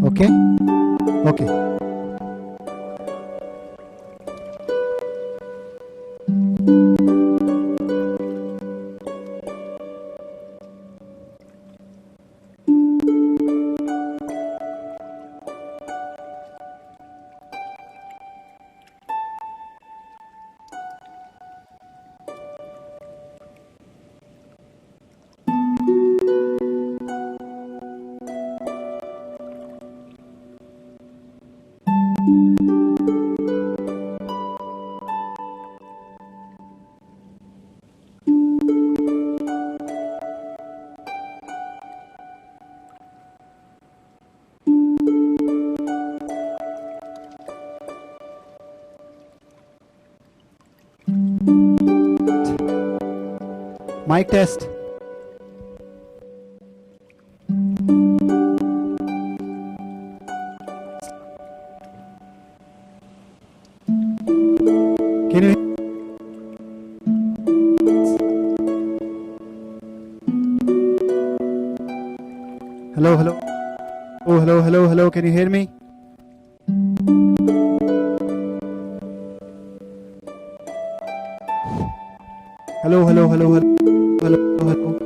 Okay? Okay. Mic test. Can you? Hello, hello. Oh, hello, hello, hello. Can you hear me? Hello, hello, hello, hello, hello, hello.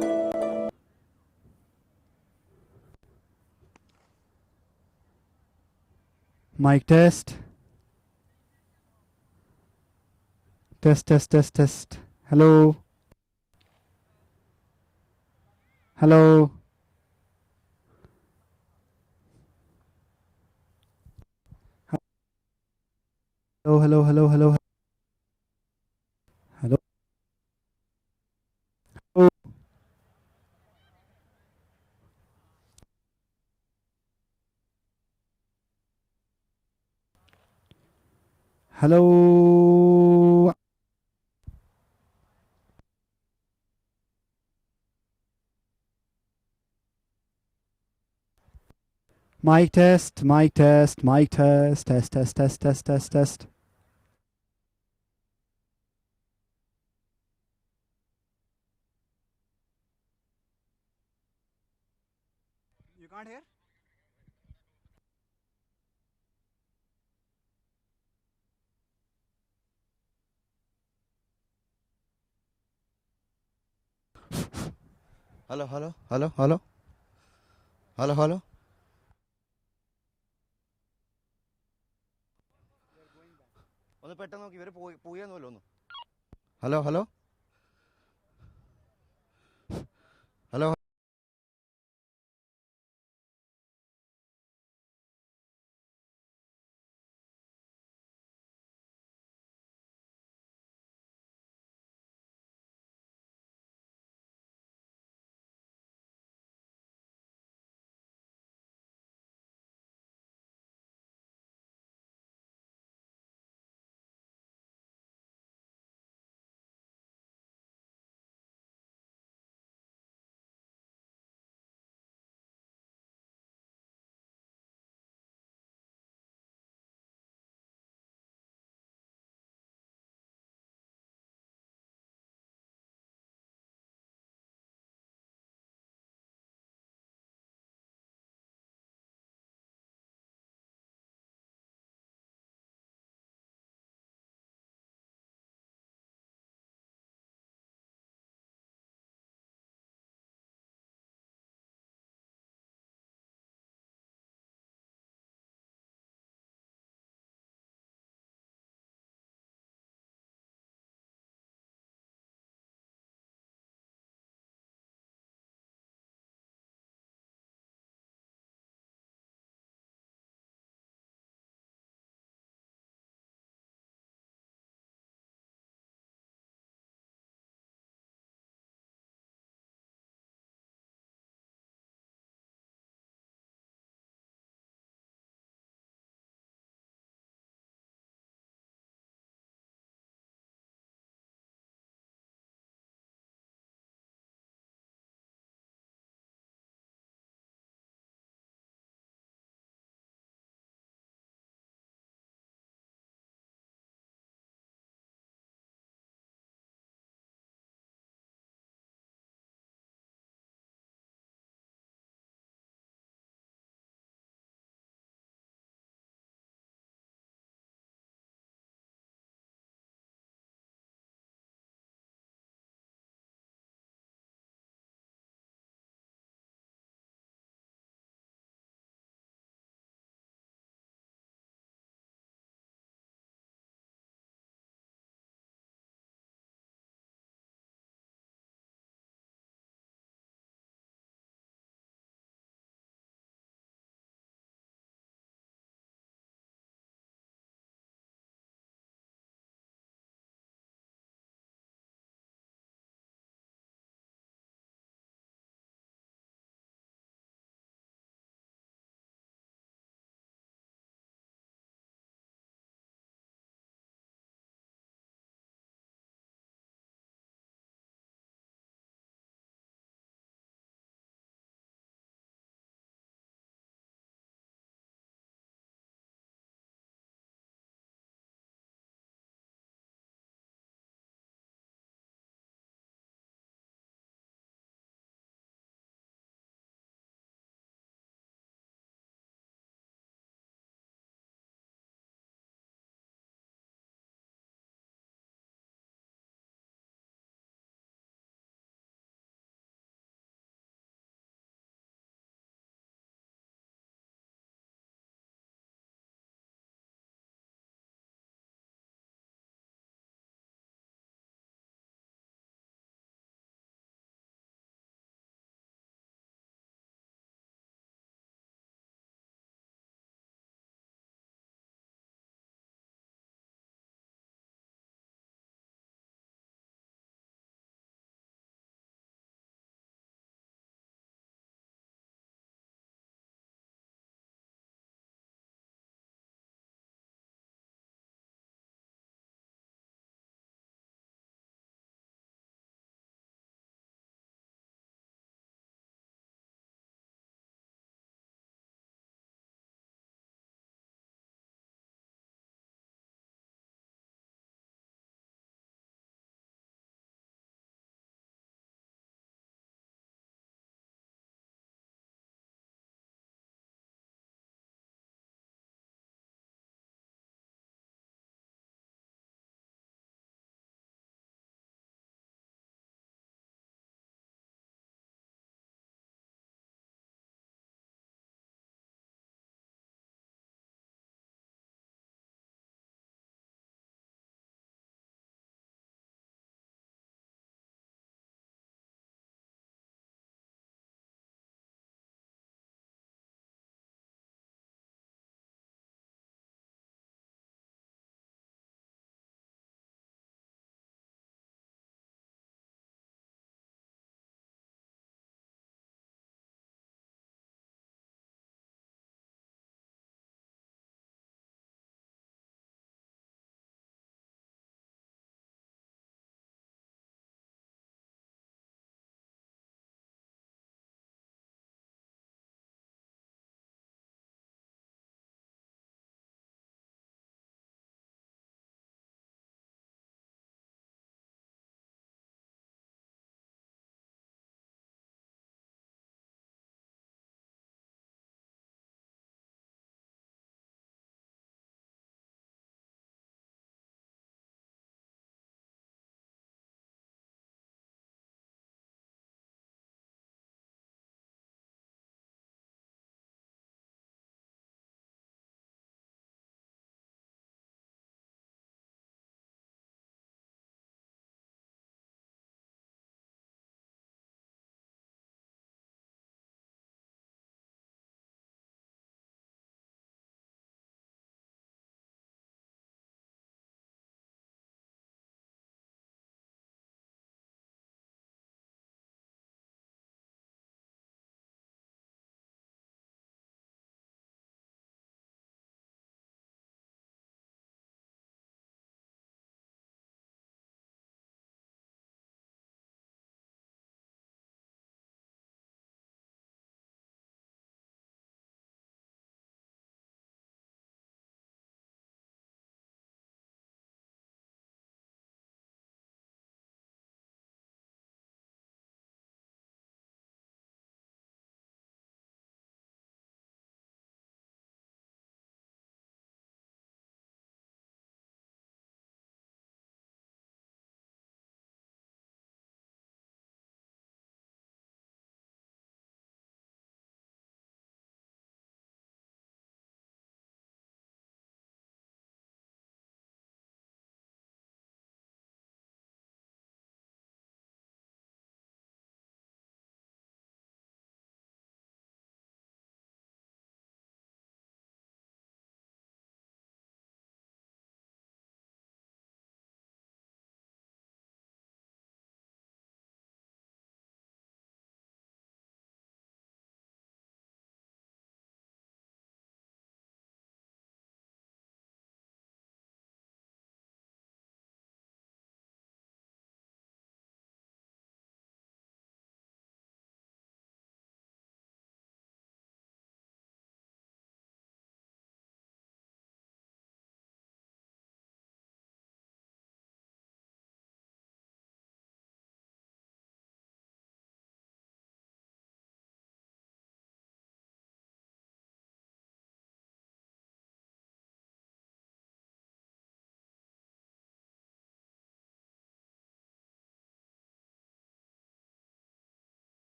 Mic test. Test, test, test, test. Hello. Hello. Hello, hello, hello, hello. Hello. Oh. Hello. Mic test, mic test, mic test, test, test, test, test, test, test. You can't hear? Hello hello hello hello hello hello ഒന്ന് പെട്ടെന്ന് നോക്കി ഇവർ പോയെന്നല്ലോ ഒന്ന് hello hello hello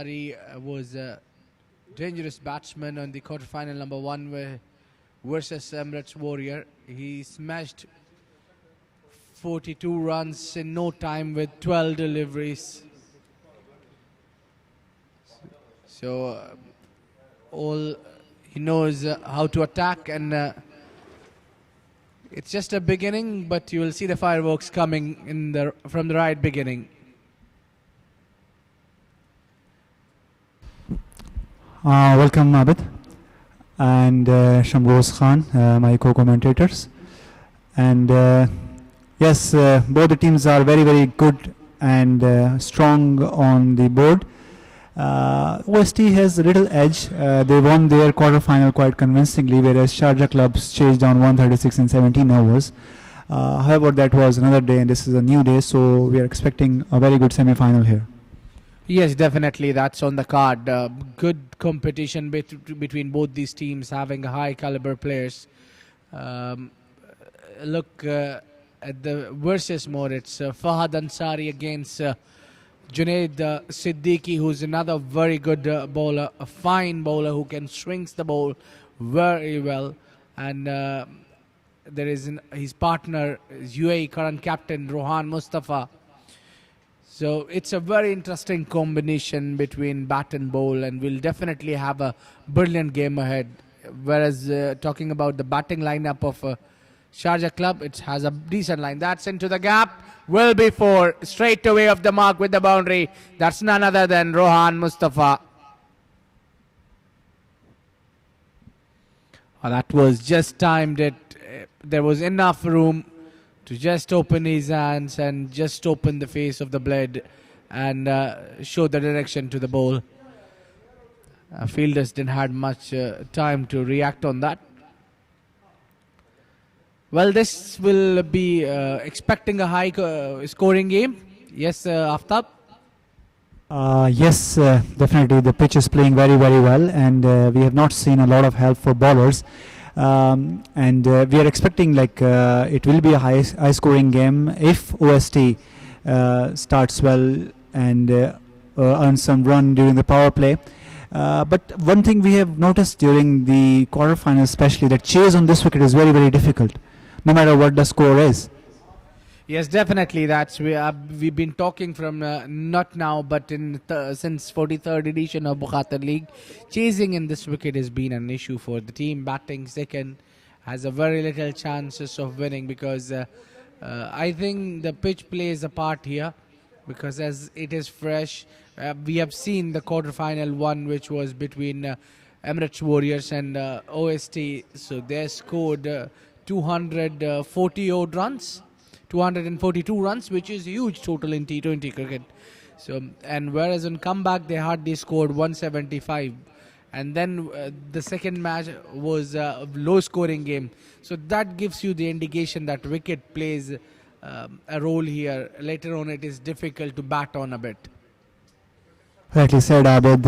He was a dangerous batsman on the quarterfinal number 1 versus Emirates Warrior. He smashed 42 runs in no time with 12 deliveries. So all he knows how to attack, and it's just a beginning, but you will see the fireworks coming from the right beginning. Welcome, Abid and Shamroz Khan, my co-commentators. And yes, both the teams are very, very good and strong on the board. OST has a little edge. They won their quarterfinal quite convincingly, whereas Sharjah clubs chased down 136 in 17 overs. However, that was another day, and this is a new day, so we are expecting a very good semi-final here. Yes, definitely, that's on the card. Good competition between both these teams, having high caliber players. Look at the versus mode. It's Fahad Ansari against Junaid Siddiqui, who's another very good bowler, a fine bowler who can swings the ball very well. And there is his partner, UAE current captain Rohan Mustafa. So it's a very interesting combination between bat and bowl, and we'll definitely have a brilliant game ahead. Whereas talking about the batting lineup of Sharjah club, it has a decent line. That's into the gap. Will be four. Straight away off the mark with the boundary. That's none other than Rohan Mustafa. That was just timed. There was enough room to just open his hands and just open the face of the blade and show the direction to the ball. Fielders didn't have much time to react on that. Well, this will be expecting a high scoring game. Yes, Aftab? Yes, definitely. The pitch is playing very, very well, and we have not seen a lot of help for bowlers. And we are expecting it will be a high scoring game if OST starts well and earns some run during the power play. But one thing we have noticed during the quarterfinals, especially, that chase on this wicket is very, very difficult, no matter what the score is. Yes, definitely. We've been talking from not now, but since 43rd edition of Bukhatar League, chasing in this wicket has been an issue for the team. Batting second has a very little chances of winning because I think the pitch plays a part here, because as it is fresh, we have seen the quarterfinal one, which was between Emirates Warriors and OST. So they scored 240 odd runs. 242 runs, which is huge total in T20 cricket. So, and whereas on comeback they hardly scored 175, and then the second match was a low scoring game. So that gives you the indication that wicket plays a role here. Later on, it is difficult to bat on a bit. Rightly said, Abid.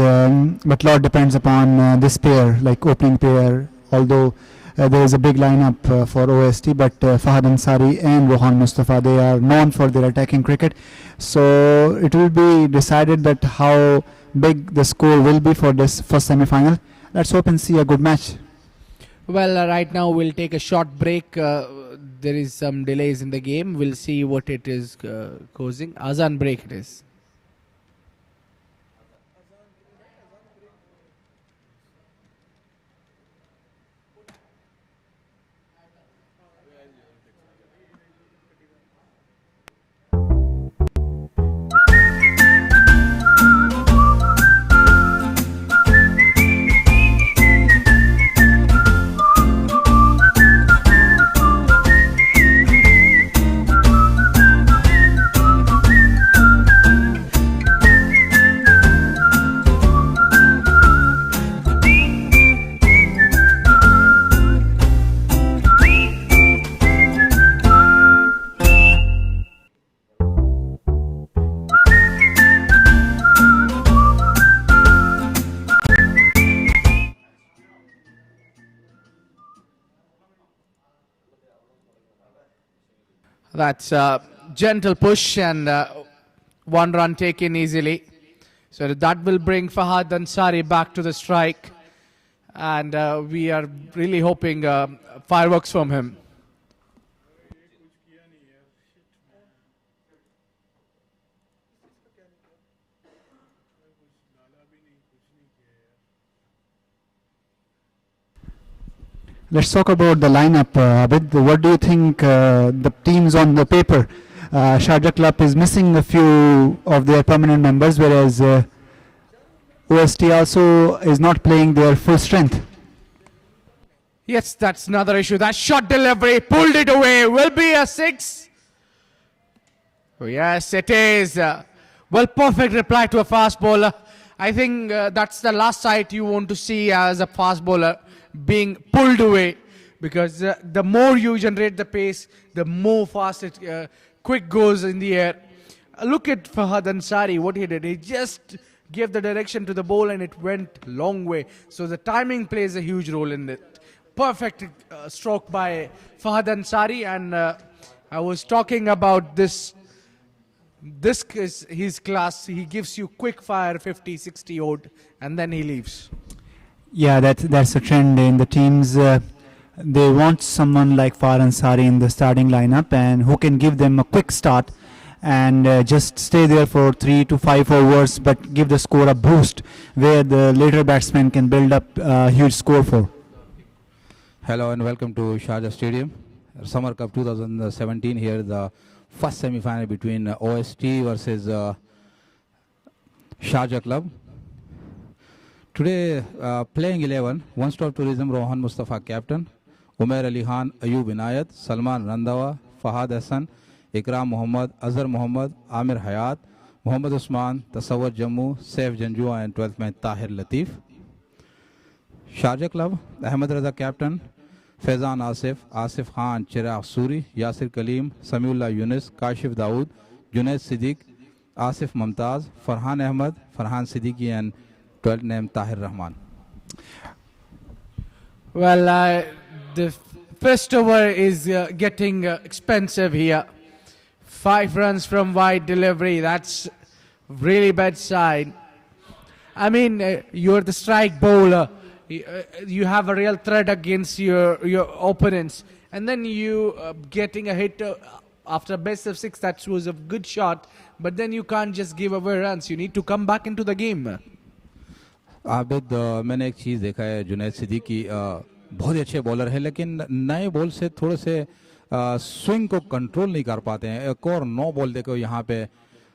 But a lot depends upon this pair, like opening pair. Although there is a big lineup for OST, but Fahad Ansari and Rohan Mustafa, they are known for their attacking cricket. So it will be decided that how big the score will be for this first semi-final. Let's hope and see a good match. Well, right now we'll take a short break. There is some delays in the game. We'll see what it is causing. Azan break it is. That's a gentle push and one run taken easily. So that will bring Fahad Ansari back to the strike. And we are really hoping fireworks from him. Let's talk about the lineup, Abid. What do you think the teams on the paper? Sharjah Club is missing a few of their permanent members, whereas OST also is not playing their full strength. Yes, that's another issue. That shot delivery pulled it away. Will be a 6. Oh, yes, it is. Well, perfect reply to a fast bowler. I think that's the last sight you want to see as a fast bowler being pulled away, because the more you generate the pace, the more fast it quick goes in the air. Look at Fahad Ansari, what he did. He just gave the direction to the ball and it went long way. So the timing plays a huge role in it. Perfect stroke by Fahad Ansari, and I was talking about this. This is his class. He gives you quick fire 50, 60 odd, and then he leaves. Yeah, that's a trend in the teams. They want someone like Fahad Ansari in the starting lineup and who can give them a quick start and just stay there for 3 to 5 overs, but give the score a boost where the later batsmen can build up a huge score for. Hello and welcome to Sharjah Stadium, Summer Cup 2017. Here the first semi-final between OST versus Sharjah Club. Today playing 11, One Stop Tourism, Rohan Mustafa captain, Umair Ali Khan, Ayub Inayat, Salman Randawa, Fahad Hassan, Ikram Muhammad, Azhar Muhammad, Amir Hayat, Muhammad Usman, Tasawwur Jammu, Saif Janjua and 12th man Tahir Latif. Sharjah Club, Ahmed Raza captain, Faizan Asif, Asif Khan, Chirag Suri, Yasir Kaleem, Samiullah Yunus, Kashif Dawood, Junaid Siddiq, Asif Mumtaz, Farhan Ahmed, Farhan Siddiqui and 12th name Tahir Rahman. Well, the first over is getting expensive here. 5 runs from wide delivery. That's really bad sign. I mean, you're the strike bowler. You have a real threat against your opponents, and then you getting a hit after best of 6. That was a good shot, but then you can't just give away runs. You need to come back into the game. Abid मैंने एक चीज़ देखा है, जुनैद सिद्दीकी बहुत ही अच्छे bowler है, लेकिन नए ball से थोड़े से स्विंग को कंट्रोल नहीं कर पाते हैं. एक और 9 बॉल देखो यहाँ पे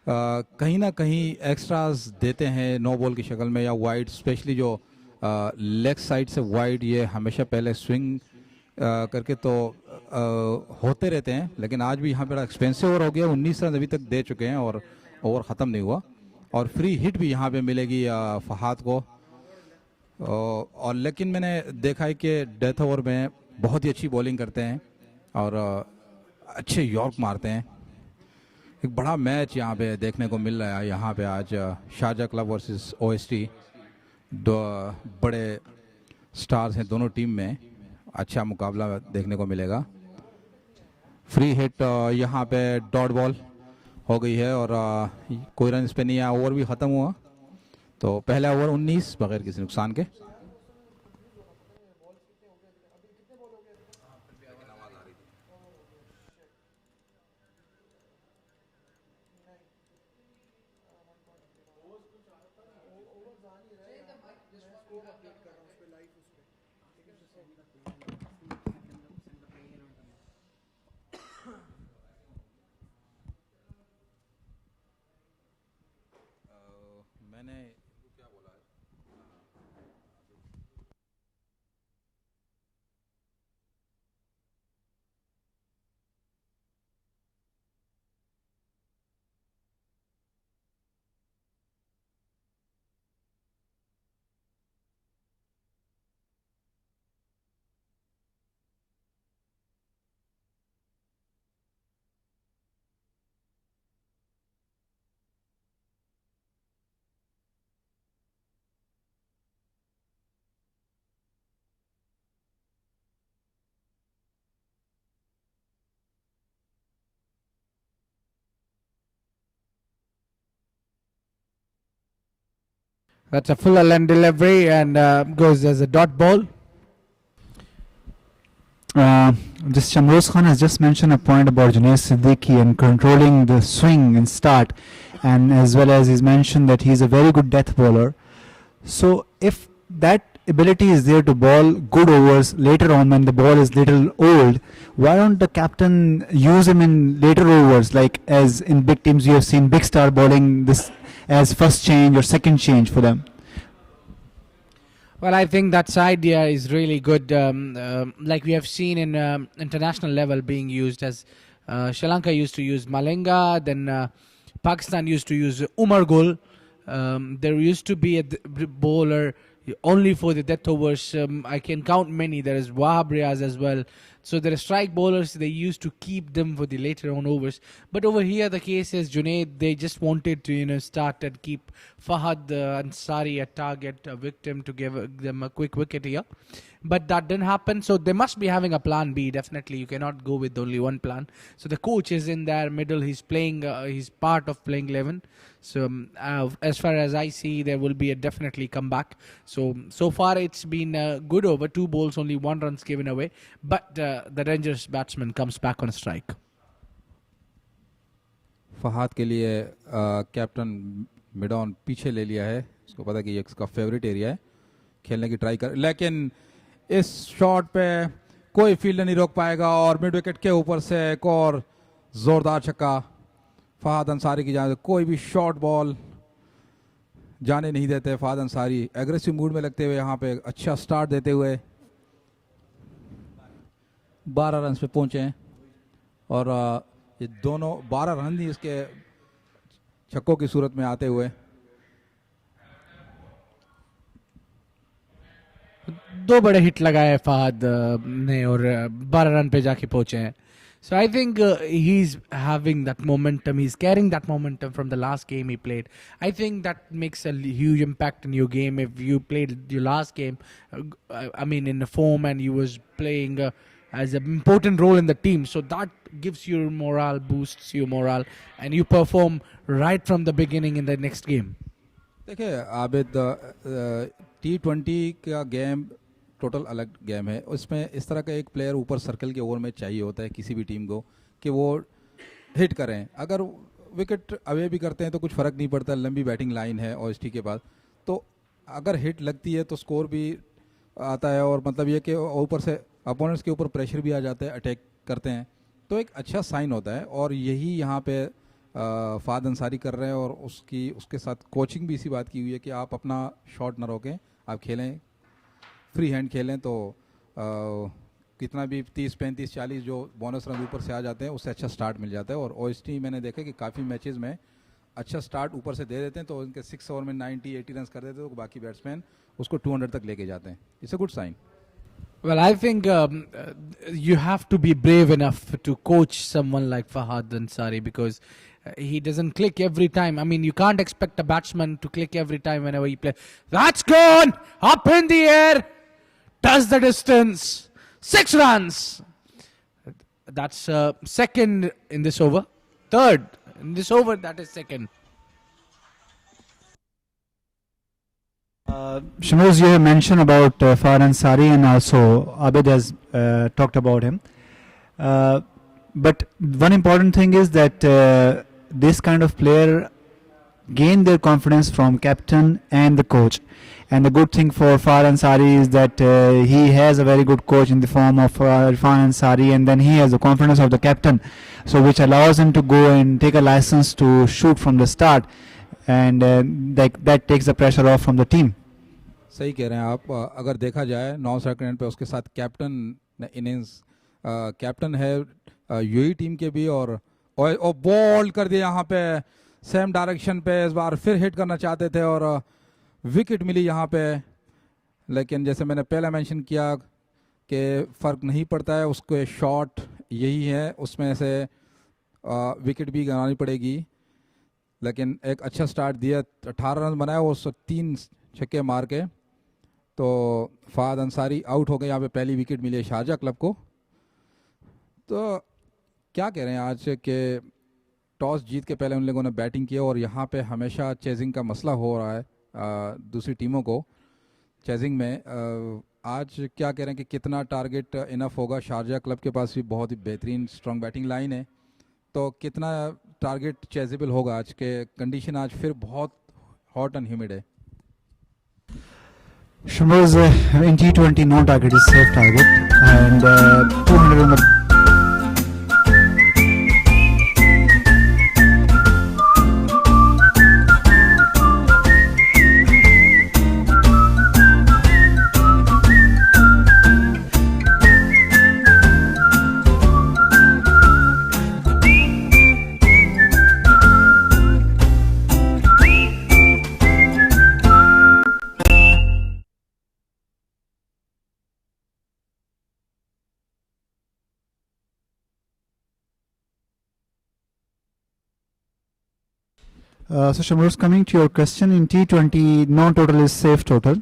कहीं ना कहीं एक्स्ट्रास देते हैं 9 बॉल की शक्ल में या वाइड, स्पेशली जो लेग साइड से वाइड, ये हमेशा पहले स्विंग करके तो होते रहते हैं, लेकिन आज भी यहाँ पे एक्सपेंसिव ओवर हो गया. 19 रन अभी तक दे चुके हैं और ओवर ख़त्म नहीं हुआ, और फ्री हिट भी यहाँ पे मिलेगी फहाद को. और लेकिन मैंने देखा है कि डेथ ओवर में बहुत ही अच्छी बॉलिंग करते हैं और अच्छे यॉर्क मारते हैं. एक बड़ा मैच यहाँ पे देखने को मिल रहा है यहाँ पे आज, शारजा क्लब वर्सेस ओएसटी. दो बड़े स्टार्स हैं दोनों टीम में, अच्छा मुकाबला देखने को मिलेगा. फ्री हिट यहाँ पे डॉट बॉल हो गई है और कोई रन इस पे नहीं आया. ओवर भी ख़त्म हुआ, तो पहला ओवर 19 बगैर किसी नुकसान के. मैंने क्या बोला है, That's a full length delivery and goes as a dot ball. Just Shamroz Khan has just mentioned a point about Junaid Siddiqui and controlling the swing and start, and as well as he's mentioned that he's a very good death bowler. So if that ability is there to bowl good overs later on when the ball is little old, why don't the captain use him in later overs, like as in big teams you have seen big star bowling this as first change or second change for them? Well, I think that idea is really good. Like we have seen in international level being used, as Sri Lanka used to use Malinga, then Pakistan used to use Umar Gul. There used to be a bowler only for the death overs. I can count many. There is Wahab Riaz as well. So there are strike bowlers. They used to keep them for the later on overs. But over here, the case is Junaid. They just wanted to start and keep Fahad Ansari a target, a victim, to give them a quick wicket here. But that didn't happen. So they must be having a plan B. Definitely, you cannot go with only one plan. So the coach is in there middle. He's playing. He's part of playing 11. So as far as I see, there will be a definitely comeback. So far it's been good over 2 balls, only 1 runs given away. But the Rangers batsman comes back on a strike. Fahad के लिए captain mid on पीछे ले लिया है, उसको पता है कि ये इसका फेवरेट एरिया है, खेलने की ट्राई कर, लेकिन इस शॉट पे कोई फील्डर नहीं रोक पाएगा और मिड विकेट के ऊपर से एक और जोरदार छक्का फहाद अंसारी की जाने, कोई भी शॉर्ट बॉल जाने नहीं देते फहाद अंसारी, एग्रेसिव मूड में लगते हुए यहाँ पे अच्छा स्टार्ट देते हुए 12 रन पे पहुंचे हैं और ये दोनों 12 रन ही इसके छक्कों की सूरत में आते हुए 2 बड़े हिट लगाए फहद ने और 12 रन पे जाके पहुंचे हैं. So I think he's having that momentum. He's carrying that momentum from the last game he played. I think that makes a huge impact in your game. If you played your last game, I mean in the form, and you was playing as an important role in the team, so that gives you morale, boosts your morale, and you perform right from the beginning in the next game. देखिए Abid, T20 का game total अलग game है. उसमें इस तरह का एक player ऊपर सर्कल के ओवर में चाहिए होता है किसी भी टीम को कि वो हिट करें. अगर विकेट अवे भी करते हैं तो कुछ फ़र्क नहीं पड़ता, लंबी बैटिंग लाइन है ओएसटी के पास, तो अगर हिट लगती है तो स्कोर भी आता है और मतलब ये कि ऊपर से अपोनेंट्स के ऊपर प्रेशर भी आ जाता है, अटैक करते हैं, तो एक अच्छा साइन होता है. और यही यहाँ पे फाद अंसारी कर रहे हैं और उसके साथ कोचिंग भी इसी बात की हुई है कि आप अपना शॉट ना रोकें, आप खेलें, फ्री हैंड खेलें, तो कितना भी 30, 35, 40 जो बोनस रन ऊपर से आ जाते हैं उससे अच्छा स्टार्ट मिल जाता है. और ओएसटी मैंने देखा कि काफ़ी मैचेस में अच्छा स्टार्ट ऊपर से दे देते हैं, तो उनके 6 ओवर में 90, 80 रन कर देते हैं, तो बाकी बैट्समैन उसको 200 तक लेके जाते हैं. It's a good sign. Well, I think you have to be brave enough to coach someone like Fahad Ansari, because he doesn't click every time. I mean, you can't expect a batsman to click every time whenever he plays. That's gone! Up in the air! Does the distance! 6 runs! That's second in this over. Third in this over, that is second. Shinoz, you have mentioned about Fahad Ansari, and also Abid has talked about him. But one important thing is that this kind of player gain their confidence from captain and the coach. And the good thing for Fahad Ansari is that he has a very good coach in the form of Irfan Ansari, and then he has the confidence of the captain, so which allows him to go and take a license to shoot from the start, and that takes the pressure off from the team. सही कह रहे हैं आप. अगर देखा जाए 9 second पे उसके साथ कैप्टन इनिंग्स, कैप्टन है यूएई टीम के भी, और बॉल कर दिया यहाँ पे सेम डायरेक्शन पे. इस बार फिर हिट करना चाहते थे और विकेट मिली यहाँ पे, लेकिन जैसे मैंने पहले मेंशन किया कि फ़र्क नहीं पड़ता है, उसको शॉट यही है, उसमें से विकेट भी गंवानी पड़ेगी. लेकिन एक अच्छा स्टार्ट दिया, 18 रन बनाया और 3 छक्के मार के, तो फाद अंसारी आउट हो गए. यहाँ पे पहली विकेट मिली है शारजा क्लब को. तो क्या कह रहे हैं आज कि टॉस जीत के पहले उन लोगों ने बैटिंग की और यहाँ पे हमेशा चेजिंग का मसला हो रहा है दूसरी टीमों को चेजिंग में। आज क्या कह रहे हैं कि कितना टारगेट इनफ होगा? शारजा क्लब के पास भी बहुत ही बेहतरीन स्ट्रॉन्ग बैटिंग लाइन है, तो कितना टारगेट चेजेबल होगा? आज के कंडीशन आज फिर बहुत हॉट एंड ह्यूमिड है। Shamroz, in T20, no target is safe target, and 200 on the. So Shamroz, coming to your question, in T20, no total is safe total.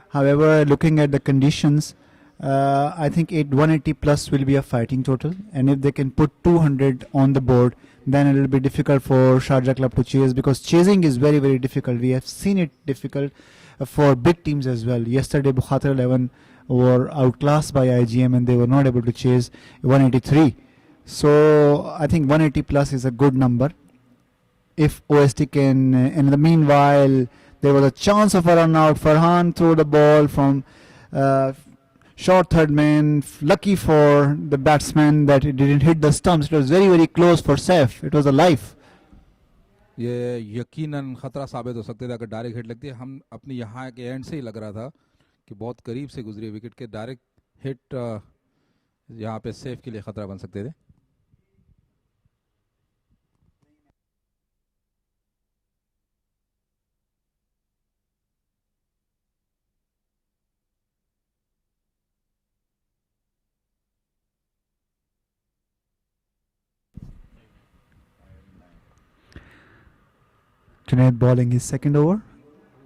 However, looking at the conditions, I think 180 plus will be a fighting total, and if they can put 200 on the board, then it will be difficult for Sharjah Club to chase, because chasing is very, very difficult. We have seen it difficult for big teams as well. Yesterday, Bukhatir 11 were outclassed by IGM and they were not able to chase 183. So I think 180 plus is a good number. If OST can, in the meanwhile, there was a chance of a run out. Farhan threw the ball from short third man. Lucky for the batsman that it didn't hit the stumps. It was very, very close for Saif. It was a life. ये यकीनन ख़तरा साबित हो सकते थे अगर direct hit लगती है। हम अपने यहाँ के एंड से ही लग रहा था कि बहुत करीब से गुजरी विकेट के, डायरेक्ट हिट यहाँ पे सेफ के लिए ख़तरा बन सकते थे। Junaid bowling his second over,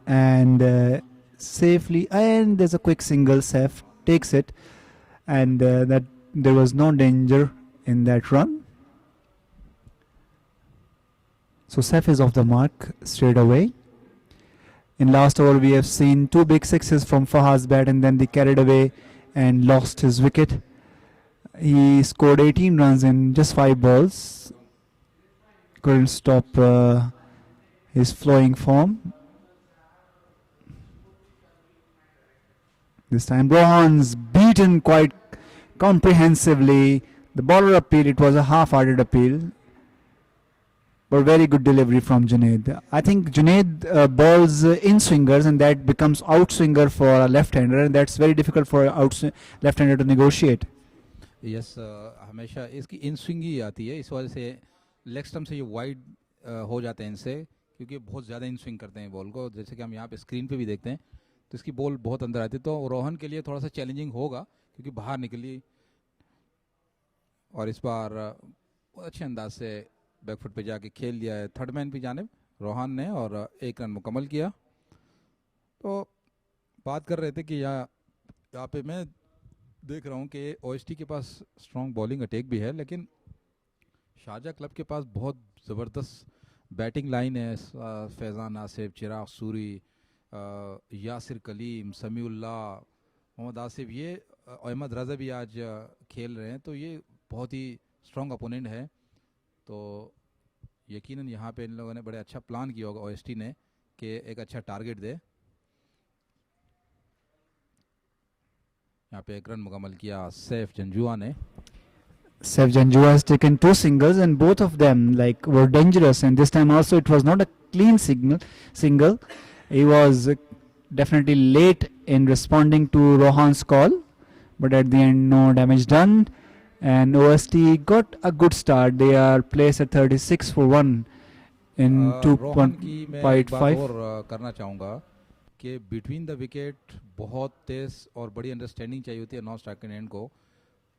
and safely, and there's a quick single. Saif takes it, and that there was no danger in that run. So Saif is off the mark straight away. In last over, we have seen two big sixes from Fahad's bat, and then they carried away and lost his wicket. He scored 18 runs in just 5 balls. Couldn't stop his flowing form. This time Rohan's beaten quite comprehensively. The bowler appeal, it was a half-hearted appeal, but very good delivery from Junaid. I think Junaid bowls in swingers, and that becomes out-swinger for a left-hander, and that's very difficult for left-hander to negotiate. Yes, हमेशा इसकी in swing ही आती है, इस वजह से leg stump से ये wide हो जाते हैं इनसे, क्योंकि बहुत ज़्यादा इन स्विंग करते हैं बॉल को, जैसे कि हम यहाँ पे स्क्रीन पे भी देखते हैं, तो इसकी बॉल बहुत अंदर आती है। तो रोहन के लिए थोड़ा सा चैलेंजिंग होगा क्योंकि बाहर निकली, और इस बार बहुत अच्छे अंदाज से बैकफुट पे जाके खेल दिया है थर्ड मैन की जानिब रोहन ने, और 1 रन मुकम्मल किया। तो बात कर रहे थे कि यहाँ पे मैं देख रहा हूँ कि ओएसटी के पास स्ट्रॉन्ग बॉलिंग अटैक भी है, लेकिन शारजा क्लब के पास बहुत ज़बरदस्त बैटिंग लाइन है। फैज़ान आसिफ, चिराग सूरी, यासिर कलीम, समीउल्लाह, मोहम्मद आसिफ, ये अहमद रज़ा भी आज खेल रहे हैं, तो ये बहुत ही स्ट्रॉन्ग अपोनेंट है। तो यकीनन यहाँ पे इन लोगों ने बड़े अच्छा प्लान किया होगा ओएसटी ने कि एक अच्छा टारगेट दे। यहाँ पे 1 रन मुकम्मल किया सैफ जंजुआ ने। Saif Janjua has taken 2 singles, and both of them were dangerous, and this time also it was not a clean single. He was definitely late in responding to Rohan's call, but at the end no damage done, and OST got a good start. They are placed at 36 for 1 in Rohan की मैं एक बात 2.5. और करना चाहूँगा कि between the wicket बहुत तेज़ और बड़ी अंडरस्टैंडिंग चाहिए होती है नॉन स्ट्राइकर एंड को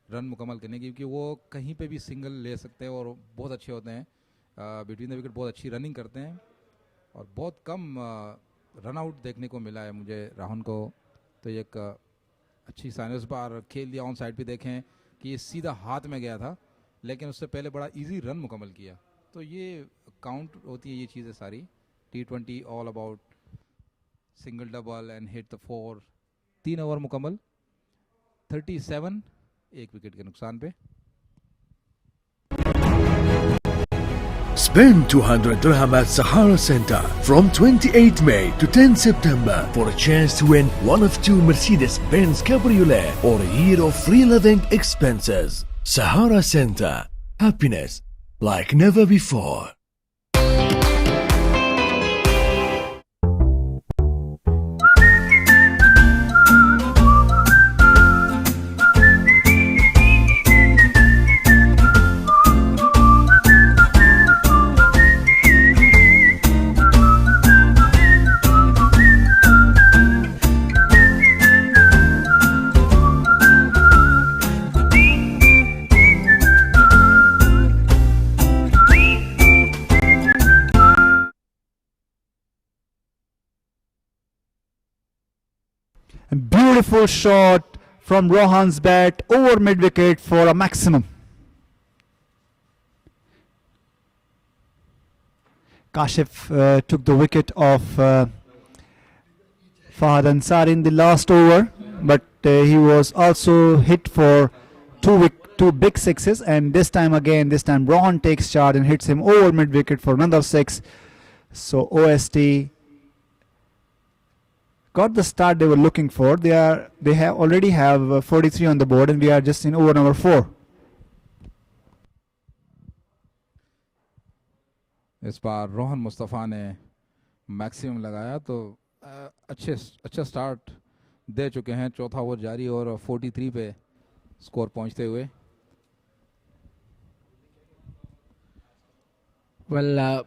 रन मुकम्मल करने की, क्योंकि वो कहीं पे भी सिंगल ले सकते हैं और बहुत अच्छे होते हैं। बिटवीन द विकेट बहुत अच्छी रनिंग करते हैं, और बहुत कम रन आउट देखने को मिला है मुझे राहुल को, तो ये एक अच्छी साइन। उस बार खेल दिया ऑन साइड पे, देखें कि ये सीधा हाथ में गया था, लेकिन उससे पहले बड़ा इजी रन मुकम्मल किया। तो ये काउंट होती है ये चीज़ें सारी। T20 all about single double and hit the 4. 3 over मुकम्मल. 37 एक विकेट के नुकसान पे. Spend 200 dirham at Sahara Center from 28 May to 10 September for a chance to win one of 2 Mercedes-Benz Cabriolet or a year of free living expenses. Sahara Center. Happiness like never before. Beautiful shot from Rohan's bat over mid wicket for a maximum. Kashif took the wicket of Fahad Ansari in the last over, but he was also hit for two big sixes, and this time Rohan takes charge and hits him over mid wicket for another 6. So OST got the start they were looking for. They already have 43 on the board, and we are just in over number 4. इस बार रोहन मुस्तफ़ा ने maximum लगाया तो अच्छा start दे चुके हैं. चौथा over जारी और 43 पे स्कोर पहुंचते हुए. Well,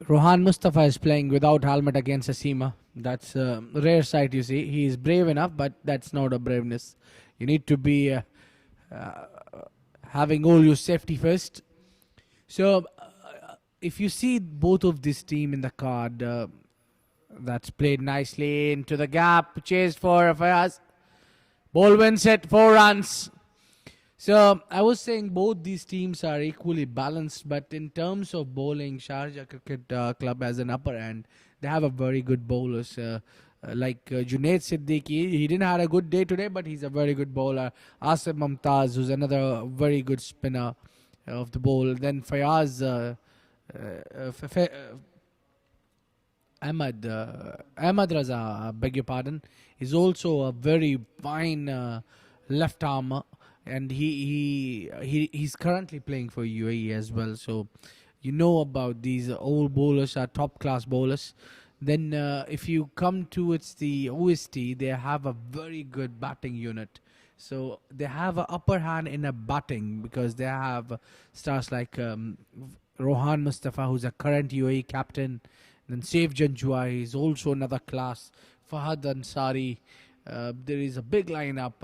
Rohan Mustafa is playing without helmet against a seamer. That's a rare sight, you see. He is brave enough, but that's not a braveness. You need to be having all your safety first. So, if you see both of this team in the card, that's played nicely into the gap, chased for Fayaz. Ball wins it, 4 runs. So, I was saying both these teams are equally balanced, but in terms of bowling, Sharjah Cricket Club has an upper hand. They have a very good bowlers like Junaid Siddiqui. He didn't have a good day today, but he's a very good bowler. Asif Mumtaz, who's another very good spinner of the bowl. Then Fayaz Ahmad Raza, beg your pardon, is also a very fine left armer, and he's currently playing for UAE as well. So you know about these old bowlers are top class bowlers. Then if you come towards the OST, they have a very good batting unit. So they have an upper hand in a batting because they have stars like Rohan Mustafa, who's a current UAE captain. Then Saif Janjua is also another class. Fahad Ansari. There is a big lineup.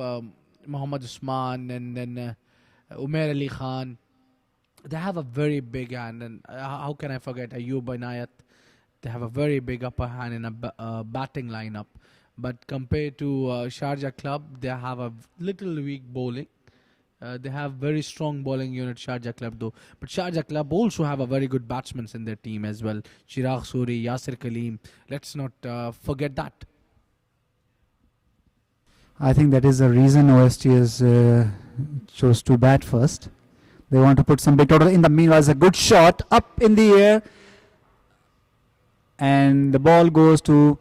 Muhammad Usman and then Umair Ali Khan. They have a very big hand. And how can I forget Ayub Inayat? They have a very big upper hand in a batting lineup. But compared to Sharjah Club, they have a little weak bowling. They have very strong bowling unit, Sharjah Club though. But Sharjah Club also have a very good batsmen in their team as well. Chirag Suri, Yasir Kaleem. Let's not forget that. I think that is the reason OST is chose to bat first. They want to put some big total. In the meanwhile, a good shot up in the air, and the ball goes to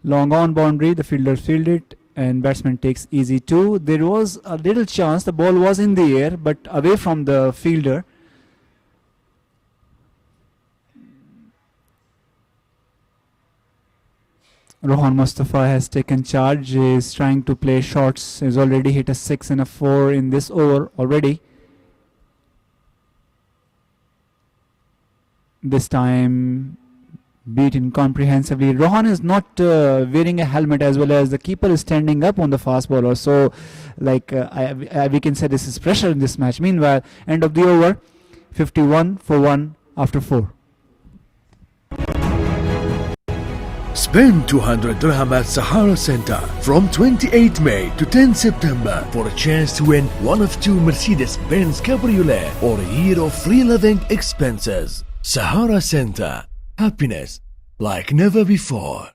long on boundary. The fielder field it, and batsman takes easy 2. There was a little chance. The ball was in the air, but away from the fielder. Rohan Mustafa has taken charge. He is trying to play shots. He's already hit a 6 and a 4 in this over already. This time beaten comprehensively. Rohan is not wearing a helmet, as well as the keeper is standing up on the fast bowler. So like we can say this is pressure in this match. Meanwhile, end of the over, 51 for 1 after 4. Spend 200 dirham at Sahara Center from 28 May to 10 September for a chance to win one of 2 Mercedes-Benz Cabriolet or a year of free living expenses. Sahara Center. Happiness like never before.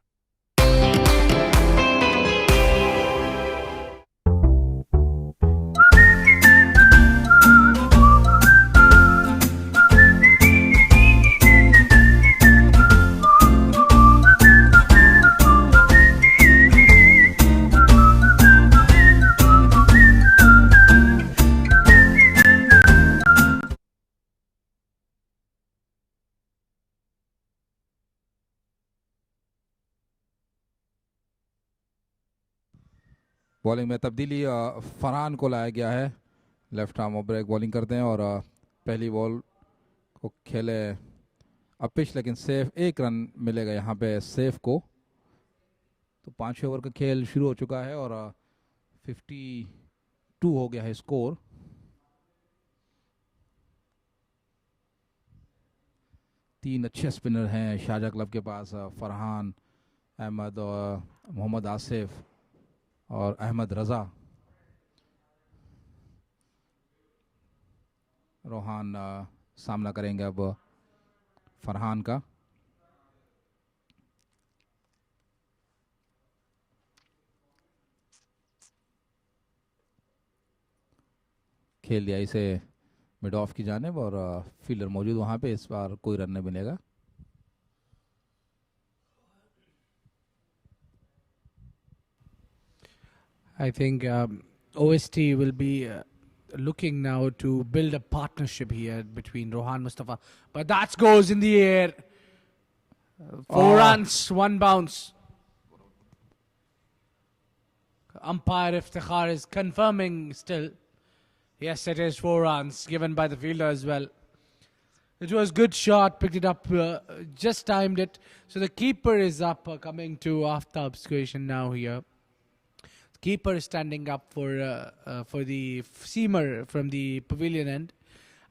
Bowling में तब्दीली, फरहान को लाया गया है, left arm off break bowling करते हैं और पहली बॉल को खेले अपिश, लेकिन सेफ, 1 रन मिलेगा यहाँ पे सेफ को। तो 5वें ओवर का खेल शुरू हो चुका है और 52 हो गया है स्कोर। तीन अच्छे स्पिनर हैं शारजा क्लब के पास, फरहान, अहमद और मोहम्मद आसिफ और अहमद रज़ा। रोहान सामना करेंगे अब फरहान का। खेल दिया इसे मिड ऑफ की जानिब और फील्डर मौजूद वहां पे, इस बार कोई रन नहीं मिलेगा। I think OST will be looking now to build a partnership here between Rohan Mustafa. But that goes in the air. 4 runs, 1 bounce. Umpire Iftikhar is confirming still. Yes, it is 4 runs given by the fielder as well. It was good shot, picked it up, just timed it. So the keeper is up, coming to Aftab's question now here. Keeper is standing up for the seamer from the pavilion end.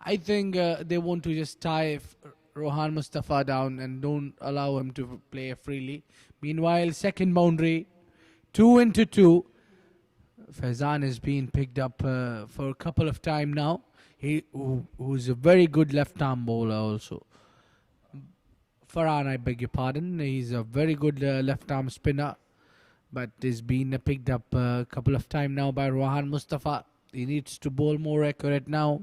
I think they want to just tie Rohan Mustafa down and don't allow him to play freely. Meanwhile, second boundary, 2 into 2. Faizan is being picked up for a couple of time now. Who's a very good left-arm bowler also. Farhan, I beg your pardon. He's a very good left-arm spinner, but is being picked up a couple of times now by Rohan Mustafa. He needs to bowl more accurate now.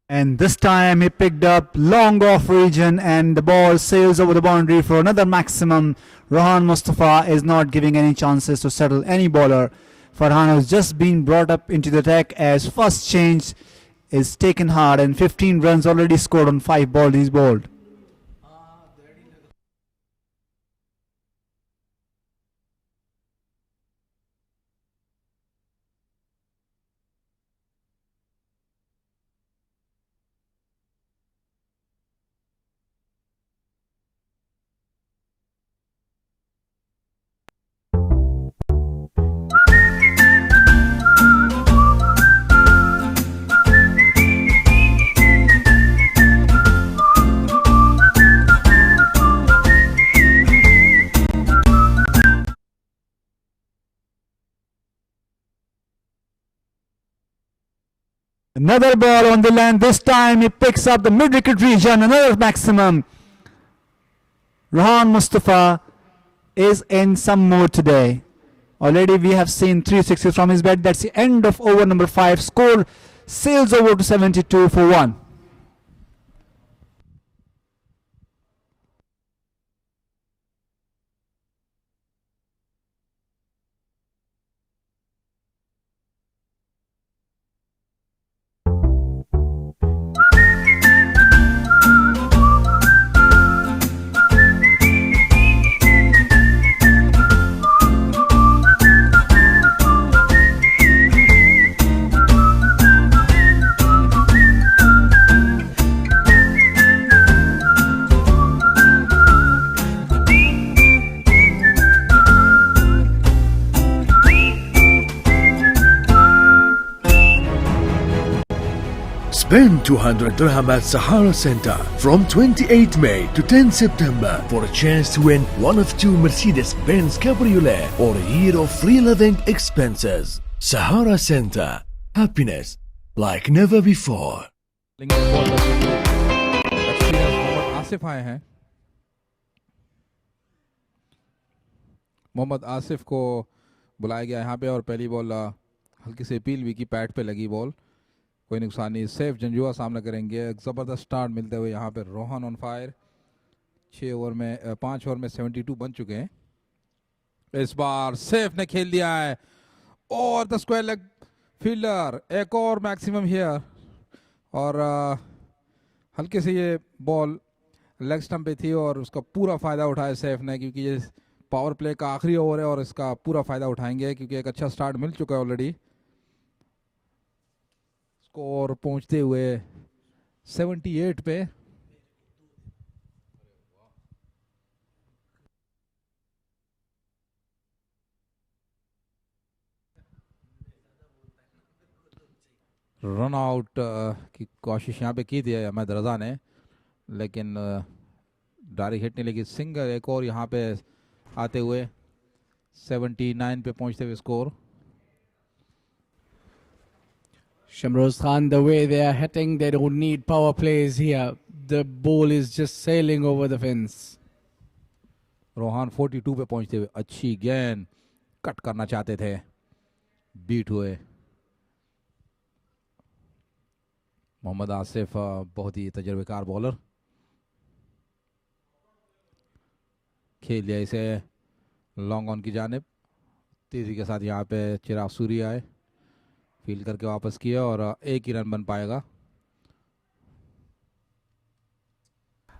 And this time he picked up long off region and the ball sails over the boundary for another maximum. Rohan Mustafa is not giving any chances to settle any bowler. Farhan has just been brought up into the attack as first change is taken hard and 15 runs already scored on 5 balls he's bowled. Another ball on the land. This time he picks up the mid-wicket region. Another maximum. Rohan Mustafa is in some mood today. Already we have seen 3 sixes from his bat. That's the end of over number 5. Score sails over to 72 for 1. Spend 200 dirham at Sahara Center from 28 May to 10 September for a chance to win one of 2 Mercedes-Benz Cabriolet or a year of free living expenses. Sahara Center. Happiness like never before. Asif आए हैं। मोहम्मद आसिफ को बुलाया गया यहाँ पे और पहली ball हल्की से अपील भी की, पैड पे लगी बॉल, कोई नुकसान नहीं। सेफ जंजुआ सामना करेंगे। ज़बरदस्त स्टार्ट मिलते हुए यहाँ पे रोहन ऑन फायर। 5 ओवर में 72 बन चुके हैं। इस बार सेफ ने खेल दिया है और द स्क्वायर लेग फील्डर, एक और मैक्सिमम हियर और हल्के से ये बॉल लेग स्टंप पे थी और उसका पूरा फ़ायदा उठाया सैफ ने, क्योंकि ये पावर प्ले का आखिरी ओवर है और इसका पूरा फ़ायदा उठाएंगे क्योंकि एक अच्छा स्टार्ट मिल चुका है ऑलरेडी। स्कोर पहुंचते हुए 78 पे। रन आउट की कोशिश यहाँ पे की थी अहमद रजा ने, लेकिन डायरेक्ट हिट नहीं लगी। सिंगल एक और यहाँ पे आते हुए 79 पे पहुंचते हुए score. Shamroz Khan, the way they are hitting, they don't need power plays here. The ball is just sailing over the fence. Rohan 42 पे पहुंचते हुए अच्छी गेंद कट करना चाहते थे, बीट हुए। मोहम्मद आसिफ बहुत ही तजर्बेकार बॉलर, खेल लिया इसे लॉन्ग ऑन की जानिब। तेजी के साथ यहाँ पे चिराग सूरी आए, फील्ड करके वापस किया और एक ही रन बन पाएगा।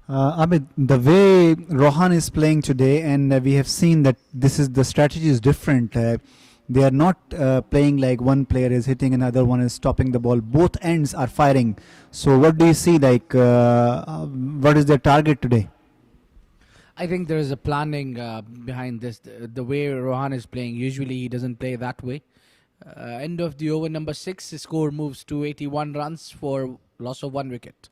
Abid, the way Rohan is playing today, and we have seen that the strategy is different. They are not playing like one player is hitting and another one is stopping the ball. Both ends are firing. So what do you see, like what is their target today? I think there is a planning behind this. The way Rohan is playing, usually he doesn't play that way. End of the over number 6, the score moves to 81 runs for loss of 1 wicket.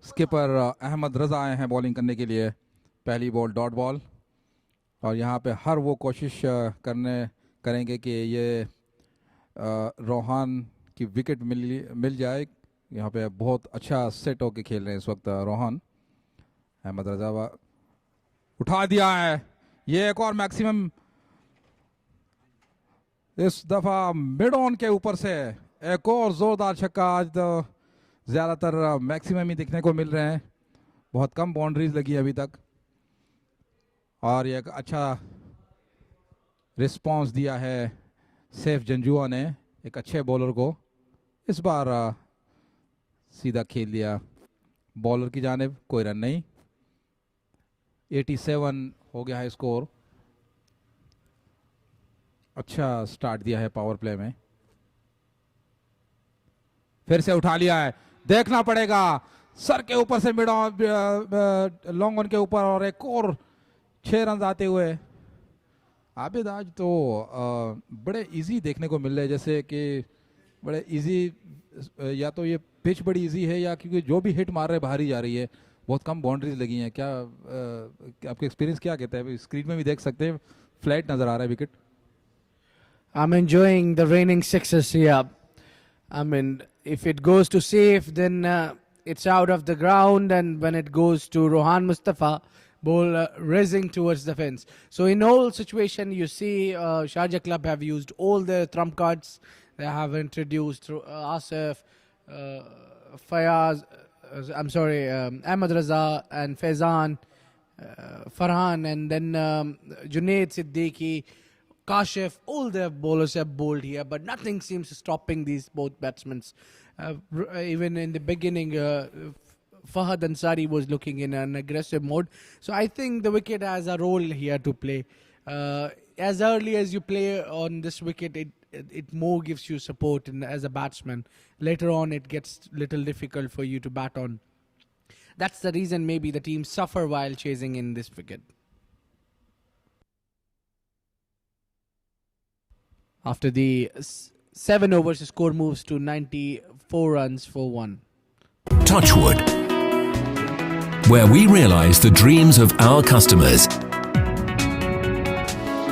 Skipper Ahmad Raza आए हैं bowling करने के लिए। पहली ball dot ball, और यहाँ पे हर वो कोशिश करेंगे कि ये रोहान की विकेट मिल जाए। यहाँ पे बहुत अच्छा सेट होके खेल रहे हैं इस वक्त रोहान। अहमद रजा उठा दिया है, ये एक और मैक्सिमम इस दफा मिड ऑन के ऊपर से एक और जोरदार छक्का। आज तो ज़्यादातर मैक्सिमम ही दिखने को मिल रहे हैं, बहुत कम बाउंड्रीज लगी अभी तक, और ये एक अच्छा रिस्पांस दिया है सैफ जंजुआ ने एक अच्छे बॉलर को। इस बार सीधा खेल दिया बॉलर की जानिब, कोई रन नहीं। 87 हो गया है स्कोर। अच्छा स्टार्ट दिया है पावर प्ले में, फिर से उठा लिया है, देखना पड़ेगा सर के ऊपर से मिड ऑन लॉन्ग ऑन के ऊपर, और एक और 6 रन आते हुए। आबिद आज तो बड़े इजी देखने को मिल रहे हैं, जैसे कि बड़े इजी, या तो ये पिच बड़ी इजी है या क्योंकि जो भी हिट मार रहे बाहर ही जा रही है, बहुत कम बाउंड्रीज लगी हैं। क्या आपके एक्सपीरियंस क्या कहता है? स्क्रीन में भी देख सकते हैं, फ्लैट नजर आ रहा है wicket. I'm enjoying the raining sixes here. I mean, if it goes to safe, then it's out of the ground, and when it goes to Rohan Mustafa, ball raising towards the fence. So in all situation, you see Sharjah Club have used all their trump cards. They have introduced through Asif, Fayaz, Ahmad Raza and Faizan, Farhan, and then Junaid Siddiqui, Kashif. All their bowlers have bowled here, but nothing seems stopping these both batsmen. Even in the beginning, Fahad Ansari was looking in an aggressive mode. So I think the wicket has a role here to play. As early as you play on this wicket, it more gives you support as a batsman. Later on, it gets little difficult for you to bat on. That's the reason maybe the team suffer while chasing in this wicket. After the 7 overs, the score moves to 94 runs for 1. Touchwood, where we realize the dreams of our customers,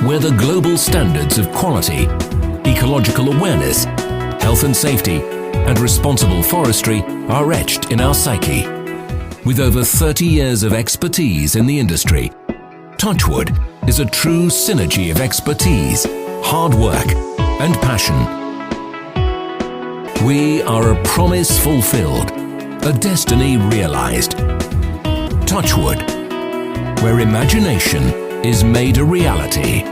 where the global standards of quality, ecological awareness, health and safety, and responsible forestry are etched in our psyche. With over 30 years of expertise in the industry, Touchwood is a true synergy of expertise, hard work, and passion. We are a promise fulfilled, a destiny realized. Touchwood, where imagination is made a reality.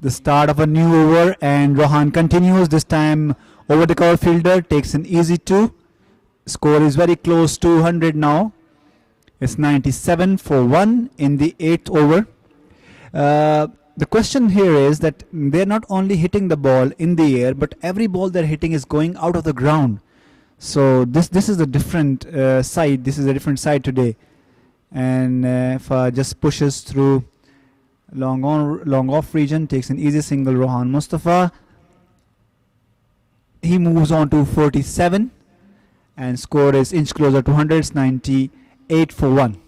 The start of a new over, and Rohan continues. This time over the cover fielder takes an easy 2. Score is very close to 100 now. It's 97 for 1 in the 8th over. The question here is that they're not only hitting the ball in the air, but every ball they're hitting is going out of the ground. So this is a different side. This is a different side today. And just pushes through long off region, takes an easy single. Rohan Mustafa, he moves on to 47, and score is inch closer to 100. It's 98 for 1.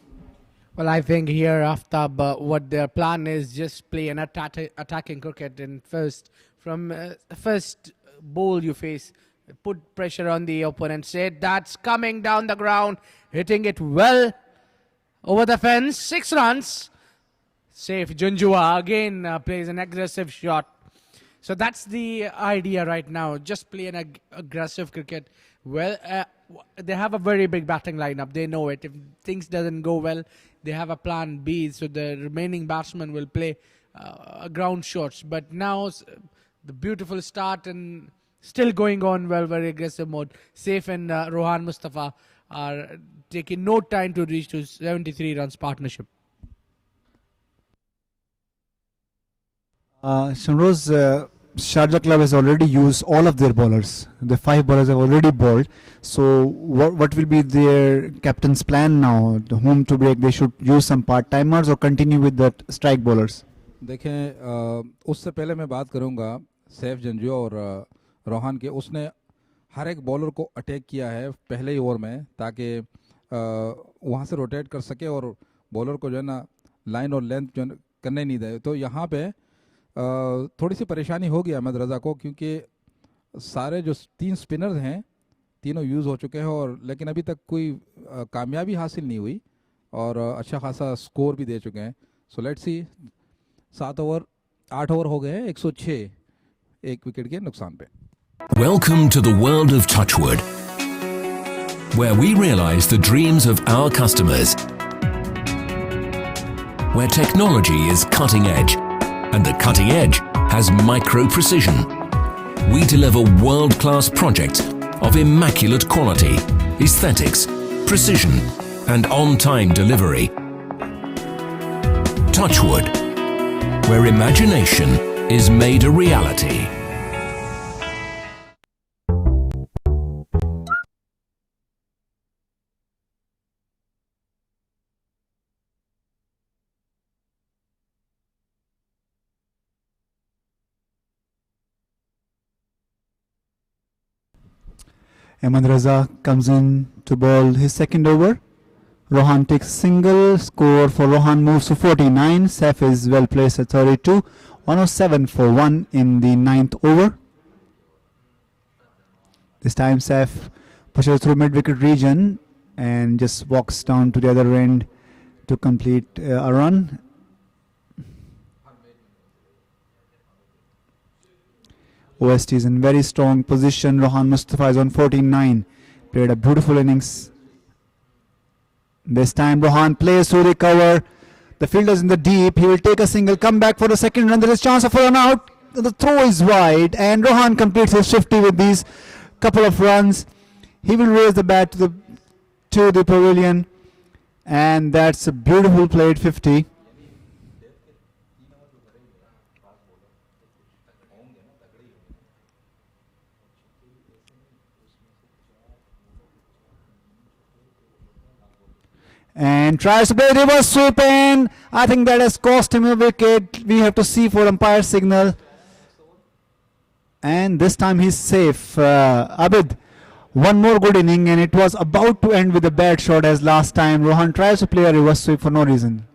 Well, I think here, Aftab, what their plan is just play an attacking cricket in first. From first ball you face, put pressure on the opponent. Say that's coming down the ground, hitting it well over the fence. 6 runs. Safe. Junjua again plays an aggressive shot. So that's the idea right now. Just play an aggressive cricket. Well, they have a very big batting lineup. They know it. If things doesn't go well, they have a plan B. So the remaining batsmen will play ground shots. But now the beautiful start and still going on well, very aggressive mode. Saif and Rohan Mustafa are taking no time to reach to 73 runs partnership. Shamroz, Sharjah Club has already used all of their bowlers. The 5 bowlers have already bowled. So what will be their captain's plan now? The home to break, they should use some part-timers or continue with the strike bowlers? देखें, उससे पहले मैं बात करूंगा सैफ जंजुआ और रोहान के. उसने हर एक बॉलर को अटैक किया है पहले ही ओवर में, ताकि वहाँ से रोटेट कर सके और बॉलर को जो है ना लाइन और लेंथ जो करने नहीं दे. तो यहाँ पे थोड़ी सी परेशानी होगी अहमद रज़ा को, क्योंकि सारे जो 3 स्पिनर्स हैं तीनों यूज़ हो चुके हैं, और लेकिन अभी तक कोई कामयाबी हासिल नहीं हुई और अच्छा खासा स्कोर भी दे चुके हैं. So let's see. 8 ओवर हो गए हैं, 106 एक विकेट के नुकसान पे. Welcome to the world of Touchwood, where we realize the dreams of our customers, where technology is cutting edge, and the cutting edge has micro precision. We deliver world-class projects of immaculate quality, aesthetics, precision, and on-time delivery. Touchwood, where imagination is made a reality. Ahmed Raza comes in to bowl his second over. Rohan takes single. Score for Rohan moves to 49. Saif is well placed at 32. 107 for 1 in the 9th over. This time Saif pushes through mid-wicket region and just walks down to the other end to complete a run. OST is in very strong position. Rohan Mustafa is on 49. Played a beautiful innings. This time Rohan plays through the cover. The fielder's in the deep. He will take a single, come back for the second run. There is chance of a run out. The throw is wide and Rohan completes his 50 with these couple of runs. He will raise the bat to the pavilion. And that's a beautiful played 50. And tries to play reverse sweep, and I think that has cost him a wicket. We have to see for umpire signal. And this time he's safe. Abid, one more good inning, and it was about to end with a bad shot as last time. Rohan tries to play a reverse sweep for no reason.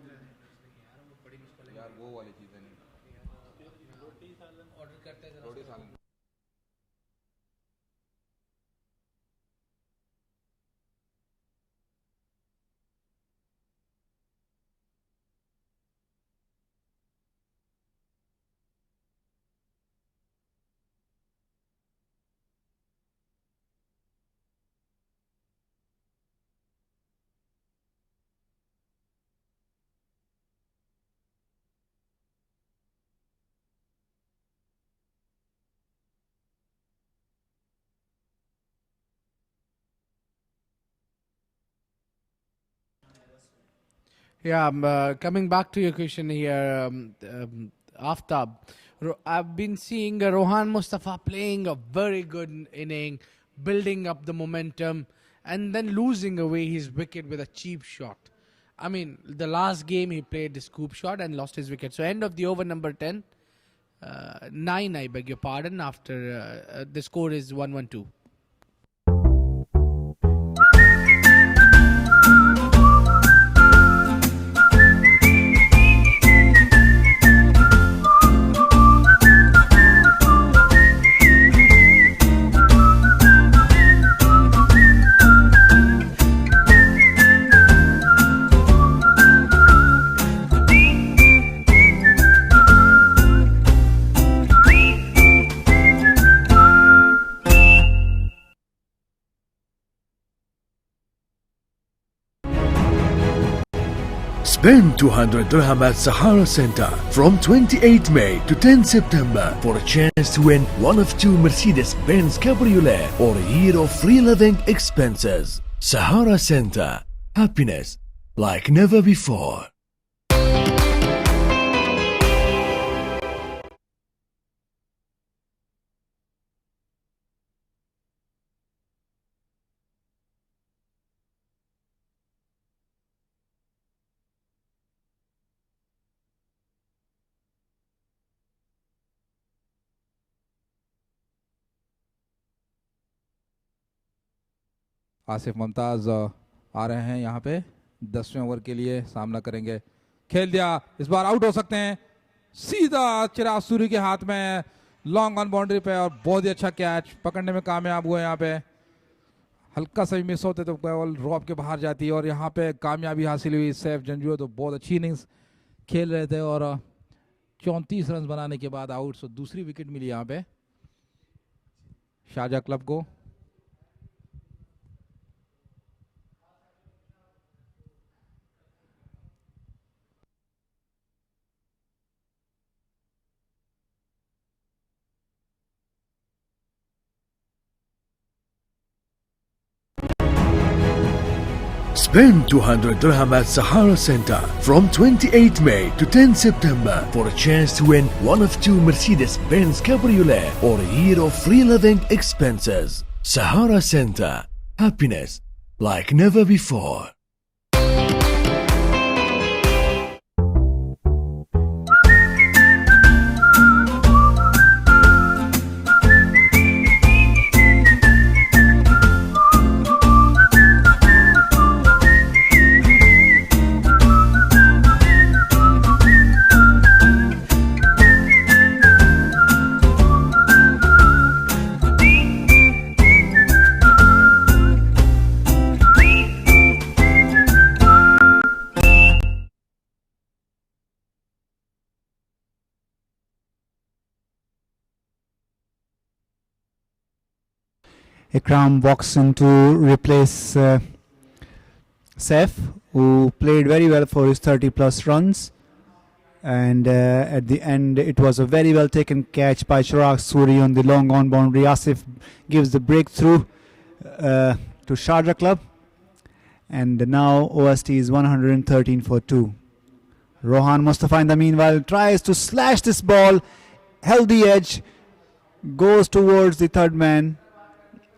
Yeah, coming back to your question here, Aftab. I've been seeing Rohan Mustafa playing a very good inning, building up the momentum, and then losing away his wicket with a cheap shot. I mean, the last game he played the scoop shot and lost his wicket. So end of the over number 10, 9, I beg your pardon, after the score is 1-1-2. Spend 200 dirham at Sahara Center from 28 May to 10 September for a chance to win one of 2 Mercedes-Benz Cabriolet or a year of free living expenses. Sahara Center. Happiness like never before. Asif Mumtaz आ रहे हैं यहाँ पे 10वें over के लिए सामना करेंगे. खेल दिया, इस बार आउट हो सकते हैं. सीधा चिराग सूरी के हाथ में लॉन्ग ऑन बाउंड्री पे और बहुत ही अच्छा कैच पकड़ने में कामयाब हुए. यहाँ पे हल्का सा भी मिस होते तो बॉल ड्रॉप के बाहर जाती और यहाँ पे कामयाबी हासिल हुई. सैफ जंजू तो बहुत अच्छी इनिंग्स खेल रहे थे और 34 रन बनाने के बाद आउट. सो दूसरी विकेट मिली यहाँ पे शारजा क्लब को. Spend 200 dirham at Sahara Center from 28 May to 10 September for a chance to win one of 2 Mercedes-Benz Cabriolet or a year of free living expenses. Sahara Center. Happiness like never before. Ikram walks in to replace Saif, who played very well for his 30 plus runs. And at the end, it was a very well taken catch by Chirag Suri on the long on boundary. Asif gives the breakthrough to Sharjah Club. And now OST is 113 for 2. Rohan Mustafa in the meanwhile tries to slash this ball. Held the edge. Goes towards the third man.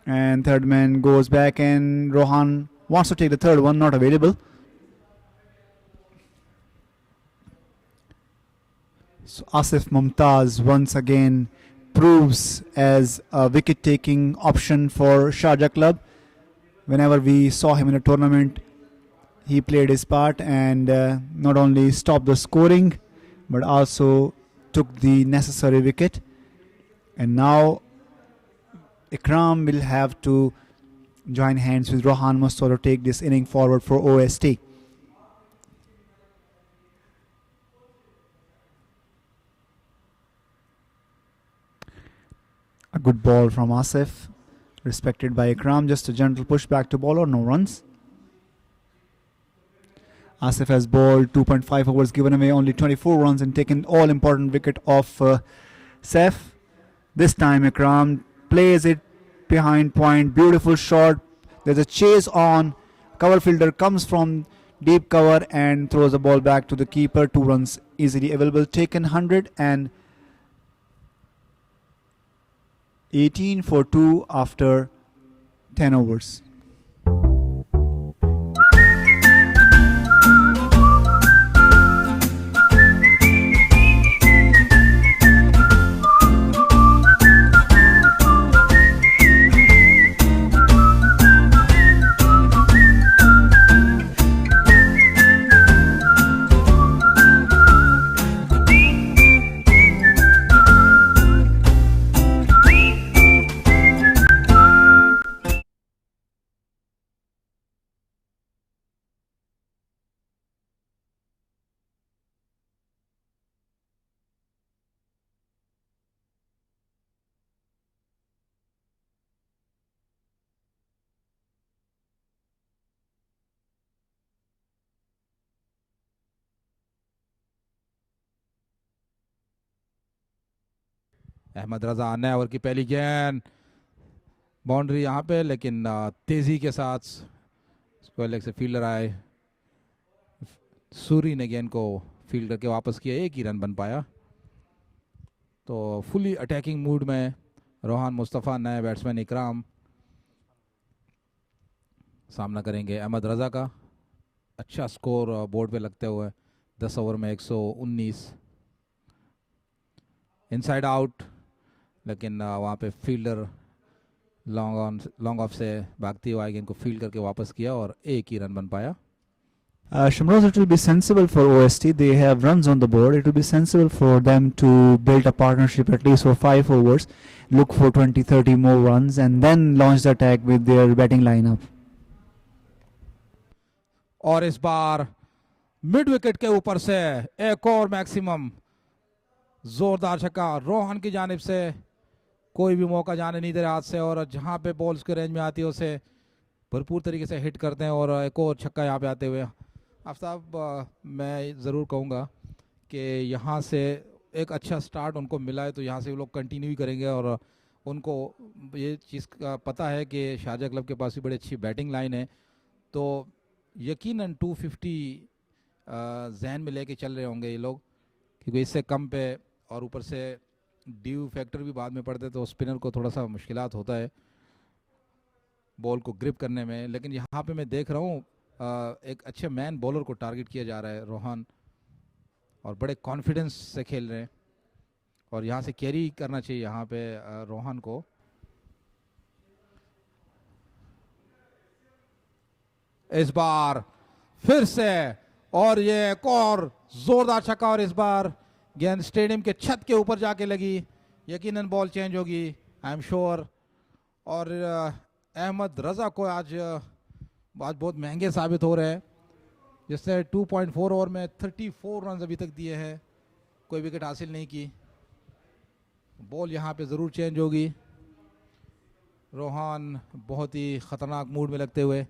And third man goes back and Rohan wants to take the third one. Not available. So Asif Mumtaz once again proves as a wicket-taking option for Sharjah club. Whenever we saw him in a tournament, he played his part and not only stopped the scoring, but also took the necessary wicket. And now Ikram will have to join hands with Rohan Mustafa to take this inning forward for OST. A good ball from Asif, respected by Ikram. Just a gentle push back to bowler, no runs. Asif has bowled 2.5 overs, given away only 24 runs and taken all important wicket off Saif. This time Ikram plays it behind point. Beautiful shot. There's a chase on. Cover fielder comes from deep cover and throws the ball back to the keeper. 2 runs easily available. Taken 118 for 2 after 10 overs. Ahmad रजा नए over की पहली गेंद, boundary यहाँ पे, लेकिन तेजी के साथ स्क्वायर लेग से फील्डर आए, सूरी ने गेंद को फील्ड करके वापस किया, 1 ही रन बन पाया। तो फुली अटैकिंग मूड में रोहान मुस्तफ़ा, नए बैट्समैन इकराम सामना करेंगे अहमद रजा का। अच्छा स्कोर बोर्ड पे लगते हुए 10 ओवर में 119, इनसाइड आउट, लेकिन वहाँ पे फील्डर लॉन्ग ऑफ से भागती हुई गेंद को फील्ड करके वापस किया और 1 ही रन बन पाया। Shamroz, it will be sensible for OST. They have runs on the board. It will be sensible for them to build a partnership at least for 5 overs, look for 20-30 more runs, and then launch the attack with their batting lineup. और इस बार mid wicket के ऊपर से एक और maximum जोरदार छक्का रोहन की जानिब से, कोई भी मौका जाने नहीं दे रहा हाथ से, और जहां पे बॉल उसके रेंज में आती है उसे भरपूर तरीके से हिट करते हैं। और एक और छक्का यहां पे आते हुए आफ्ताब, मैं ज़रूर कहूँगा कि यहाँ से एक अच्छा स्टार्ट उनको मिला है, तो यहाँ से वो लोग कंटिन्यू ही करेंगे। और उनको ये चीज़ का पता है कि शारजा क्लब के पास भी बड़ी अच्छी बैटिंग लाइन है, तो यकीनन 250 जहन में लेके चल रहे होंगे ये लोग, क्योंकि इससे कम पे और ऊपर से ड्यू फैक्टर भी बाद में पड़ते, तो स्पिनर को थोड़ा सा मुश्किलात होता है बॉल को ग्रिप करने में। लेकिन यहाँ पे मैं देख रहा हूँ एक अच्छे मैन बॉलर को टारगेट किया जा रहा है रोहन, और बड़े कॉन्फिडेंस से खेल रहे हैं, और यहाँ से कैरी करना चाहिए यहाँ पे रोहन को। इस बार फिर से, और ये एक और जोरदार छक्का, और इस बार गेंद स्टेडियम के छत के ऊपर जाके लगी, यकीनन बॉल चेंज होगी, आई एम श्योर। और अहमद रजा को आज बहुत महंगे साबित हो रहे हैं, जिसने 2.4 ओवर में 34 रन अभी तक दिए हैं, कोई विकेट हासिल नहीं की। बॉल यहाँ पे ज़रूर चेंज होगी। रोहन बहुत ही ख़तरनाक मूड में लगते हुए,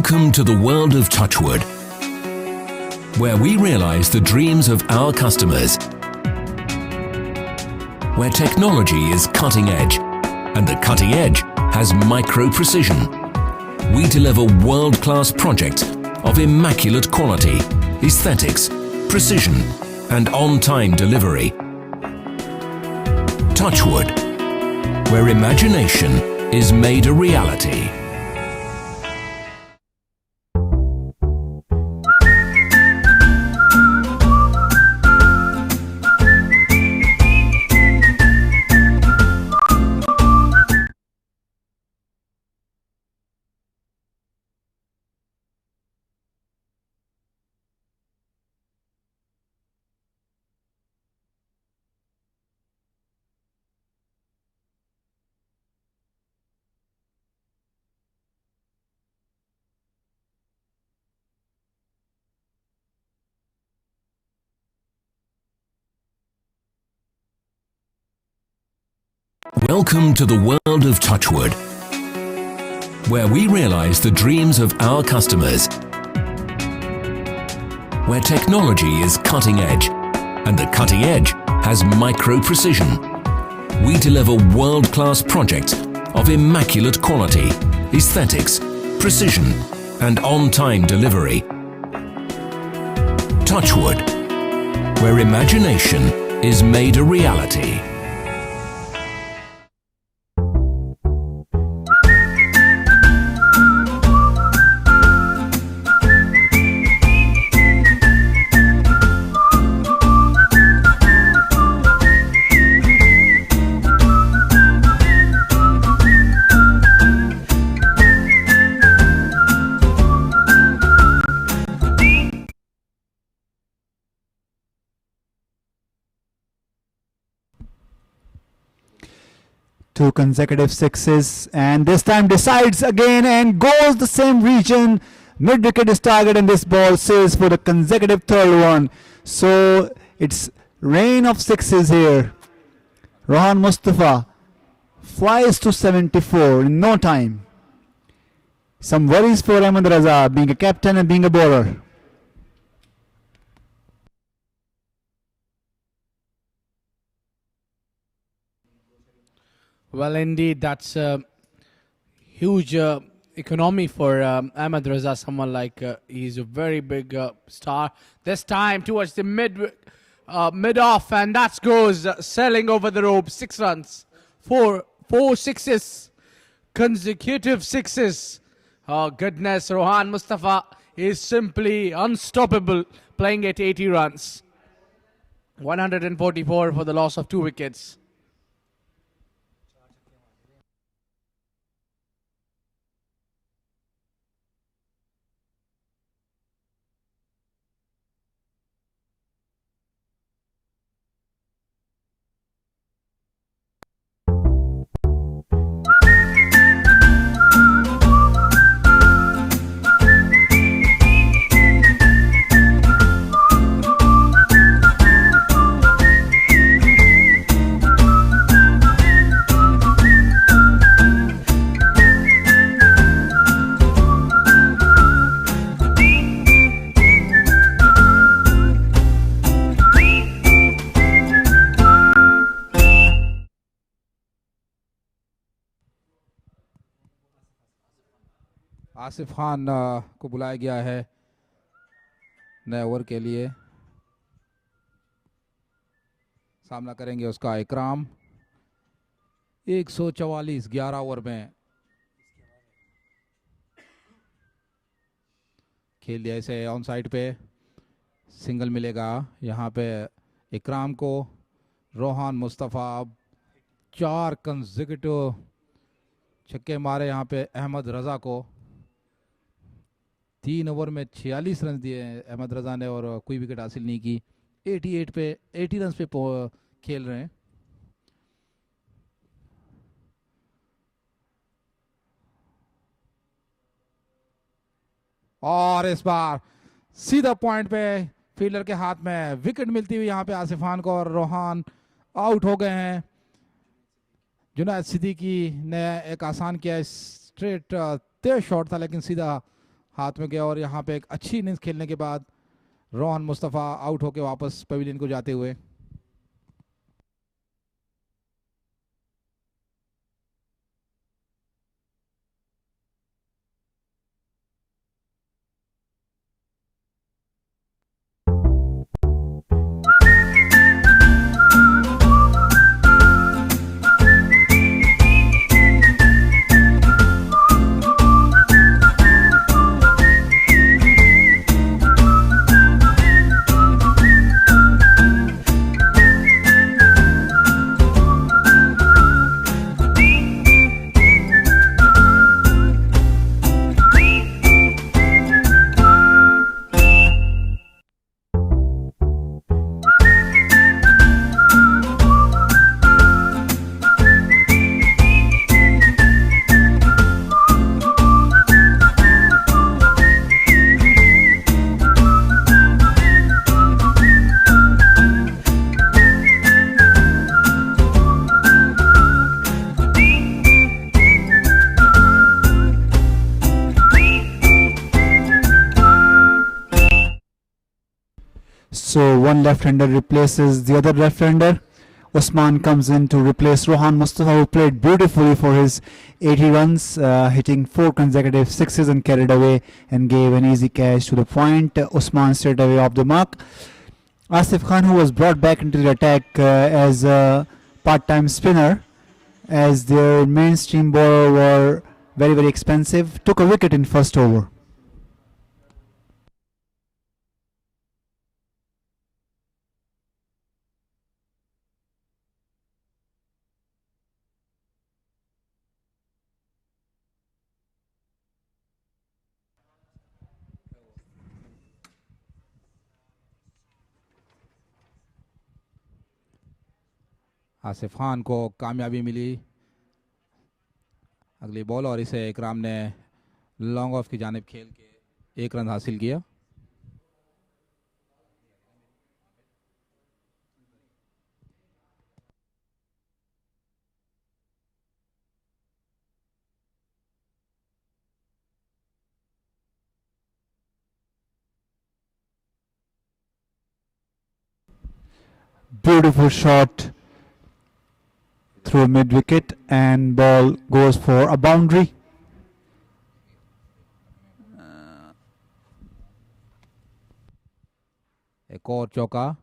Welcome to the world of Touchwood, where we realize the dreams of our customers, where technology is cutting edge, and the cutting edge has micro-precision. We deliver world-class projects of immaculate quality, aesthetics, precision, and on-time delivery. Touchwood, where imagination is made a reality. Welcome to the world of Touchwood, where we realize the dreams of our customers, where technology is cutting edge, and the cutting edge has micro-precision. We deliver world-class projects of immaculate quality, aesthetics, precision, and on-time delivery. Touchwood, where imagination is made a reality. Two consecutive sixes, and this time decides again and goes the same region. Mid wicket is target, and this ball sails for the consecutive third one. So it's rain of sixes here. Rohan Mustafa flies to 74 in no time. Some worries for Ahmed Raza, being a captain and being a bowler. Well, indeed, that's a huge economy for Ahmed Raza, someone like he's a very big star. This time towards the mid-off, and that goes sailing over the rope. 6 runs, four sixes, consecutive sixes. Oh, goodness, Rohan Mustafa is simply unstoppable, playing at 80 runs. 144 for the loss of 2 wickets. Asif Khan को बुलाया गया है नए over के लिए। सामना करेंगे उसका इकराम। 144 11 ओवर में खेल दिया। इसे ऑन साइड पे सिंगल मिलेगा यहाँ पे इकराम को। रोहान मुस्तफ़ा 4 कंसेक्यूटिव छक्के मारे यहाँ पे अहमद रज़ा को। 3 ओवर में 46 रन दिए अहमद रज़ा ने और कोई विकेट हासिल नहीं की। 80 रन पे खेल रहे हैं। और इस बार सीधा पॉइंट पे फील्डर के हाथ में विकेट मिलती हुई यहाँ पे आसिफ खान को, और रोहान आउट हो गए हैं। जुनैद सिद्दीकी ने एक आसान किया, स्ट्रेट तेज शॉट था लेकिन सीधा हाथ में गया और यहाँ पे एक अच्छी इनिंग्स खेलने के बाद रोहन मुस्तफ़ा आउट होके वापस पवेलियन को जाते हुए। So one left-hander replaces the other left-hander. Usman comes in to replace Rohan Mustafa, who played beautifully for his 80 runs, hitting 4 consecutive sixes and carried away and gave an easy catch to the point. Usman straight away off the mark. Asif Khan, who was brought back into the attack as a part-time spinner, as their mainstream bowler were very, very expensive, took a wicket in first over. Asif Khan को कामयाबी मिली अगली ball और इसे इकराम ने long off की जानिब खेल के 1 रन हासिल किया। Beautiful shot through mid-wicket and ball goes for a boundary. एक और चौका।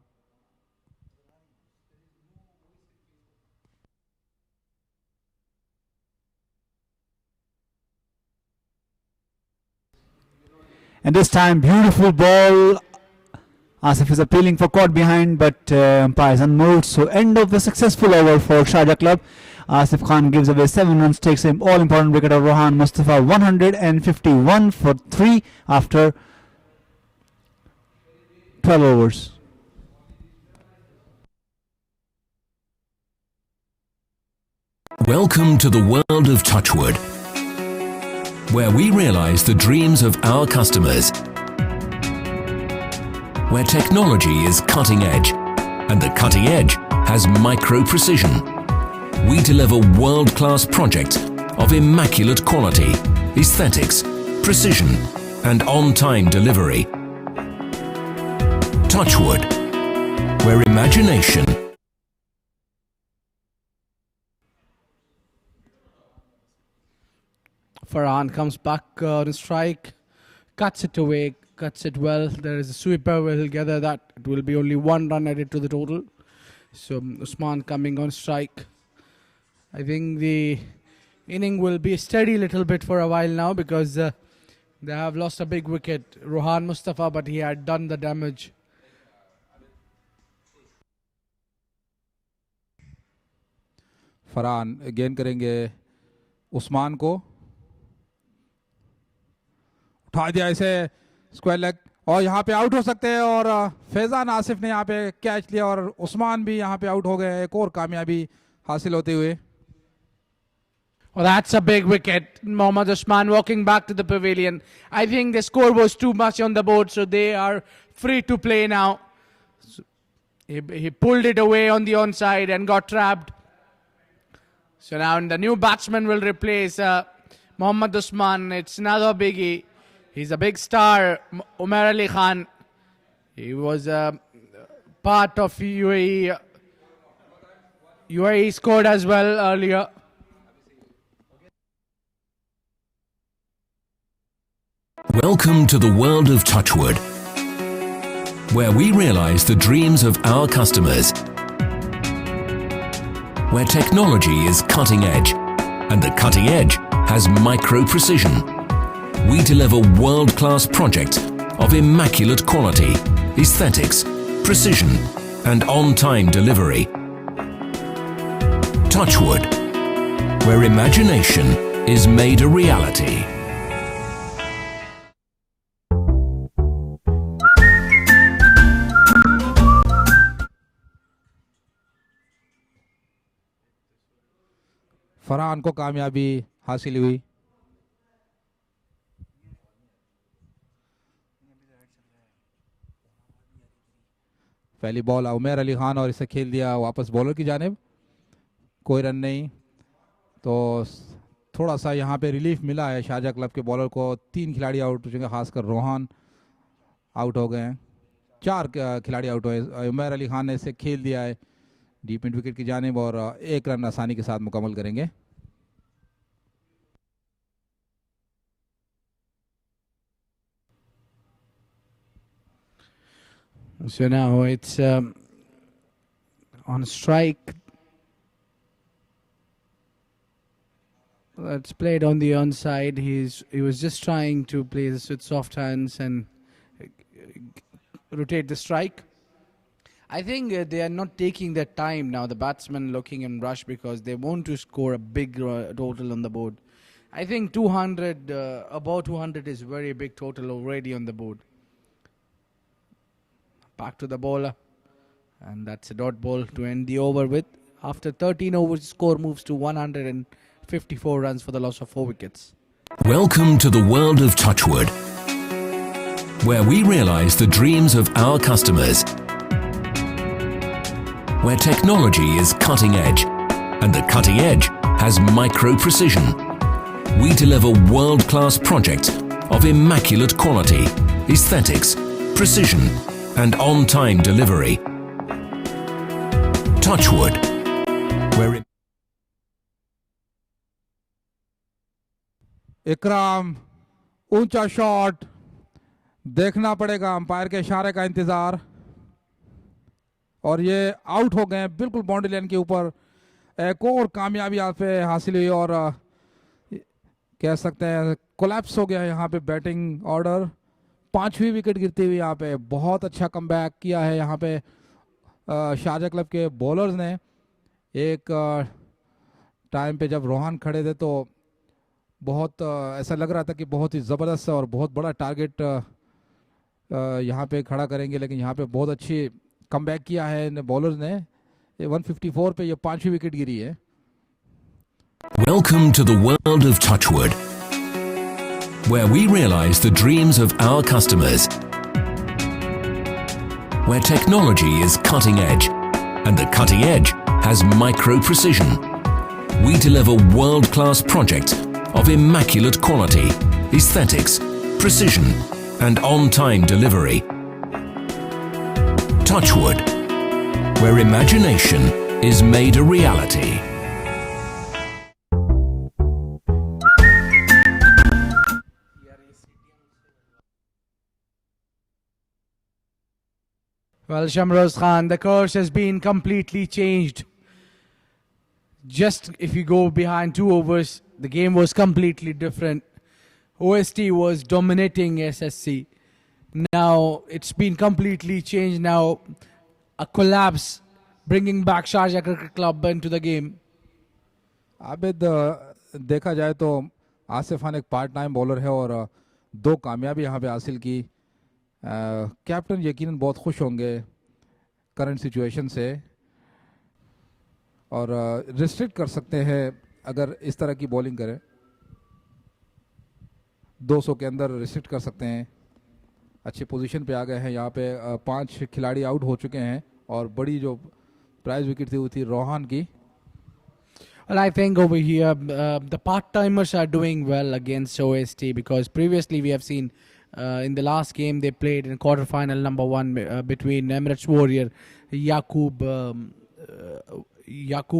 And this time, beautiful ball. Asif is appealing for caught behind, but umpires unmoved. So end of the successful over for Sharjah Club. Asif Khan gives away 7 runs, takes him all-important wicket of Rohan Mustafa, 151 for 3 after 12 overs. Welcome to the world of Touchwood, where we realize the dreams of our customers, where technology is cutting edge and the cutting edge has micro precision. We deliver world-class projects of immaculate quality, aesthetics, precision and on-time delivery. Touchwood, where imagination Farhan comes back on a strike, cuts it away, cuts it well. There is a sweeper. We'll gather that it will be only 1 run added to the total. So Usman coming on strike. I think the inning will be steady a little bit for a while now because they have lost a big wicket. Rohan Mustafa, but he had done the damage. Farhan गेंद करेंगे उस्मान को, उठा दिया इसे square leg और यहाँ पे out हो सकते हैं और फैजान आसिफ ने यहाँ पे कैच लिया और उस्मान भी यहाँ पे आउट हो गए। एक और कामयाबी हासिल होते हुए। Well, that's a big wicket. Mohammad Usman walking back to the pavilion. I think the score was too much on the board, so they are free to play now. So he pulled it away on the onside and got trapped. So now the new batsman will replace Mohammad Usman. It's another biggie. He's a big star, Umar Ali Khan. He was a part of UAE. UAE scored as well earlier. Welcome to the world of Touchwood, where we realize the dreams of our customers, where technology is cutting edge, and the cutting edge has micro precision. We deliver world-class projects of immaculate quality, aesthetics, precision, and on-time delivery. Touchwood, where imagination is made a reality. Farhan को कामयाबी हासिल हुई। पहली ball Umar Ali Khan और इसे खेल दिया वापस बॉलर की जानिब। कोई रन नहीं, तो थोड़ा सा यहाँ पे रिलीफ मिला है शारजा क्लब के बॉलर को। 3 खिलाड़ी आउट हो चुके हैं, खासकर रोहान आउट हो गए हैं। 4 खिलाड़ी आउट हुए। उमर अली खान ने इसे खेल दिया है डीप मिड विकेट की जानिब और 1 रन आसानी के साथ मुकम्मल करेंगे। So now it's on strike. It's played on the onside. He was just trying to play this with soft hands and rotate the strike. I think they are not taking their time now, the batsmen looking in rush, because they want to score a big total on the board. I think 200, about 200 is very big total already on the board. Back to the bowler, and that's a dot ball to end the over with. After 13 overs, score moves to 154 runs for the loss of 4 wickets. Welcome to the world of Touchwood, where we realize the dreams of our customers, where technology is cutting edge, and the cutting edge has micro precision. We deliver world-class projects of immaculate quality, aesthetics, precision, and on-time delivery. Touchwood, where इकराम ऊंचा shot, देखना पड़ेगा, umpire के इशारे का इंतजार, और ये out हो गए बिल्कुल बाउंड्री लाइन के ऊपर। एक और कामयाबी यहाँ पे हासिल हुई और कह सकते हैं कोलैप्स हो गया है यहाँ पे बैटिंग ऑर्डर। 5वीं विकेट गिरती हुई यहाँ पे बहुत अच्छा कमबैक किया है यहाँ पे शारजा क्लब के बॉलर्स ने। एक टाइम पे जब रोहान खड़े थे तो बहुत ऐसा लग रहा था कि बहुत ही ज़बरदस्त और बहुत बड़ा टारगेट यहाँ पे खड़ा करेंगे, लेकिन यहाँ पे बहुत अच्छी कमबैक किया है बॉलर्स ने। 154 पे ये 5वीं विकेट गिरी है। Welcome to the world of Touchwood, where we realize the dreams of our customers, where technology is cutting edge, and the cutting edge has micro precision. We deliver world-class projects of immaculate quality, aesthetics, precision, and on-time delivery. Touchwood, where imagination is made a reality. Well, Shamroz Khan, the course has been completely changed. Just if you go behind 2 overs, the game was completely different. OST was dominating SSC. Now it's been completely changed. Now a collapse, bringing back Sharjah Cricket Club into the game. Abid देखा जाए तो आसिफ खान एक part time bowler है और 2 कामयाबी यहाँ पे हासिल की। कैप्टन यकीनन बहुत खुश होंगे करंट सिचुएशन से और रिस्ट्रिक्ट कर सकते हैं अगर इस तरह की बॉलिंग करें। 200 के अंदर रिस्ट्रिक्ट कर सकते हैं। अच्छी पोजीशन पे आ गए हैं। यहाँ पे 5 खिलाड़ी आउट हो चुके हैं और बड़ी जो प्राइज विकेट थी वो थी रोहान की। Well, I think over here the part-timers are doing well against OST, because previously we have seen in the last game they played in quarterfinal number one between Emirates Warrior. Yaqub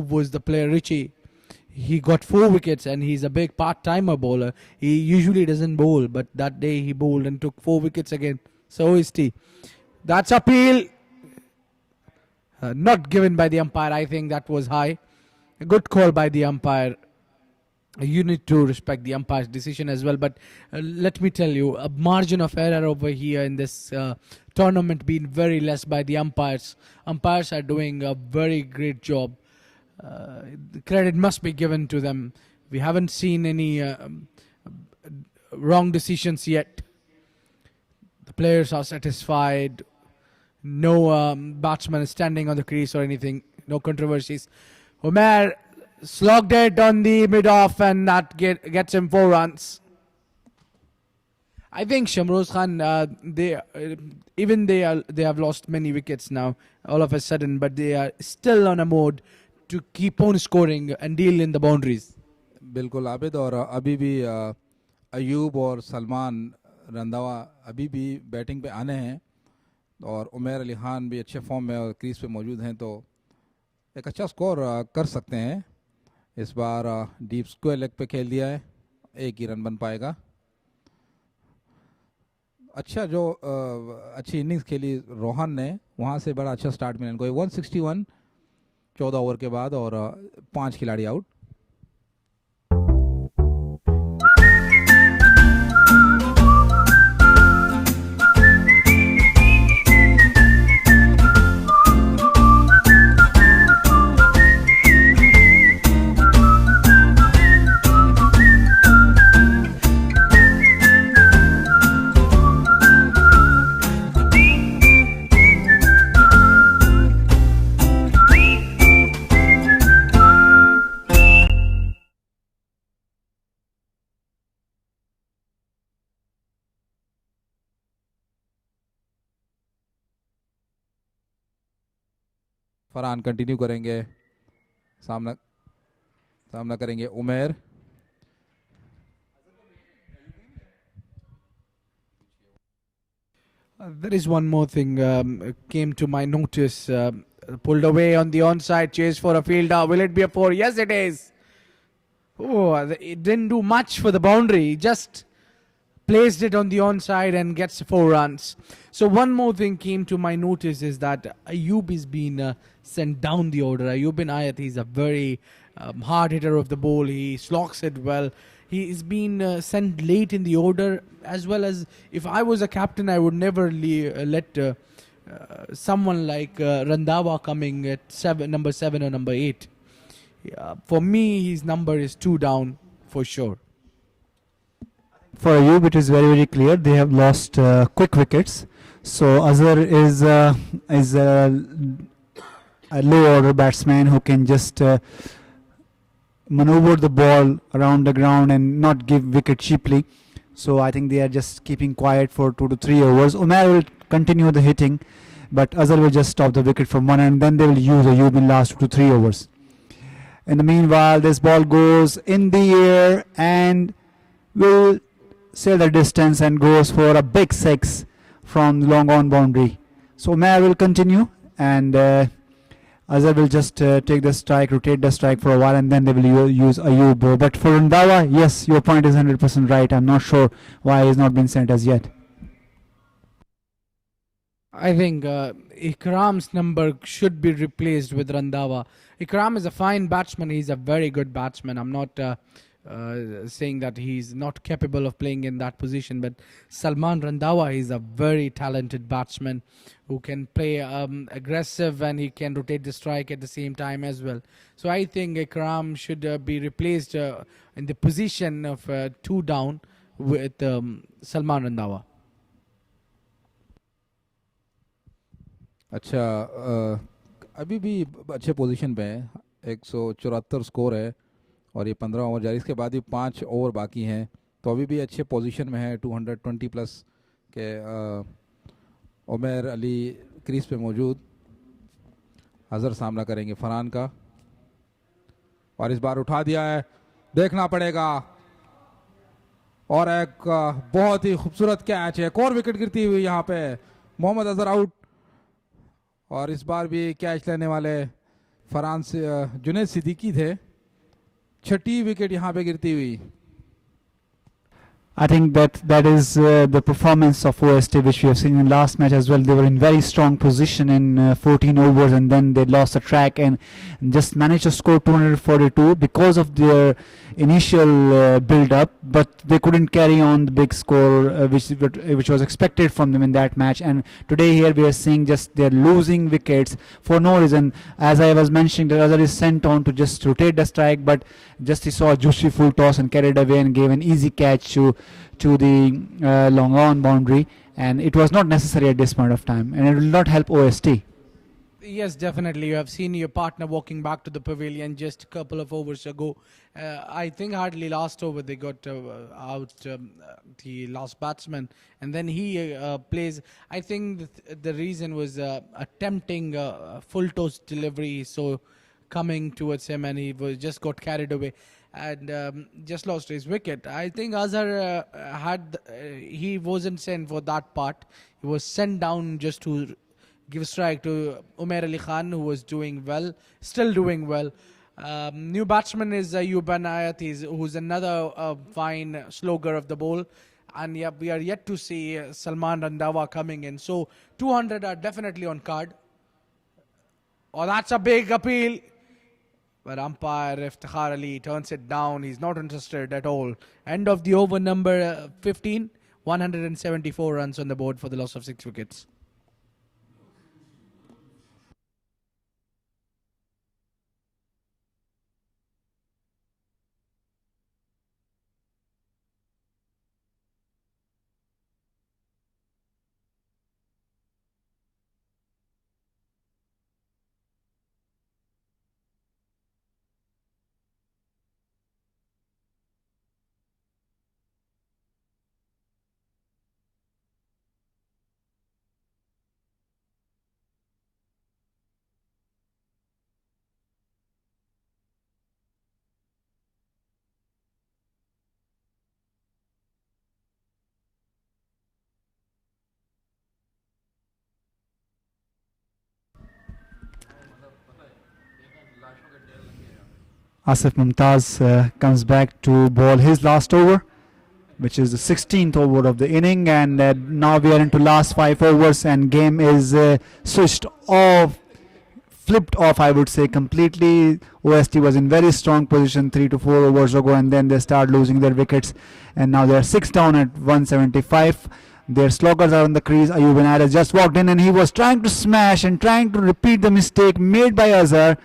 was the player. Richie, he got 4 wickets, and he's a big part-timer bowler. He usually doesn't bowl, but that day he bowled and took 4 wickets again. So OST. That's appeal. Not given by the umpire. I think that was high. A good call by the umpire. You need to respect the umpire's decision as well. But let me tell you, a margin of error over here in this tournament been very less by the umpires. Umpires are doing a very great job. The credit must be given to them. We haven't seen any wrong decisions yet. The players are satisfied. No batsman is standing on the crease or anything. No controversies. Umair slogged it on the mid-off, and that gets him 4 runs. I think Shamroz Khan, they have lost many wickets now, all of a sudden, but they are still on a mode to keep on scoring and deal in the boundaries. बिल्कुल आबिद, और अभी भी अयूब और सलमान रंधावा अभी भी batting पे आने हैं, और उमैर अली खान भी अच्छे फॉर्म में और क्रीज पे मौजूद हैं, तो एक अच्छा स्कोर कर सकते हैं. इस बार डीप स्क्वायर लेग पे खेल दिया है, 1 ही रन बन पाएगा. अच्छा जो अच्छी इनिंग्स खेली रोहन ने, वहाँ से बड़ा अच्छा स्टार्ट मिला इनको. 161 14 ओवर के बाद, और 5 खिलाड़ी आउट. फरहान कंटिन्यू करेंगे, सामना करेंगे Umair. There is one more thing came to my notice. Pulled away on the onside, chase for a fielder. Will it be a 4? Yes, it is. Oh, it didn't do much for the boundary. He just placed it on the onside and gets 4 runs. So one more thing came to my notice is that Ayub is being sent down the order. Ayub bin Ayat, he's a very hard hitter of the ball. He slogs it well. He is being sent late in the order, as well as if I was a captain, I would never let someone like Randhawa coming at number 7 or number 8. For me, his number is 2 down for sure. For Ayub, it is very, very clear. They have lost quick wickets. So Azhar is a low order batsman who can just maneuver the ball around the ground and not give wicket cheaply. So I think they are just keeping quiet for 2 to 3 overs. Umair will continue the hitting, but Azhar will just stop the wicket from 1, and then they will use Ayub in last 2 to 3 overs. In the meanwhile, this ball goes in the air and will sail the distance and goes for a big 6 from the long on boundary. So Umair will continue, and Azhar will just take the strike, rotate the strike for a while, and then they will use Ayub. But for Randhawa, yes, your point is 100% right. I'm not sure why he has not been sent as yet. I think Ikram's number should be replaced with Randhawa. Ikram is a fine batsman. He's a very good batsman. I'm not saying that he's not capable of playing in that position, but Salman Randhawa is a very talented batsman who can play aggressive, and he can rotate the strike at the same time as well. So I think Ikram should be replaced in the position of 2 down with Salman Randhawa. अच्छा, अभी भी अच्छे position पे है. 174 score है, और ये 15 over जारी. इसके बाद भी 5 ओवर बाकी हैं, तो अभी भी अच्छे पोजीशन में है. 220 प्लस के उमैर अली क्रीज पे मौजूद. अजहर सामना करेंगे फरहान का, और इस बार उठा दिया है, देखना पड़ेगा। और एक बहुत ही खूबसूरत कैच है, एक और विकेट गिरती हुई यहाँ पे, मोहम्मद अजहर आउट। और इस बार भी कैच लेने वाले फरहान जुनैद सिद्दीकी थे। छठी विकेट यहाँ पे गिरती हुई। I think that is the performance of OST, which we have seen in last match as well. They were in very strong position in 14 overs, and then they lost the track and just managed to score 242 because of their initial build-up. But they couldn't carry on the big score, which was expected from them in that match. And today here we are seeing just they're losing wickets for no reason. As I was mentioning, the other is sent on to just rotate the strike, but just he saw a juicy full toss and carried away and gave an easy catch to the long on boundary, and it was not necessary at this point of time, and it will not help OST. Yes, definitely. You have seen your partner walking back to the pavilion just a couple of overs ago. I think hardly last over they got out the last batsman, and then he plays. I think the reason was attempting full toss delivery, so coming towards him, and he was just got carried away and just lost his wicket. I think Azhar he wasn't sent for that part. He was sent down just to give strike to Umair Ali Khan, who was doing well, still doing well. New batsman is Ayub Anayat, who's another fine slower of the ball. And yeah, we are yet to see Salman Randawa coming in. So 200 are definitely on card. Oh, that's a big appeal. But umpire Iftikhar Ali turns it down. He's not interested at all. End of the over number 15. 174 runs on the board for the loss of 6 wickets. Asif Mumtaz comes back to bowl his last over, which is the 16th over of the inning, and now we are into last 5 overs, and game is switched off, flipped off, I would say, completely. OST was in very strong position 3 to 4 overs ago, and then they start losing their wickets, and now they are 6 down at 175. Their sloggers are on the crease. Ayub Anayat has just walked in, and he was trying to smash and trying to repeat the mistake made by Azhar,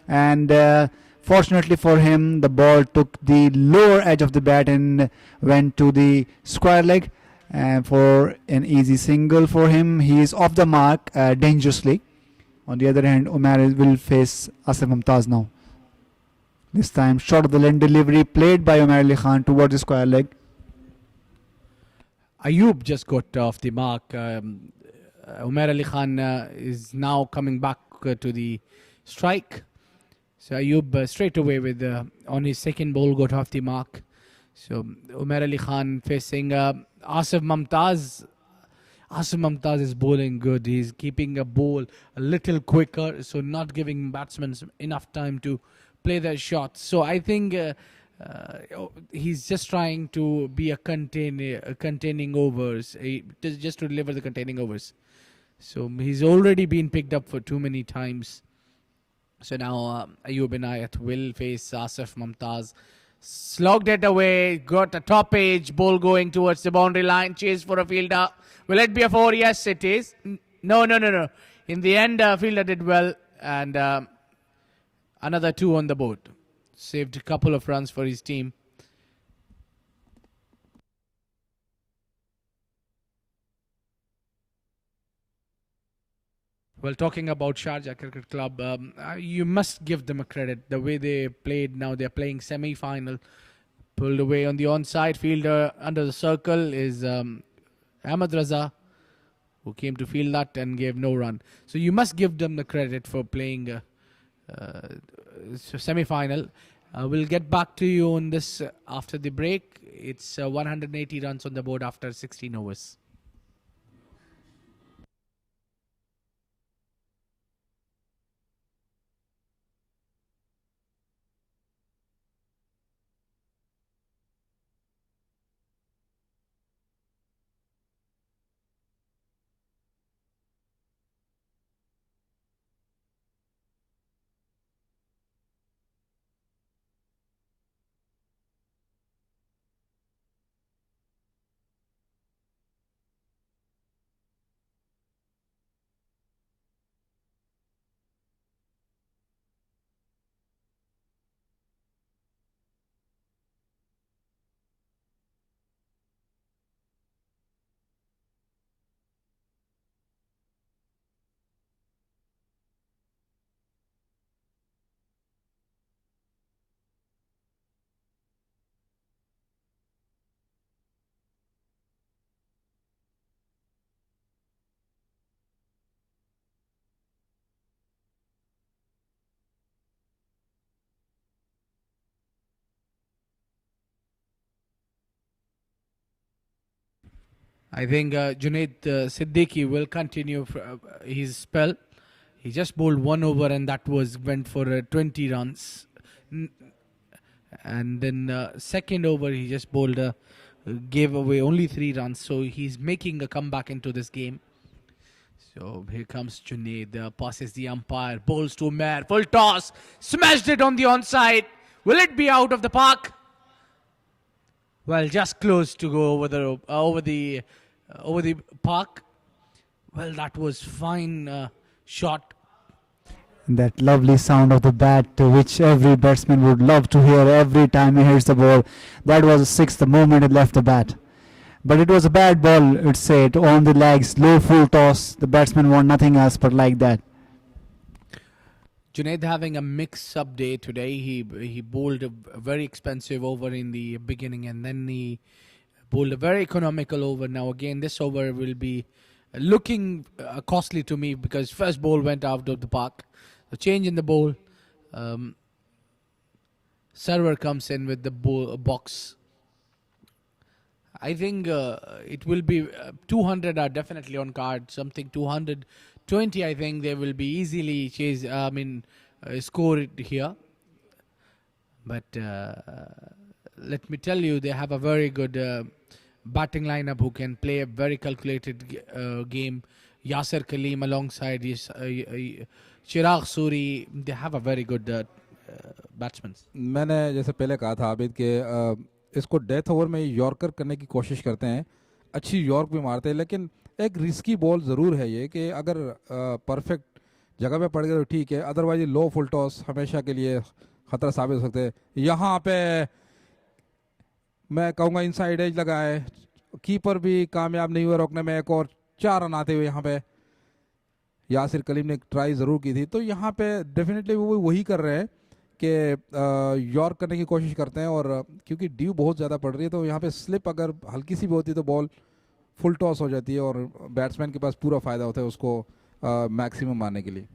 and fortunately for him, the ball took the lower edge of the bat and went to the square leg for an easy single for him. He is off the mark dangerously. On the other hand, Umar will face Asif Mumtaz now. This time, short of the leg delivery played by Umar Ali Khan towards the square leg. Ayub just got off the mark. Umar Ali Khan is now coming back to the strike. So Ayub straight away with on his second ball got off the mark. So Umar Ali Khan facing Asif Mumtaz. Asif Mumtaz is bowling good. He's keeping a ball a little quicker, so not giving batsmen enough time to play their shots. So I think he's just trying to be a containing overs, just to deliver the containing overs. So he's already been picked up for too many times. So now Ayub Anayat will face Asif Mumtaz. Slogged it away, got a top edge, ball going towards the boundary line, chase for a fielder. Will it be a 4? Yes, it is. No. In the end, fielder did well, and another 2 on the board. Saved a couple of runs for his team. Well, talking about Sharjah Cricket Club, you must give them a credit. The way they played, now they're playing semi-final. Pulled away on the onside, fielder under the circle is Ahmed Raza, who came to field that and gave no run. So you must give them the credit for playing semi-final. We'll get back to you on this after the break. It's 180 runs on the board after 16 overs. I think Junaid Siddiqui will continue his spell. He just bowled 1 over and that went for 20 runs. And then second over he just bowled, gave away only 3 runs. So he's making a comeback into this game. So here comes Junaid, passes the umpire, bowls to Mer, full toss, smashed it on the onside. Will it be out of the park? Well, just close to go over the park. Well, that was fine shot. That lovely sound of the bat, which every batsman would love to hear every time he hits the ball. That was a six the moment it left the bat. But it was a bad ball, it's said, on the legs, low full toss. The batsman want nothing else but like that. Junaid having a mix-up day today. He bowled a very expensive over in the beginning and then he bowled a very economical over. Now again, this over will be looking costly to me because first ball went out of the park. The change in the bowl. Server comes in with the box. I think it will be 200 are definitely on card. Something 220. I think they will be easily score it here. But let me tell you, they have a very good batting lineup who can play a very calculated game. Yasir Kaleem alongside Chirag Suri. They have a very good batsmen. मैंने जैसे पहले कहा था आबिद के इसको death over में yorker करने की कोशिश करते हैं, अच्छी यॉर्क भी मारते हैं, लेकिन एक रिस्की बॉल ज़रूर है ये कि अगर परफेक्ट जगह पे पड़ गए तो ठीक है, अदरवाइज लो फुल टॉस हमेशा के लिए ख़तरा साबित हो सकते हैं. यहाँ पे मैं कहूँगा इनसाइड एज लगा है, कीपर भी कामयाब नहीं हुआ रोकने में. एक और 4 रन आते हुए यहाँ पे यासिर कलीम ने ट्राई ज़रूर की थी. तो यहाँ पे डेफिनेटली वो वही कर रहे हैं कि यॉर्क करने की कोशिश करते हैं, और क्योंकि ड्यू बहुत ज़्यादा पड़ रही है तो यहाँ पे स्लिप अगर हल्की सी भी होती है तो बॉल फुल टॉस हो जाती है और बैट्समैन के पास पूरा फ़ायदा होता है उसको मैक्सिमम मारने के लिए.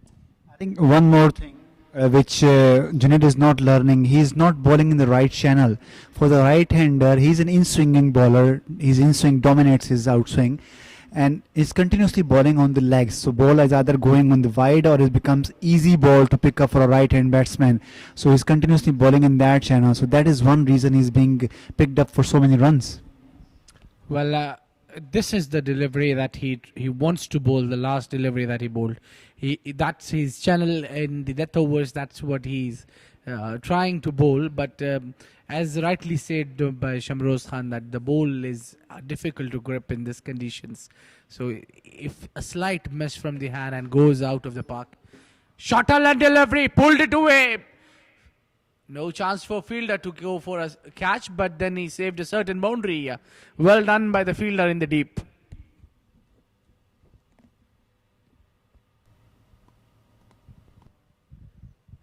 I think one more thing which Junaid is not learning. He is not bowling in the right channel. For the right-hander, he is an in-swinging bowler. His in-swing dominates his outswing. And is continuously bowling on the legs. So ball is either going on the wide or it becomes easy ball to pick up for a right-hand batsman. So he's continuously bowling in that channel. So that is one reason he's being picked up for so many runs. Well, this is the delivery that he wants to bowl. The last delivery that he bowled, that's his channel in the death overs. That's what he's trying to bowl. But as rightly said by Shamroz Khan, that the ball is difficult to grip in these conditions. So if a slight miss from the hand and goes out of the park, shuttle and delivery, pulled it away. No chance for fielder to go for a catch, but then he saved a certain boundary. Well done by the fielder in the deep.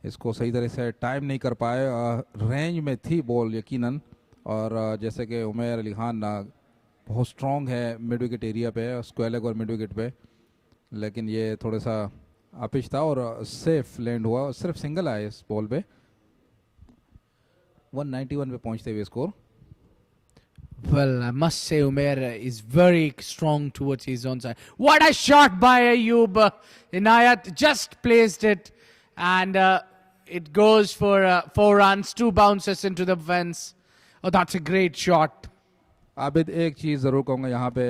इसको सही तरह से time नहीं कर पाए. Range में थी ball यकीनन, और जैसे कि उमैर अली खान बहुत स्ट्रॉन्ग है मिड विकेट एरिया पे, स्क्वायर लेग और मिड विकेट पे, लेकिन ये थोड़ा सा अपिच था और सेफ लैंड हुआ. सिर्फ सिंगल आए इस बॉल पे. 191 पे पहुंचते हुए score. Well, I must say Umair is very strong towards his own side. What a shot by Ayub. Inayat just placed it, and it goes for 4 runs, 2 bounces into the fence. Oh, that's a great shot. Abid एक चीज़ ज़रूर कहूँगा यहाँ पे,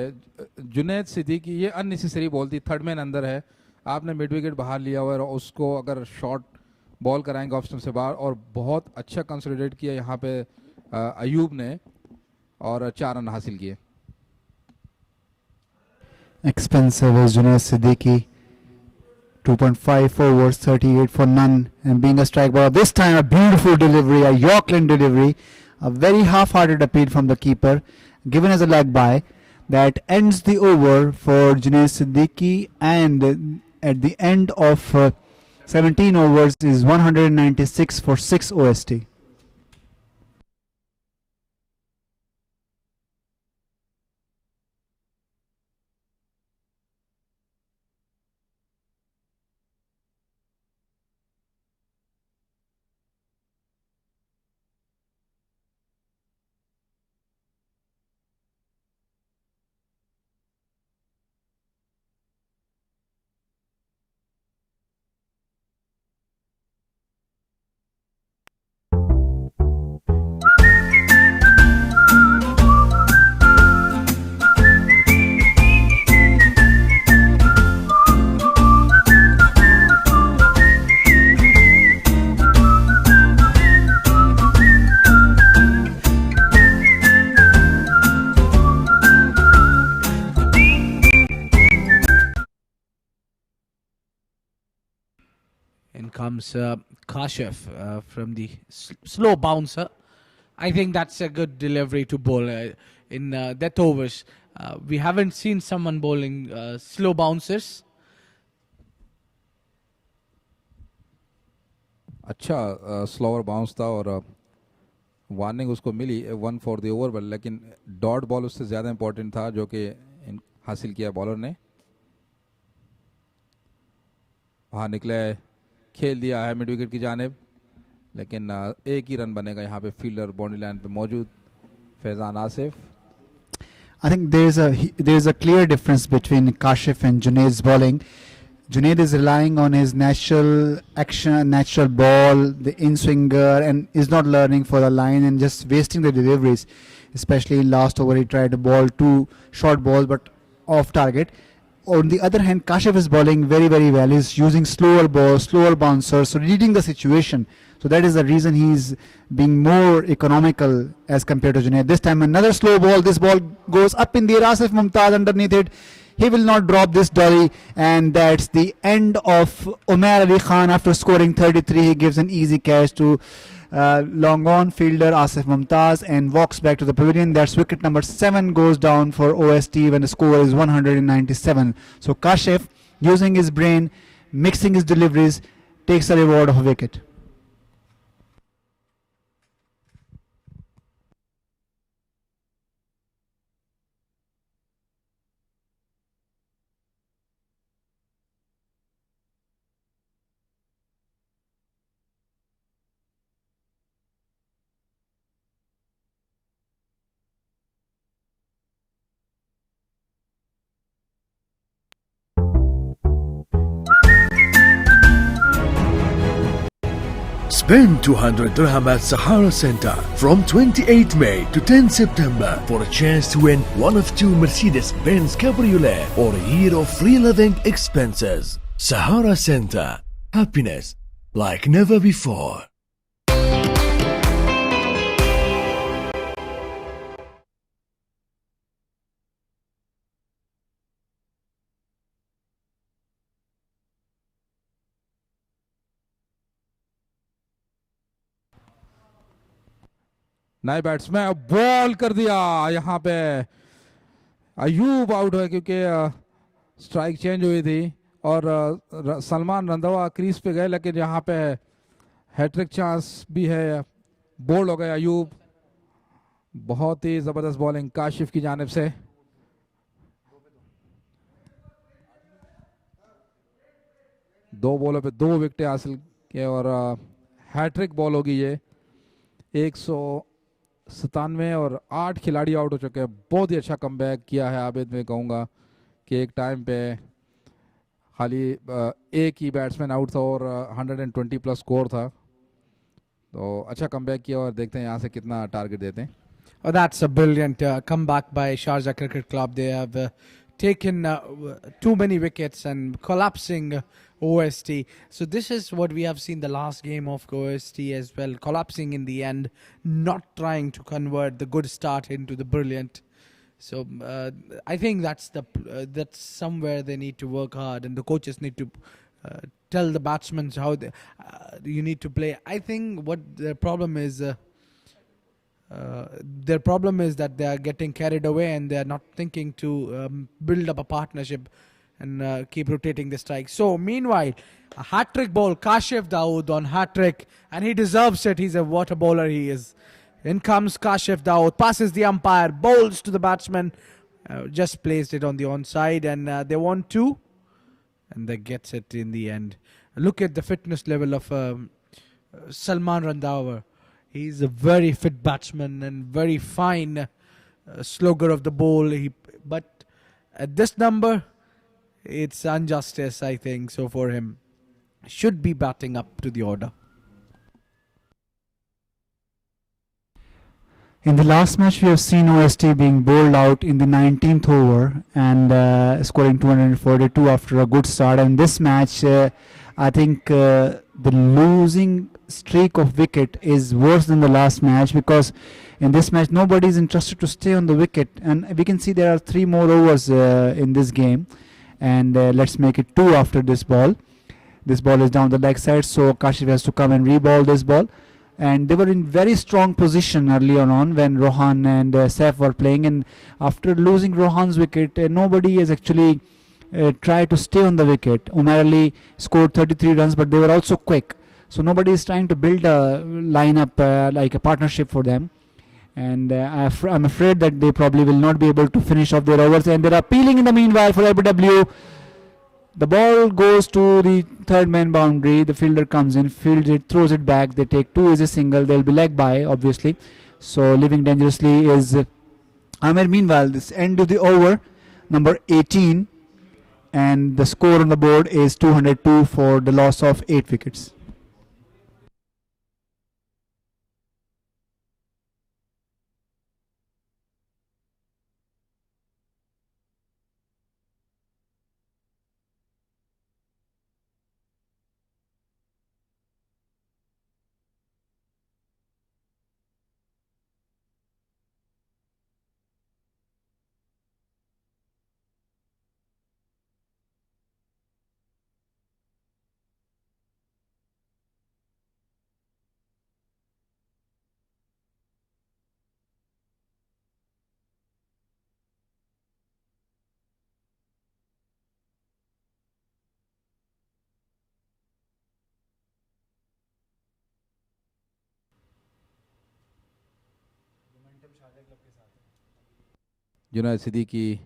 जुनैद सिद्दीकी ये unnecessary ball थी, third man अंदर है, आपने मिड विकेट बाहर लिया हुआ है और उसको अगर शॉट बॉल कराएंगे ऑफ स्टंप से बाहर, और बहुत अच्छा कंसोलिडेट किया यहाँ पे अयूब ने और 4 रन हासिल किए. Expensive is Junaid Siddiqui. 2.5 overs, 38 for none, and being a strike bowler. This time a beautiful delivery, a Yorkland delivery, a very half-hearted appeal from the keeper, given as a leg by, that ends the over for Junaid Siddiqui, and at the end of 17 overs is 196 for 6 OST. In comes Kashif from the slow bouncer. I think that's a good delivery to bowl in death overs. We haven't seen someone bowling slow bouncers. अच्छा slower bounce था और warning उसको मिली 1 for the over, लेकिन dot ball उससे ज़्यादा important था जो कि हासिल किया बॉलर ने. वहाँ निकले, खेल दिया है मिड विकेट की जानिब, लेकिन एक ही रन बनेगा यहाँ पे फील्डर बाउंड्री लाइन पे मौजूद Faizan Asif. I think there's a clear difference between Kashif and Junaid's bowling. Junaid is relying on his natural action, natural ball, the in-swinger, and is not learning for the line and just wasting the deliveries. Especially in last over, he tried to bowl 2 short balls but off target. On the other hand, Kashif is bowling very, very well. He's using slower balls, slower bouncers, so reading the situation. So that is the reason he's being more economical as compared to Junaid. This time another slow ball. This ball goes up in the air. Asif Mumtaz underneath it. He will not drop this dolly, and that's the end of Umair Ali Khan. After scoring 33, he gives an easy catch to long on fielder Asif Mumtaz and walks back to the pavilion. That's wicket number 7 goes down for OST when the score is 197. So Kashif, using his brain, mixing his deliveries, takes a reward of a wicket. Spend 200 dirham at Sahara Center from 28 May to 10 September for a chance to win one of 2 Mercedes-Benz Cabriolet or a year of free living expenses. Sahara Center. Happiness like never before. नए batsman ball कर दिया, यहाँ पे Ayub out है क्योंकि strike change हुई थी और सलमान रंधावा क्रीज पे गए, लेकिन यहाँ पे हैट्रिक चांस भी है. बोल्ड हो गए अयूब. बहुत ही ज़बरदस्त बॉलिंग काशिफ की जानिब से. दो बॉलों पे 2 विकेट हासिल किए और हैट्रिक बॉल होगी ये. 197 और 8 खिलाड़ी आउट हो चुके हैं। बहुत ही अच्छा कमबैक किया है आबिद, मैं कहूँगा कि एक टाइम पे खाली एक ही बैट्समैन आउट था और 120 प्लस स्कोर था, तो अच्छा कमबैक किया और देखते हैं यहाँ से कितना टारगेट देते हैं। Oh, that's a brilliant comeback by Sharjah Cricket Club. They have taken too many wickets and collapsing OST. So this is what we have seen the last game of OST as well, collapsing in the end, not trying to convert the good start into the brilliant. So I think that's somewhere they need to work hard, and the coaches need to tell the batsmen how you need to play. I think what their problem is. Their problem is that they are getting carried away and they are not thinking to build up a partnership and keep rotating the strikes. So meanwhile, a hat-trick ball, Kashif Dawood on hat-trick, and he deserves it. He's a water bowler, he is. In comes Kashif Dawood, passes the umpire, bowls to the batsman, just placed it on the onside, and they want two, and they gets it in the end. Look at the fitness level of Salman Randhawa. He's a very fit batsman and very fine slugger of the ball. But at this number, it's injustice, I think. So for him, should be batting up to the order. In the last match, we have seen OST being bowled out in the 19th over and scoring 242 after a good start. And this match, I think the losing streak of wicket is worse than the last match, because in this match nobody is interested to stay on the wicket, and we can see there are 3 more overs in this game, and let's make it 2 after this ball. This ball is down the leg side, so Kashif has to come and re-ball this ball, and they were in very strong position early on when Rohan and Saif were playing, and after losing Rohan's wicket, nobody has actually tried to stay on the wicket. Umar Ali scored 33 runs, but they were also quick. So nobody is trying to build a lineup like a partnership for them, and I'm afraid that they probably will not be able to finish off their overs. And they're appealing in the meanwhile for LBW. The ball goes to the third man boundary. The fielder comes in, fields it, throws it back. They take 2 as a single. They'll be leg by, obviously. So living dangerously is Amir. Meanwhile, this end of the over, number 18, and the score on the board is 202 for the loss of 8 wickets. Junaid Siddiqui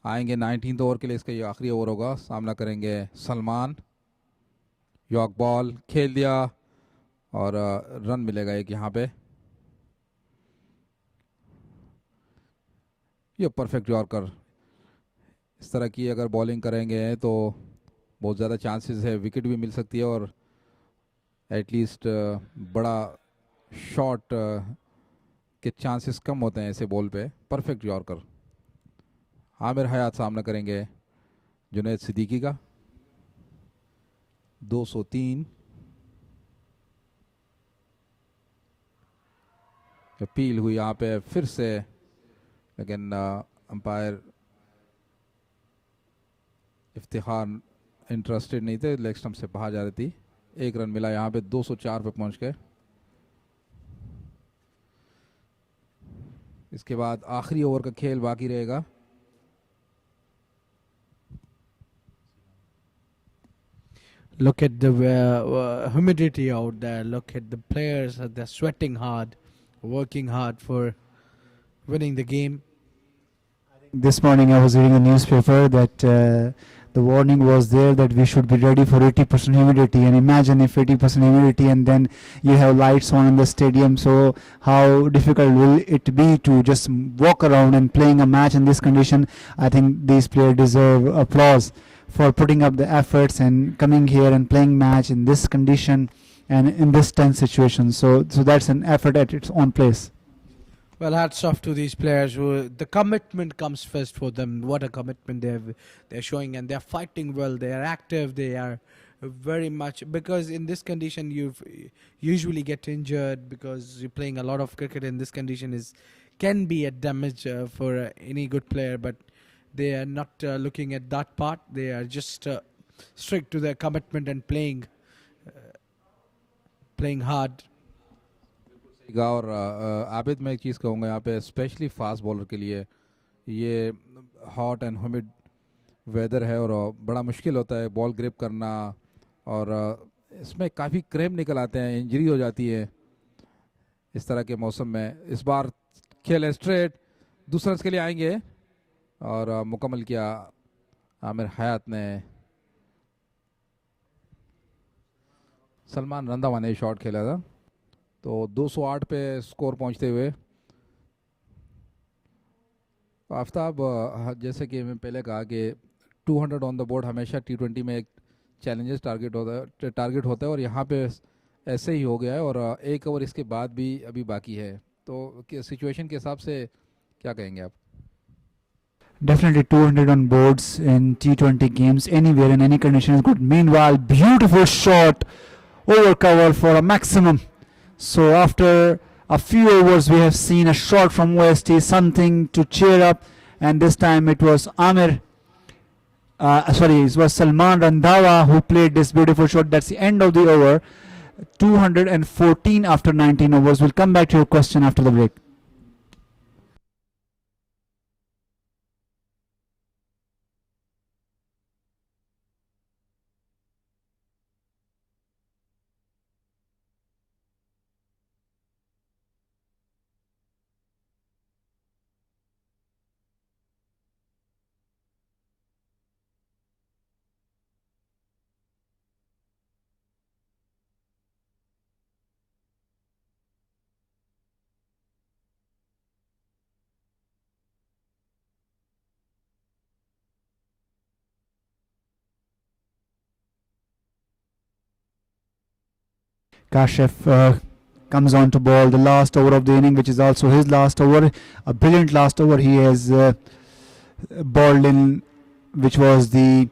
आएंगे 19th over के लिए। इसका ये आखिरी over होगा। सामना करेंगे Salman. York ball खेल दिया और रन मिलेगा एक यहाँ पे। ये परफेक्ट यॉर्कर। इस तरह की अगर बॉलिंग करेंगे तो बहुत ज़्यादा चांसेस है विकेट भी मिल सकती है और एटलीस्ट बड़ा शॉट के चांसेस कम होते हैं ऐसे बॉल पे। Perfect yorker. आमिर हयात सामना करेंगे जुनैद सिद्दीकी का। 203। अपील हुई यहाँ पे फिर से, लेकिन अंपायर इफ्तिखार इंटरेस्टेड नहीं थे, लेग स्टंप से बाहर जा रही थी। 1 रन मिला यहाँ पे। 204 पे पहुंच गए। इसके बाद आखिरी ओवर का खेल बाकी रहेगा। Look at the humidity out there. Look at the players. They're sweating hard, working hard for winning the game. I think This morning I was reading a newspaper that the warning was there that we should be ready for 80% humidity. And imagine if 80% humidity and then you have lights on in the stadium. So how difficult will it be to just walk around and playing a match in this condition? I think these players deserve applause for putting up the efforts and coming here and playing match in this condition and in this tense situation. So that's an effort at its own place. Well, hats off to these players. Who the commitment comes first for them. What a commitment they're showing, and they're fighting well. They are active. They are very much, because in this condition you usually get injured because you're playing a lot of cricket in this condition can be a damage for any good player. But they are not looking at that part. They are just strict to their commitment and playing hard. और आबिद मैं एक चीज़ कहूँगा यहाँ पे, specially fast bowler के लिए ये hot and humid weather है और बड़ा मुश्किल होता है बॉल ग्रिप करना, और इसमें काफ़ी क्रैम्प निकल आते हैं, इंजरी हो जाती है इस तरह के मौसम में। इस बार खेल स्ट्रेट दूसरा के लिए आएंगे और मुकम्मल किया आमिर हयात ने। सलमान रंधावा ने शॉट खेला था, तो 208 पे स्कोर पहुंचते हुए आफ्ताब, जैसे कि मैं पहले कहा कि 200 ऑन द बोर्ड हमेशा T20 में एक चैलेंजेस टारगेट होता है और यहाँ पे ऐसे ही हो गया है, और एक ओवर इसके बाद भी अभी बाकी है। तो सिचुएशन के हिसाब से क्या कहेंगे आप? Definitely 200 on boards in T20 games anywhere in any condition is good. Meanwhile, beautiful shot over cover for a maximum. So after a few overs we have seen a shot from OST, something to cheer up, and this time it was it was Salman Randhawa who played this beautiful shot. That's the end of the over. 214 after 19 overs. We'll come back to your question after the break. Kashif comes on to ball the last over of the inning, which is also his last over. A brilliant last over he has bowled in, which was the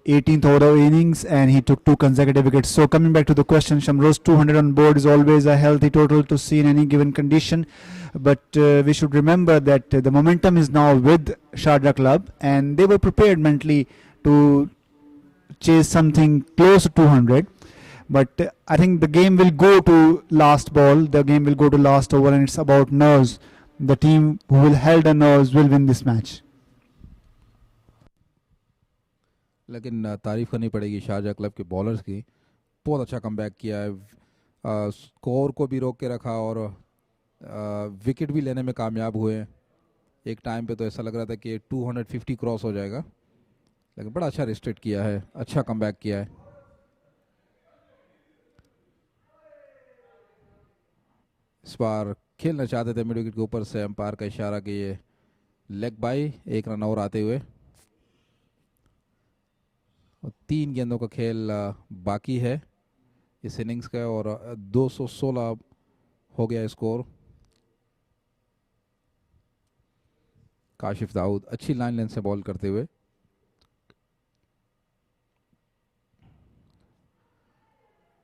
18th over of innings, and he took 2 consecutive wickets. So coming back to the question, Shamroz, 200 on board is always a healthy total to see in any given condition. But we should remember that the momentum is now with Sharjah Club, and they were prepared mentally to chase something close to 200. But I think the game will go to last ball, the game will go to last over, and it's about nerves. The team who will hold the nerves will win this match. लेकिन तारीफ करनी पड़ेगी Sharjah club के bowlers की, बहुत अच्छा comeback किया है, स्कोर को भी रोक के रखा और विकेट भी लेने में कामयाब हुए। एक टाइम पे तो ऐसा लग रहा था कि 250 क्रॉस हो जाएगा, लेकिन बड़ा अच्छा रिस्ट्रिक्ट किया है, अच्छा कमबैक किया है। इस बार खेलना चाहते थे मिड विकेट के ऊपर से, अंपायर का इशारा कि ये लेग बाई, 1 रन और आते हुए। और 3 गेंदों का खेल बाकी है इस इनिंग्स का, और 216 हो गया स्कोर। काशिफ दाऊद अच्छी लाइन लेंथ से बॉल करते हुए,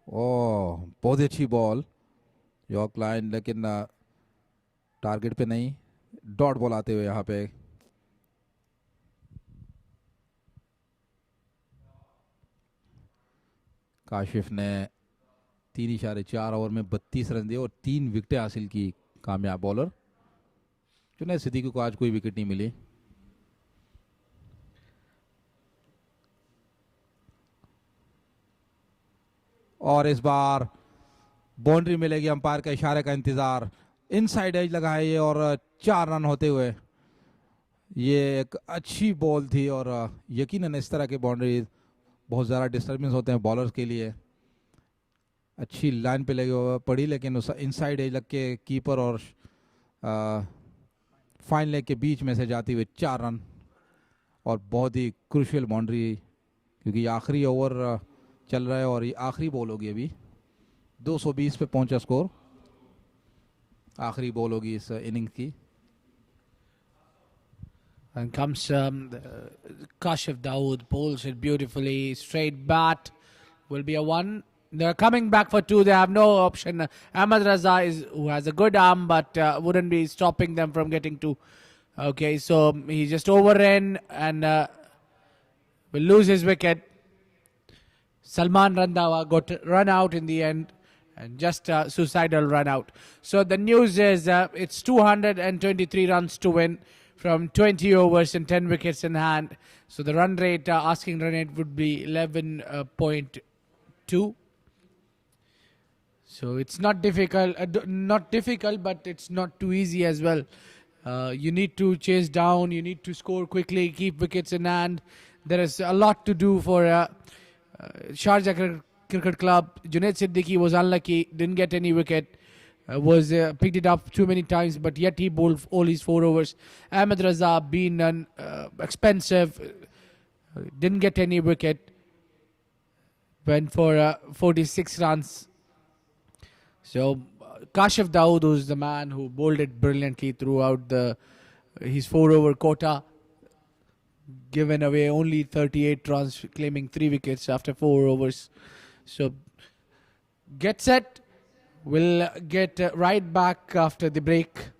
ओह बहुत ही अच्छी बॉल यॉर्क लाइन, लेकिन टारगेट पे नहीं, डॉट बॉल आते हुए यहाँ पे। काशिफ ने 3.4 ओवर में 32 रन दिए और 3 विकेटें हासिल की। कामयाब बॉलर जुनैद सिद्दीकी को आज कोई विकेट नहीं मिली। और इस बार बाउंड्री मिलेगी, अंपायर का इशारे का इंतजार, इनसाइड एज लगा है ये और 4 रन होते हुए ये एक अच्छी बॉल थी और यकीनन इस तरह की बाउंड्री बहुत ज़्यादा डिस्टर्बेंस होते हैं बॉलर्स के लिए। अच्छी लाइन पे लगी हुआ पड़ी, लेकिन उस इनसाइड एज लग के कीपर और फाइन लेग के बीच में से जाती हुई 4 रन, और बहुत ही क्रूशियल बाउंड्री, क्योंकि ये आखिरी ओवर चल रहा है और ये आखिरी बॉल होगी। अभी 220 पे पहुंचा स्कोर, आखिरी बॉल होगी इस इनिंग की। And comes Kashif Dawood, bowls it beautifully, straight bat, will be a one. They're coming back for two. They have no option. Ahmed Raza who has a good arm, but wouldn't be stopping them from getting two. Okay, so he just overran and will lose his wicket. Salman Randawa got run out in the end, and just a suicidal run out. So the news is it's 223 runs to win from 20 overs and 10 wickets in hand. So the run rate, asking run rate would be 11.2. So it's not difficult, but it's not too easy as well. You need to chase down, you need to score quickly, keep wickets in hand. There is a lot to do for Sharjah Cricket Club. Junaid Siddiqui was unlucky, didn't get any wicket. Was picked it up too many times, but yet he bowled all his 4 overs. Ahmed Raza being expensive, didn't get any wicket. Went for 46 runs. So Kashif Dawood, who's the man who bowled it brilliantly throughout his 4-over quota, given away only 38 runs, claiming 3 wickets after 4 overs. So get set. We'll get right back after the break.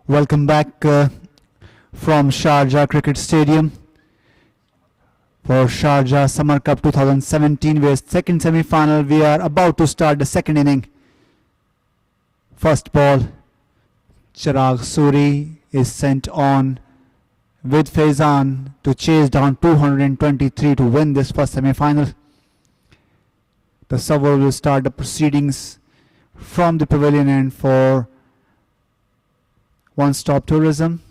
Welcome back from Sharjah Cricket Stadium for Sharjah Summer Cup 2017, where second semi-final. We are about to start the second inning. First ball, Chirag Suri is sent on with Faizan to chase down 223 to win this first semi-final. The server will start the proceedings from the pavilion end for One Stop Tourism.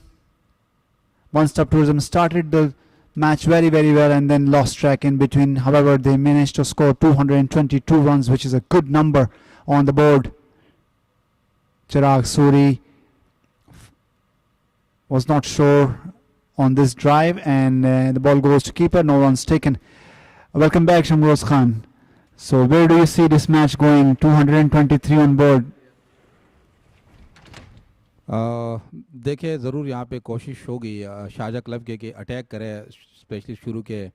One Stop Tourism started the match very well and then lost track in between. However, they managed to score 222 runs, which is a good number on the board. Chirag Suri was not sure on this drive, and the ball goes to keeper. No runs taken. Welcome back, Shamroz Khan. So where do you see this match going? 223 on board. देखिए ज़रूर यहाँ पे कोशिश होगी Sharjah club के कि attack करे, specially शुरू के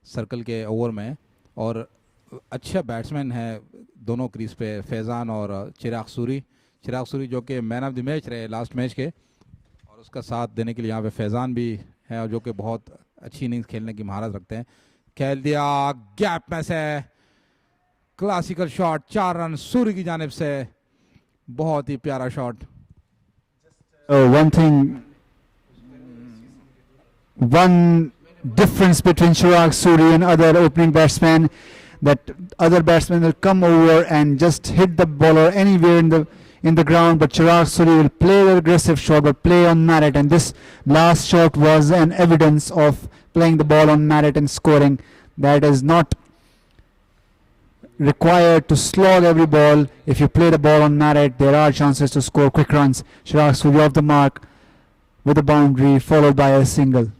सर्कल के ओवर में, और अच्छा बैट्समैन है दोनों क्रीज पे, फैज़ान और चिराग सूरी जो कि मैन ऑफ द मैच रहे लास्ट मैच के, और उसका साथ देने के लिए यहाँ पे फैज़ान भी है और जो कि बहुत अच्छी इनिंग्स खेलने की महारत रखते हैं. खेल दिया गैप में से, क्लासिकल शॉट, 4 रन सूरी की जानिब से, बहुत ही प्यारा shot. One difference between Chirag Suri and other opening batsmen, that other batsmen will come over and just hit the bowler anywhere in the ground, but Chirag Suri will play the aggressive shot but play on merit, and this last shot was an evidence of playing the ball on merit and scoring. That is not required to slog every ball. If you play the ball on merit, there are chances to score quick runs. Chirag Suri off the mark with a boundary followed by a single.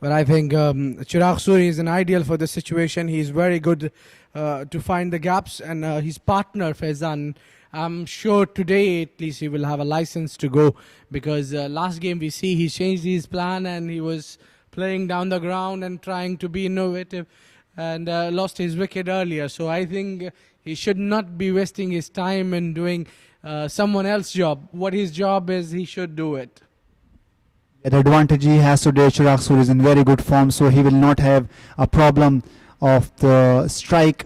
Well, I think Chirag Suri is an ideal for the situation. He's very good to find the gaps, and his partner Faizan, I'm sure today at least he will have a license to go, because last game we see he changed his plan and he was playing down the ground and trying to be innovative, and lost his wicket earlier. So I think he should not be wasting his time in doing someone else's job. What his job is, he should do it. The advantage he has today, Chirag Suri is in very good form, so he will not have a problem of the strike,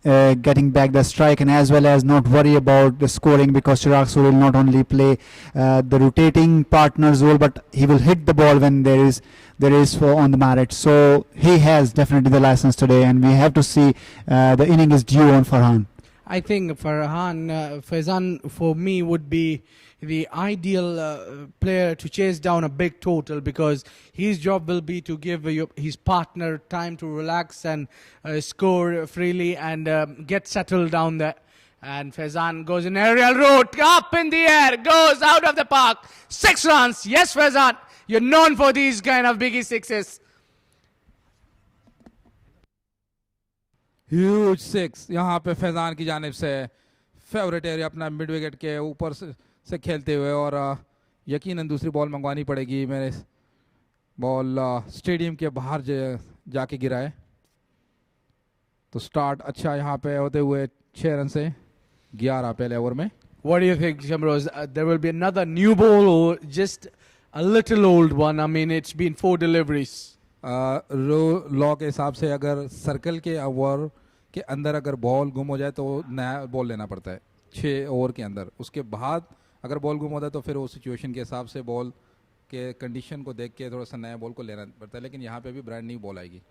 getting back the strike, and as well as not worry about the scoring, because Chirag Suri will not only play the rotating partner's role, but he will hit the ball when there is on the merit. So he has definitely the license today, and we have to see the inning is due on Farhan. I think Farhan, Faizan for me would be the ideal player to chase down a big total, because his job will be to give his partner time to relax and score freely and get settled down there. And Faizan goes in aerial route, up in the air, goes out of the park. 6 runs. Yes, Faizan, you're known for these kind of biggie sixes. Huge 6 यहाँ पे फैज़ान की जानिब से, favourite area अपना mid wicket के ऊपर से खेलते हुए, और यकीनन दूसरी बॉल मंगवानी पड़ेगी. मेरे बॉल स्टेडियम के बाहर जाके गिरा है. तो स्टार्ट अच्छा यहाँ पे होते हुए 6 रन से 11 पहले ओवर में. What do you think, Shamroz? There will be another new ball or just a little old one? I mean, it's been 4 deliveries. Law के हिसाब से अगर सर्कल के ओवर के अंदर अगर बॉल गुम हो जाए तो नया बॉल लेना पड़ता है 6 ओवर के अंदर. उसके बाद अगर बॉल गुम होता है तो फिर वो सिचुएशन के हिसाब से बॉल के कंडीशन को देख के थोड़ा सा नया बॉल को लेना पड़ता है. लेकिन यहाँ पे भी ब्रांड न्यू बॉल आएगी.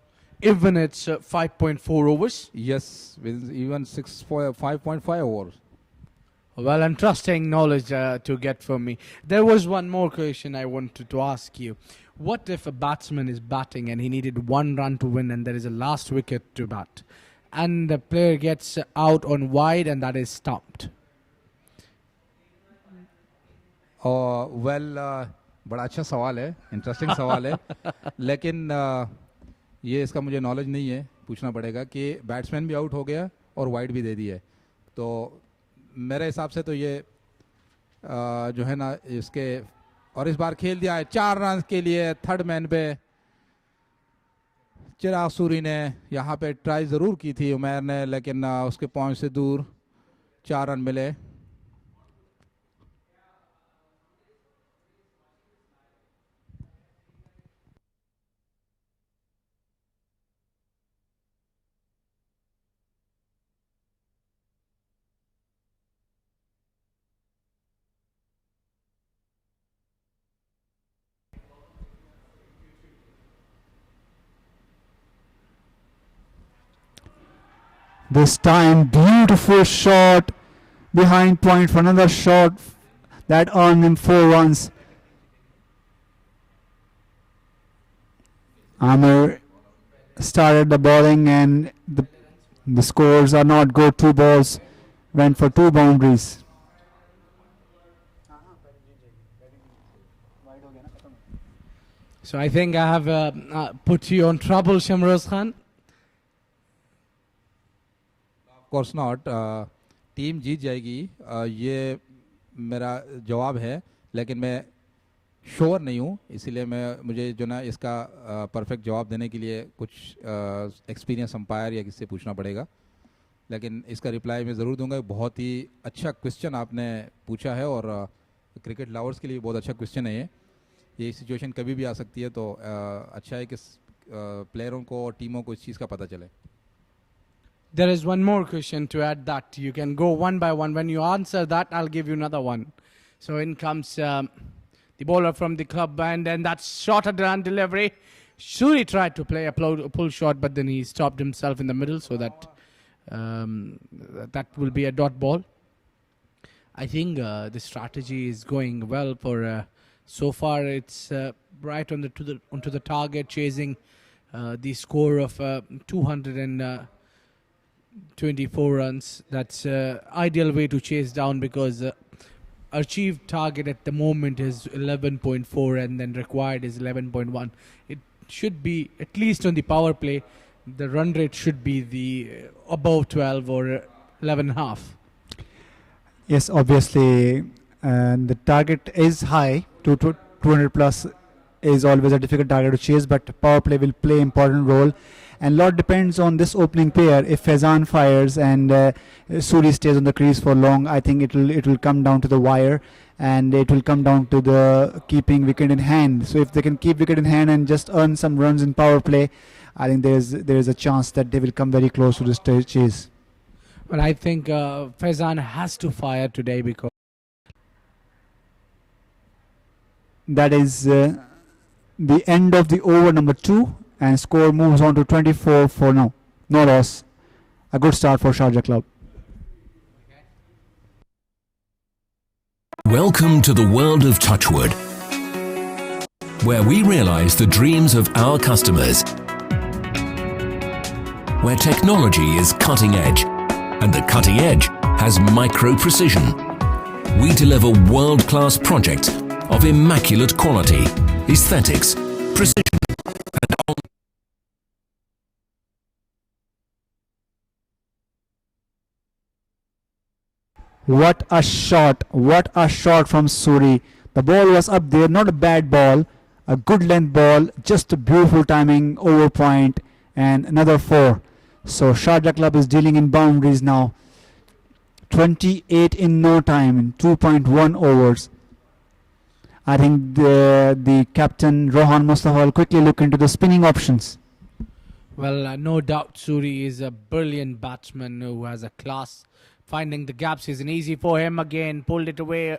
Even it's 5.4 overs? Yes, even 5.5 overs. Well, interesting knowledge to get from me. There was one more question I wanted to ask you. What if a batsman is batting and he needed 1 run to win and there is a last wicket to bat, and the player gets out on wide and that is stumped? बड़ा अच्छा सवाल है, interesting सवाल है. लेकिन ये इसका मुझे नॉलेज नहीं है, पूछना पड़ेगा कि बैट्समैन भी आउट हो गया और वाइड भी दे दी है. तो मेरे हिसाब से तो ये जो है ना इसके, और इस बार खेल दिया है 4 रन के लिए थर्ड मैन पे. चिराग सूरी ने यहाँ पे ट्राई ज़रूर की थी उमैर ने, लेकिन उसके पॉइंट से दूर 4 रन मिले. This time, beautiful shot behind point for another shot that earned him 4 runs. Amir started the bowling and the scores are not good. 2 balls went for 2 boundaries. So I think I have put you on trouble, Shamroz Khan. Of course not, team जीत जाएगी, ये मेरा जवाब है, लेकिन मैं sure नहीं हूँ, इसीलिए मुझे जो ना इसका परफेक्ट जवाब देने के लिए कुछ एक्सपीरियंस अंपायर या किसी से पूछना पड़ेगा, लेकिन इसका रिप्लाई मैं ज़रूर दूंगा. बहुत ही अच्छा क्वेश्चन आपने पूछा है और क्रिकेट लवर्स के लिए बहुत अच्छा क्वेश्चन है ये सिचुएशन कभी भी आ सकती है, तो अच्छा है कि प्लेयरों को और टीमों को इस चीज़ का पता चले. There is one more question to add that. You can go one by one. When you answer that, I'll give you another one. So in comes the bowler from the club, and then that's short at the run delivery. Suri tried to play a pull shot, but then he stopped himself in the middle, so that that will be a dot ball. I think the strategy is going well for so far. It's right onto the target, chasing the score of 224 runs. That's ideal way to chase down, because achieved target at the moment is 11.4 and then required is 11.1. It should be, at least on the power play, the run rate should be the above 12 or 11.5. Yes, obviously, the target is high. 200 plus is always a difficult target to chase, but power play will play important role. And lot depends on this opening pair. If Faizan fires and Suri stays on the crease for long, I think it will come down to the wire, and it will come down to the keeping wicket in hand. So if they can keep wicket in hand and just earn some runs in power play, I think there is a chance that they will come very close to this chase. Well, I think Faizan has to fire today, because that is the end of the over number 2. And score moves on to 24 for now. No loss. A good start for Sharjah Club. Welcome to the world of Touchwood, where we realize the dreams of our customers, where technology is cutting edge, and the cutting edge has micro precision. We deliver world-class projects of immaculate quality, aesthetics, precision, and What a shot. What a shot from Suri. The ball was up there. Not a bad ball. A good length ball. Just a beautiful timing over point. And another 4. So Sharjah Club is dealing in boundaries now. 28 in no time. In 2.1 overs. I think the captain Rohan Mustafa will quickly look into the spinning options. well, no doubt Suri is a brilliant batsman who has a class. Finding the gaps isn't easy for him. Again, pulled it away.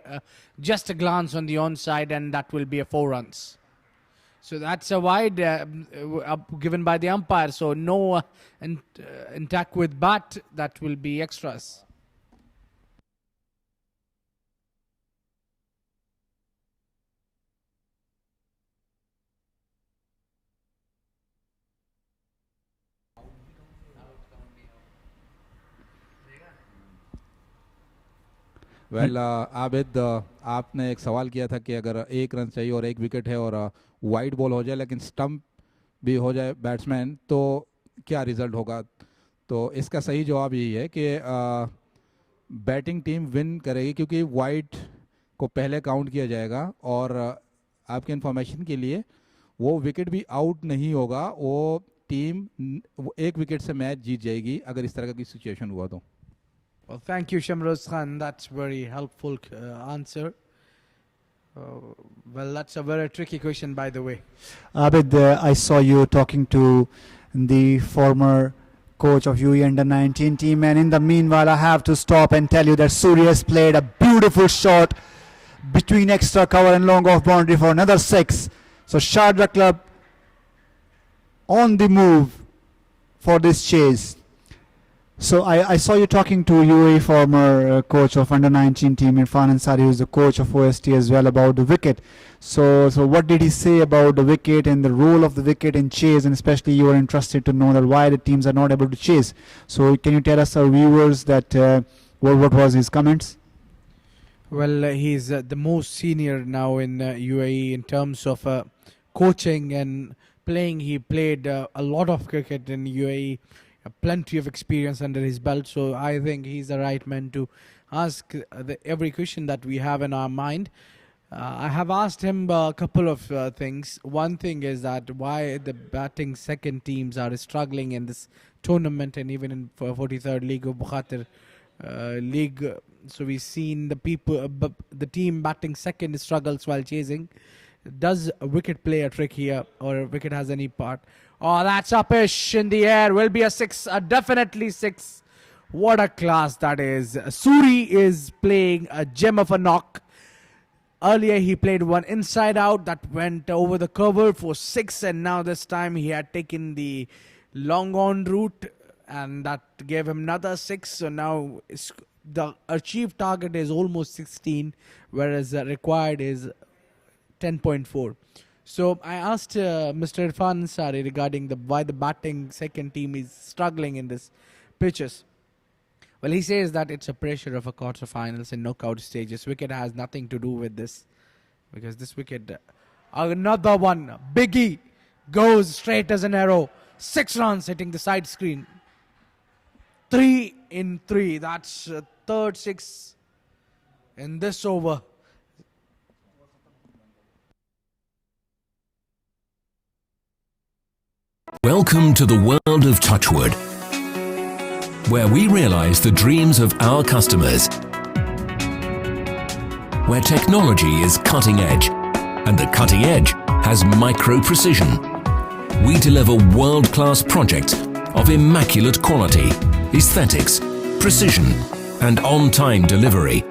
Just a glance on the onside, and that will be a 4 runs. So that's a wide given by the umpire. So no intact with bat. That will be extras. Well Abid, आपने एक सवाल किया था कि अगर 1 run चाहिए और 1 wicket है और वाइड बॉल हो जाए लेकिन स्टंप भी हो जाए बैट्समैन, तो क्या रिजल्ट होगा. तो इसका सही जवाब यही है कि बैटिंग टीम विन करेगी, क्योंकि वाइड को पहले काउंट किया जाएगा. और आपके इन्फॉर्मेशन के लिए वो विकेट भी आउट नहीं होगा, वो टीम 1 विकेट से मैच जीत जाएगी अगर इस तरह का कोई सिचुएशन हुआ तो. Well, thank you, Shamroz Khan. That's very helpful answer. Well, that's a very tricky question, by the way. Abid, I saw you talking to the former coach of UE Under-19 team, and in the meanwhile, I have to stop and tell you that Suri has played a beautiful shot between extra cover and long off boundary for another 6. So Sharjah Club on the move for this chase. So I saw you talking to UAE former coach of under-19 team Irfan Ansari, who is the coach of OST as well, about the wicket. So what did he say about the wicket and the role of the wicket in chase, and especially you are interested to know that why the teams are not able to chase. So can you tell us, our viewers, that what was his comments? Well, he's the most senior now in UAE in terms of coaching and playing. He played a lot of cricket in UAE, plenty of experience under his belt. So I think he's the right man to ask every question that we have in our mind. I have asked him a couple of things. One thing is that why the batting second teams are struggling in this tournament and even in 43rd League of Bukhatir League. So we've seen the team batting second struggles while chasing. Does a wicket play a trick here, or a wicket has any part? Oh, that's upish in the air. Will be a six, definitely six. What a class that is. Suri is playing a gem of a knock. Earlier he played one inside out that went over the cover for six, and now this time he had taken the long on route and that gave him another six. So now the achieved target is almost 16, whereas the required is 10.4. So I asked Mr. Irfan Ansari regarding why the batting second team is struggling in this pitches. Well, he says that it's a pressure of a quarterfinals and knockout stages. Wicket has nothing to do with this, because this wicket, another one, Biggie goes straight as an arrow. 6 runs hitting the side screen. 3 in 3. That's third 6 in this over. Welcome to the world of Touchwood, where we realize the dreams of our customers, where technology is cutting edge, and the cutting edge has micro precision. We deliver world-class projects of immaculate quality, aesthetics, precision, and on-time delivery.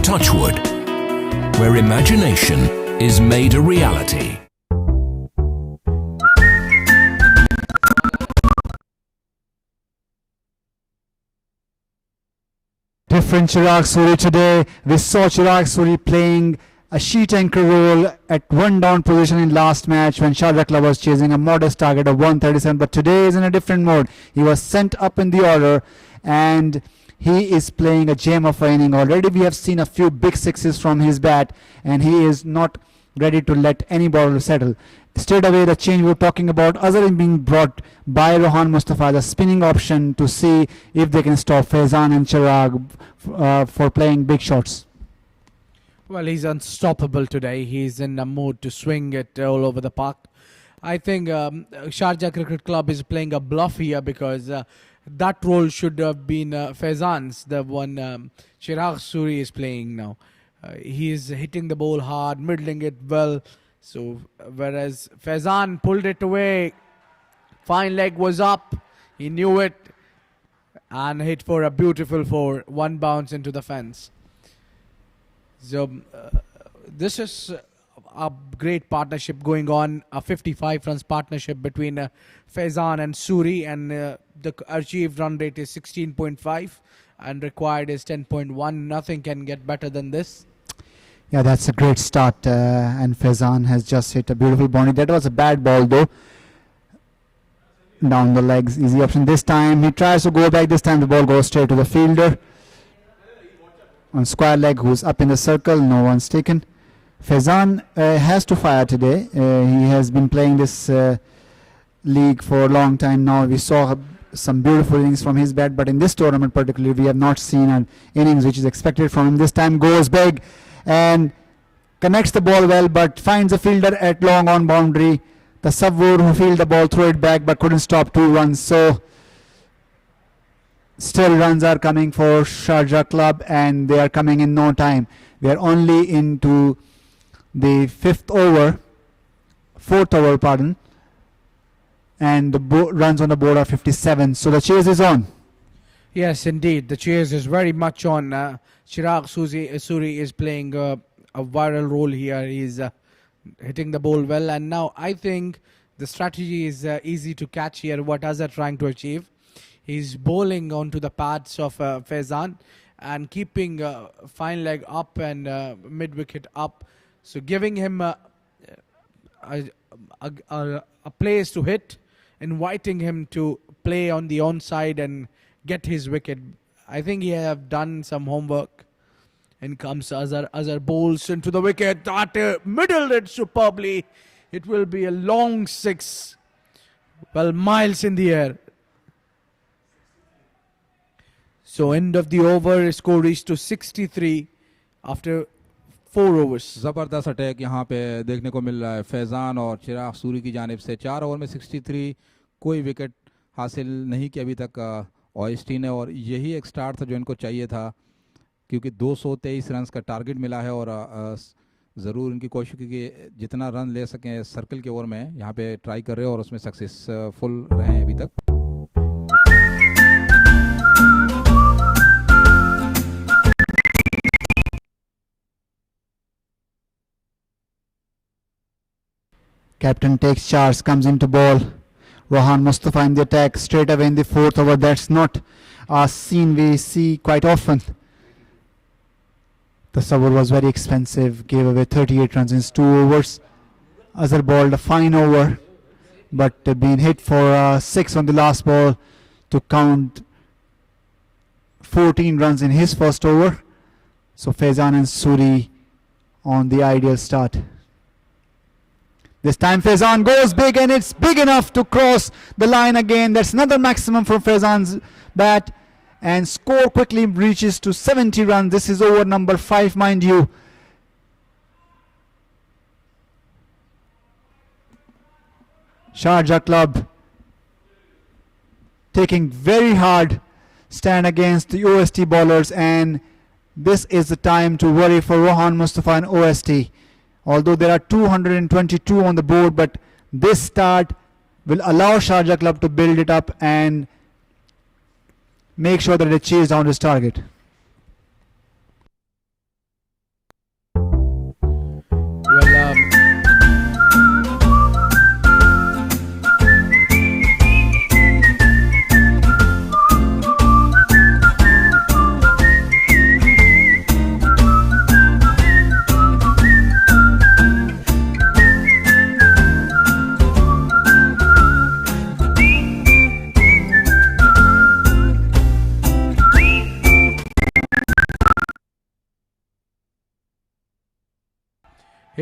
Touchwood, where imagination is made a reality. Different Chirag Suri today. We saw Chirag Suri playing a sheet anchor role at one down position in last match when Sharjah Club was chasing a modest target of 137. But today is in a different mode. He was sent up in the order and he is playing a gem of an inning. Already we have seen a few big sixes from his bat, and he is not ready to let any ball settle. Straight away the change we were talking about, Azhar being brought by Rohan Mustafa, the spinning option, to see if they can stop Faizan and Chirag for playing big shots. Well, he's unstoppable today. He's in a mood to swing it all over the park. I think Sharjah Cricket Club is playing a bluff here, because that role should have been Faizan's, the one Chirag Suri is playing now. He is hitting the ball hard, middling it well. So whereas Faizan pulled it away, fine leg was up, he knew it, and hit for a beautiful 4, one bounce into the fence. So this is a great partnership going on, a 55 runs partnership between Faizan and Suri, and the achieved run rate is 16.5 and required is 10.1. Nothing can get better than this. Yeah, that's a great start, and Faizan has just hit a beautiful boundary. That was a bad ball though. Down the legs, easy option this time. He tries to go back. This time the ball goes straight to the fielder on square leg, who's up in the circle. No one's taken. Faizan has to fire today. He has been playing this league for a long time now. We saw some beautiful innings from his bat, but in this tournament particularly we have not seen an innings which is expected from him. This time goes big and connects the ball well, but finds a fielder at long on boundary. The Savur who fielded the ball threw it back but couldn't stop 2 runs. So still runs are coming for Sharjah Club, and they are coming in no time. We are only into the 4th over, pardon, and the runs on the board are 57. So the chase is on. Yes, indeed. The chase is very much on. Chirag Suri is playing a viral role here. He's hitting the ball well. And now I think the strategy is easy to catch here. What Azhar trying to achieve? He's bowling onto the pads of Faizan and keeping fine leg up and mid wicket up. So giving him a place to hit, inviting him to play on the onside and get his wicket. I think he have done some homework. And comes Azhar bowls into the wicket. That middled it superbly. It will be a long six. Well, miles in the air. So end of the over, score reached to 63 after 4 overs. ज़बरदस्त attack यहाँ पे देखने को मिल रहा है फैज़ान और चिराग सूरी की जानिब से। 4 ओवर में 63, कोई विकेट हासिल नहीं किया अभी तक ओएसटी ने, और यही एक स्टार्ट था जो इनको चाहिए था, क्योंकि 223 रन का टारगेट मिला है और ज़रूर इनकी कोशिश की कि जितना रन ले सकें सर्कल के ओवर में यहाँ पे ट्राई कर रहे हैं और उसमें सक्सेसफुल रहे हैं अभी तक। Captain takes charge, comes into ball. Rohan Mustafa in the attack straight away in the 4th over. That's not a scene we see quite often. The over was very expensive, gave away 38 runs in 2 overs. Azhar bowled a fine over, but been hit for 6 on the last ball to count 14 runs in his first over. So Faizan and Suri on the ideal start. This time Faizan goes big, and it's big enough to cross the line again. That's another maximum from Faizan's bat, and score quickly reaches to 70 runs. This is over number 5, mind you. Sharjah club taking very hard stand against the OST bowlers, and this is the time to worry for Rohan Mustafa and OST. Although there are 222 on the board, but this start will allow Sharjah club to build it up and make sure that they chase down his target. Well,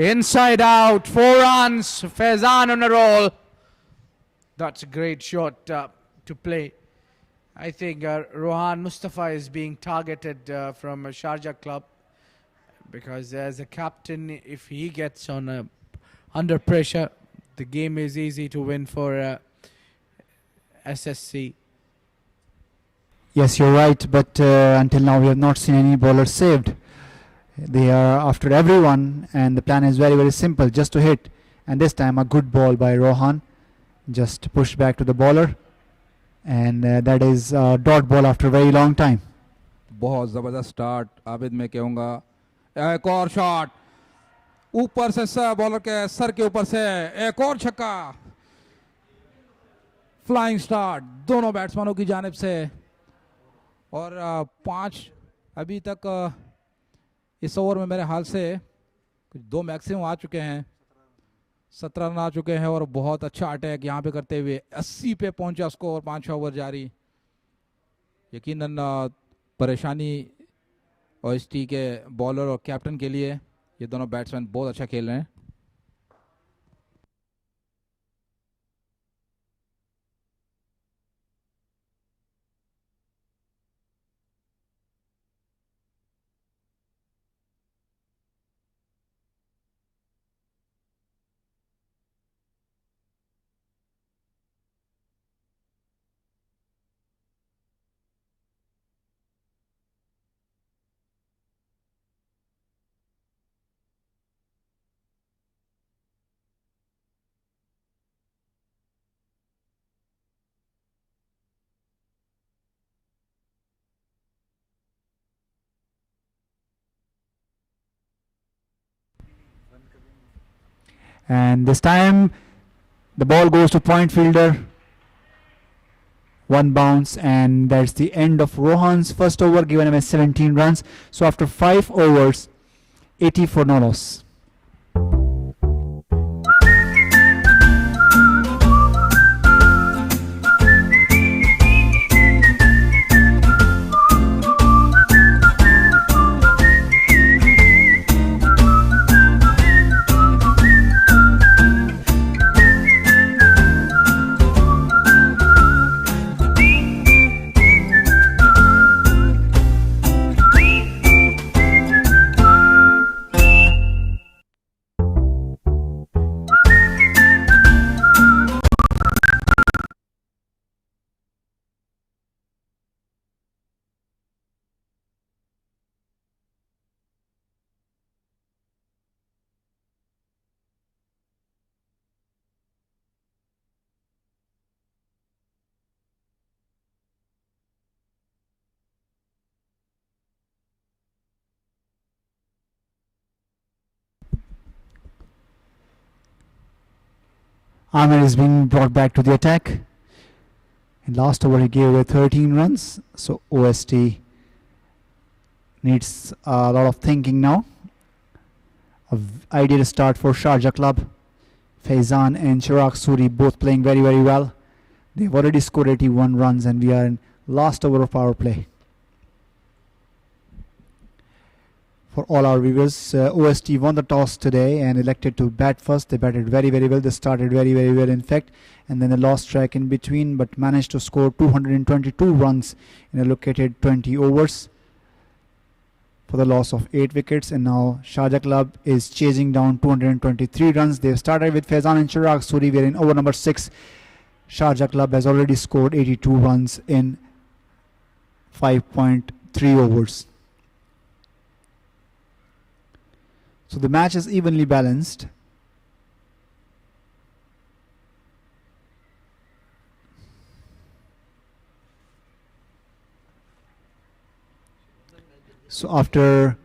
inside out, 4 runs, Faizan on a roll. That's a great shot to play. I think Rohan Mustafa is being targeted from a Sharjah club, because as a captain, if he gets on under pressure, the game is easy to win for SSC. Yes, you're right, but until now we have not seen any bowler saved. They are after everyone, and the plan is very, very simple, just to hit. And this time a good ball by Rohan, just push back to the bowler, and that is a dot ball after a very long time. बहुत ज़बरदस्त start Abid, मैं कहूँगा एक और shot ऊपर से bowler के sir के ऊपर से, एक और छक्का, फ्लाइंग स्टार्ट दोनों बैट्समैनों की जानिब से, और 5 अभी तक इस ओवर में मेरे हाल से कुछ 2 मैक्सिमम आ चुके हैं, 17 रन आ चुके हैं, और बहुत अच्छा अटैक यहाँ पे करते हुए 80 पे पहुंचा स्कोर, 5 ओवर जारी। यकीनन परेशानी ओएसटी के बॉलर और कैप्टन के लिए, ये दोनों बैट्समैन बहुत अच्छा खेल रहे हैं। And this time the ball goes to point fielder. one bounce, and that's the end of Rohan's first over, given away 17 runs. So after 5 overs, 80 for no loss. Amir is being brought back to the attack. In last over, he gave away 13 runs. So OST needs a lot of thinking now. Ideal start for Sharjah club. Faizan and Chirag Suri both playing very, very well. They've already scored 81 runs, and we are in last over of power play. For all our viewers, OST won the toss today and elected to bat first. They batted very, very well. They started very, very well, in fact, and then they lost track in between, but managed to score 222 runs in allocated 20 overs for the loss of 8 wickets. And now Sharjah club is chasing down 223 runs. They started with Faizan and Chirag Suri. We are in over number 6. Sharjah club has already scored 82 runs in 5.3 overs. So the match is evenly balanced. So after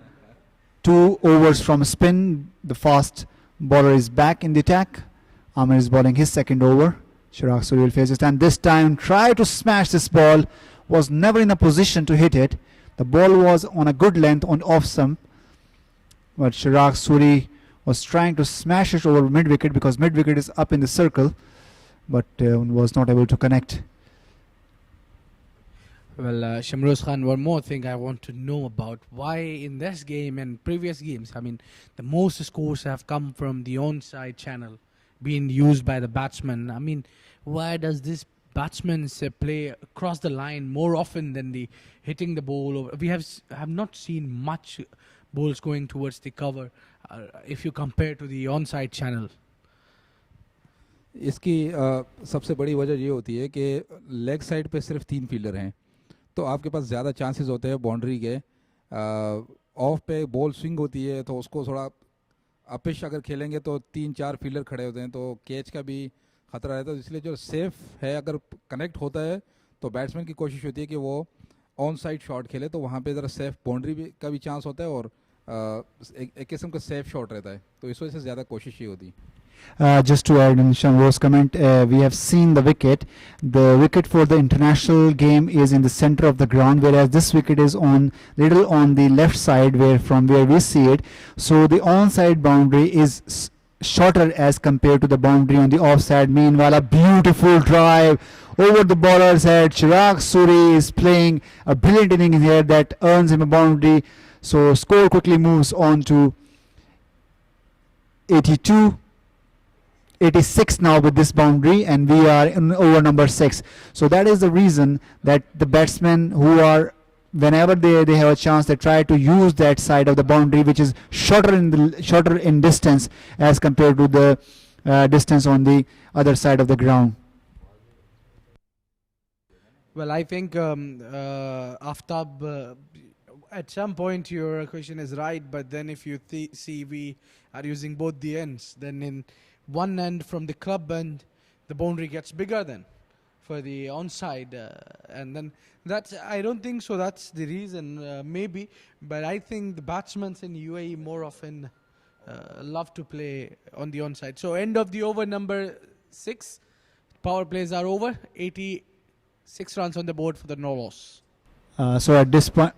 2 overs from spin, the fast bowler is back in the attack. Amir is bowling his second over. Chirag Suri will face it, and this time try to smash this ball. Was never in a position to hit it. The ball was on a good length on off stump, but Chirag Suri was trying to smash it over mid wicket, because mid wicket is up in the circle, but was not able to connect. Well, Shamroz Khan, one more thing I want to know about. Why in this game and previous games, I mean, the most scores have come from the onside channel being used by the batsman. I mean, why does this batsman play across the line more often than the hitting the ball? We have not seen much balls going towards the cover if you compare to the onside channel. इसकी सबसे बड़ी वजह ये होती है कि leg side पे सिर्फ 3 फील्डर हैं, तो आपके पास ज़्यादा चांसेस होते हैं बाउंड्री के. ऑफ पे बॉल स्विंग होती है, तो उसको थोड़ा अपिश अगर खेलेंगे तो 3-4 फील्डर खड़े होते हैं, तो कैच का भी खतरा रहता है. इसलिए जो सेफ है, अगर कनेक्ट होता है तो बैट्समैन की कोशिश होती है कि वो ऑन साइड शॉट खेले, तो वहाँ पे ज़रा सेफ बाउंड्री का भी चांस होता है और एक किस्म का सेफ शॉट रहता है, तो इस वजह से ज़्यादा कोशिश ही होती है. Just to add in Shamro's comment, we have seen the wicket. The wicket for the international game is in the center of the ground, whereas this wicket is on little on the left side, from where we see it. So the onside boundary is shorter as compared to the boundary on the offside. Meanwhile, a beautiful drive over the bowler's head. Chirag Suri is playing a brilliant inning here that earns him a boundary. So score quickly moves on to 82. 86 now with this boundary, and we are in over number 6. So that is the reason that the batsmen who are, whenever they have a chance, they try to use that side of the boundary, which is shorter in distance as compared to the distance on the other side of the ground. Well, I think Aftab, at some point your question is right, but then if you see we are using both the ends, then in one end from the club end, the boundary gets bigger then for the onside, and then that's, I don't think so that's the reason, maybe, but I think the batsmen in UAE more often love to play on the onside. So end of the over number 6, power plays are over, 80 6 runs on the board for the no loss. So at this point,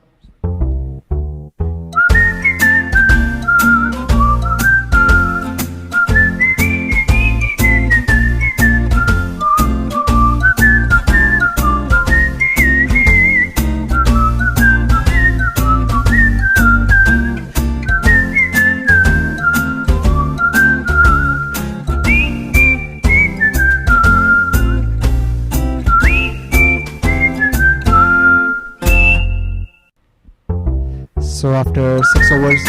so after 6 overs,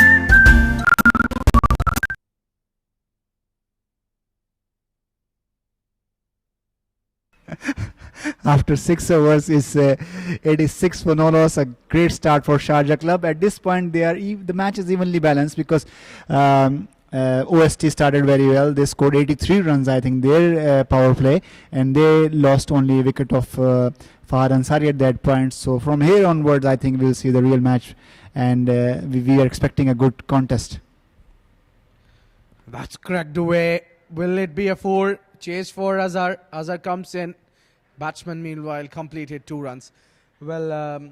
after 6 overs is 86 for no loss. A great start for Sharjah club. At this point, the match is evenly balanced because OST started very well. They scored 83 runs, I think, their power play, and they lost only a wicket of Fahad Ansari at that point. So from here onwards, I think we'll see the real match, and we are expecting a good contest. That's cracked away. Will it be a 4? Chase for Azhar. Azhar comes in. Batsman, meanwhile, completed 2 runs. Well,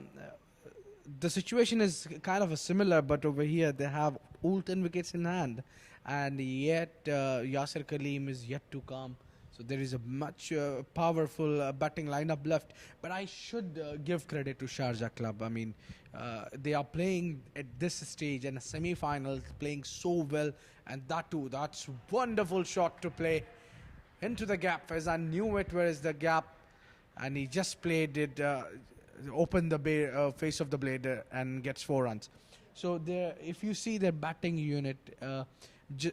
the situation is kind of a similar, but over here they have all 10 wickets in hand. And yet Yasir Kaleem is yet to come. So there is a much powerful batting lineup left. But I should give credit to Sharjah club. I mean, they are playing at this stage in a semi-final, playing so well. And that too, that's wonderful shot to play into the gap. Faizan knew it, where is the gap. And he just played it, opened the face of the blade and gets 4 runs. So if you see their batting unit,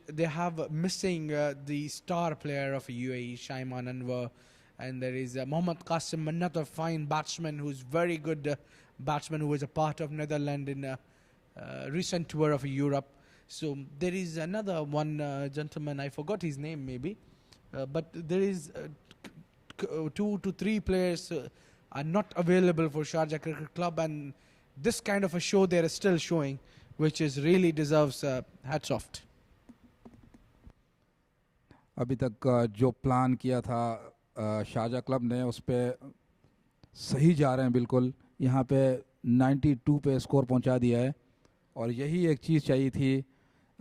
they have missing the star player of UAE, Shaiman Anwar, and there is Mohammad Qasim, another fine batsman who's very good batsman who was a part of Netherlands in a recent tour of Europe. So there is another one gentleman, I forgot his name maybe, but there is 2 to 3 players are not available for Sharjah Cricket Club, and this kind of a show they are still showing, which is really deserves hats off. अभी तक जो plan किया था Sharjah club ने उस पे सही जा रहे हैं बिल्कुल. यहाँ पे 92 पे स्कोर पहुँचा दिया है और यही एक चीज़ चाहिए थी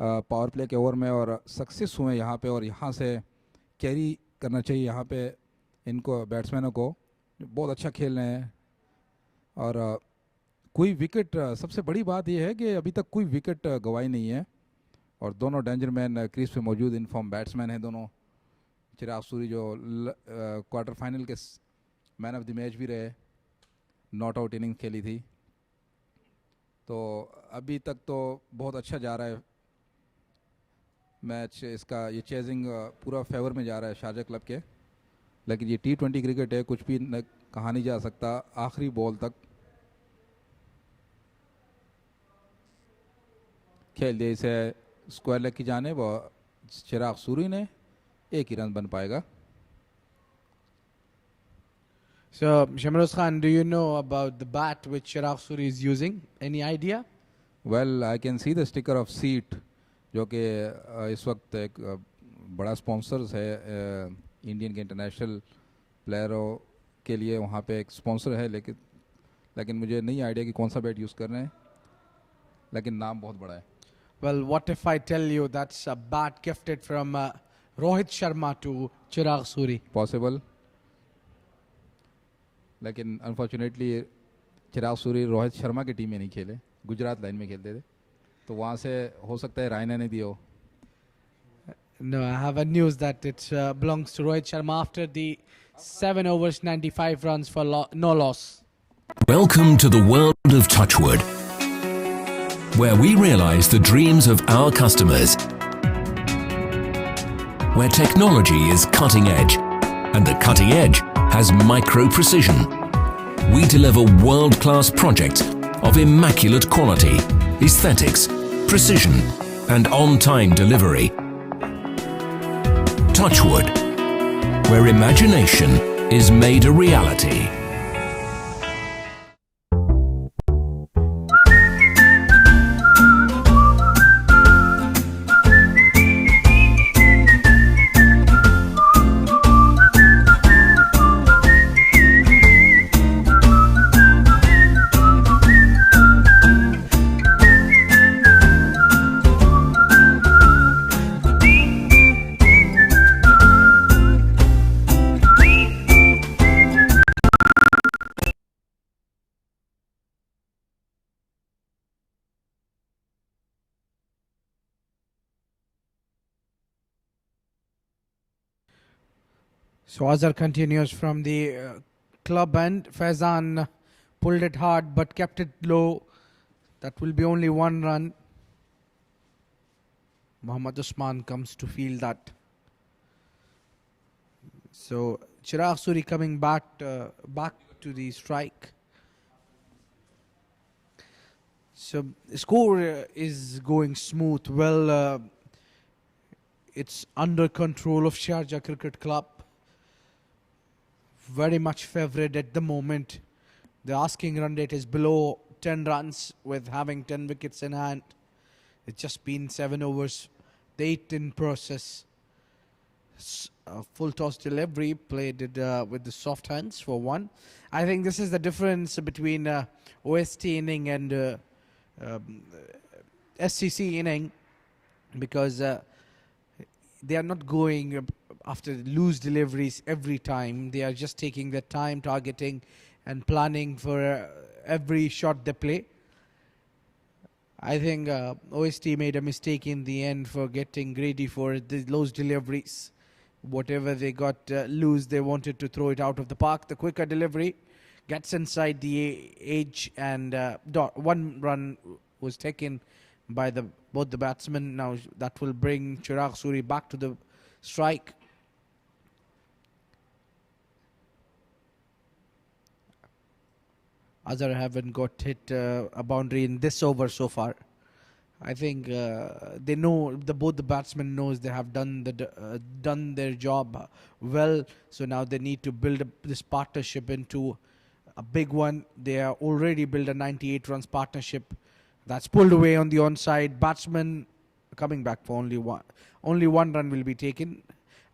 पावर प्ले के ओवर में, और सक्सेस हुए यहाँ पे. और यहाँ से कैरी करना चाहिए यहाँ पे इनको, बैट्समैनों को. बहुत अच्छा खेल रहे हैं और कोई विकेट, सबसे बड़ी बात यह है कि अभी तक कोई विकेट गवाई नहीं है और दोनों डेंजर मैन क्रीज पे मौजूद इनफॉर्म बैट्समैन हैं दोनों. चिराग सूरी जो क्वार्टर फाइनल के मैन ऑफ द मैच भी रहे, नॉट आउट इनिंग खेली थी. तो अभी तक तो बहुत अच्छा जा रहा है मैच इसका. ये चेजिंग पूरा फेवर में जा रहा है शारजा क्लब के. लेकिन ये T20 क्रिकेट है, कुछ भी कहा नहीं जा सकता आखिरी बॉल तक. खेल दिया इसे स्क्वायर लेग की जाने, वो चिराग सूरी ने 1 ही रन बन पाएगा. So, Shamroz Khan, do you know about the bat which Chirag Suri is using? Any idea? Well, I can see the sticker of seat, जो कि इस वक्त एक बड़ा स्पॉन्सर्स है इंडियन के इंटरनेशनल प्लेयरों के लिए. वहाँ पे एक स्पॉन्सर है, लेकिन मुझे नहीं आइडिया कि कौन सा बैट यूज़ कर रहे हैं, लेकिन नाम बहुत बड़ा है. Well, what if I tell you that's a bat gifted from Rohit Sharma to Chirag Suri? Possible, लेकिन अनफॉर्चुनेटली चिराग सूरी रोहित शर्मा की टीम में नहीं खेले, गुजरात लाइन में खेलते थे, तो वहाँ से हो सकता है रायना ने दिया हो. No, I have a news that it belongs to Rohit Sharma after the 7 overs, 95 runs for no loss. Welcome to the world of Touchwood, where we realize the dreams of our customers, where technology is cutting edge, and the cutting edge has micro-precision. We deliver world-class projects of immaculate quality, aesthetics, precision, and on-time delivery. Touchwood, where imagination is made a reality. So Azhar continues from the club end. Faizan pulled it hard but kept it low. That will be only 1 run. Mohammad Usman comes to field that. So Chirag Suri coming back to the strike. So the score is going smooth. Well, it's under control of Sharjah Cricket Club. Very much favourite at the moment. The asking run rate is below 10 runs with having 10 wickets in hand. It's just been 7 overs. The 8th in process. Full toss delivery played it, with the soft hands for 1. I think this is the difference between OST inning and SCC inning, because they are not going after loose deliveries every time. They are just taking their time, targeting and planning for every shot they play. I think OST made a mistake in the end for getting greedy for the loose deliveries. Whatever they got loose, they wanted to throw it out of the park. The quicker delivery gets inside the edge, and 1 run was taken by both the batsmen. Now that will bring Chirag Suri back to the strike. Azhar haven't got hit a boundary in this over so far. I think they know, both the batsmen knows they have done their job well. So now they need to build this partnership into a big one. They are already built a 98 runs partnership. That's pulled away on the onside. Batsman coming back for only one run will be taken.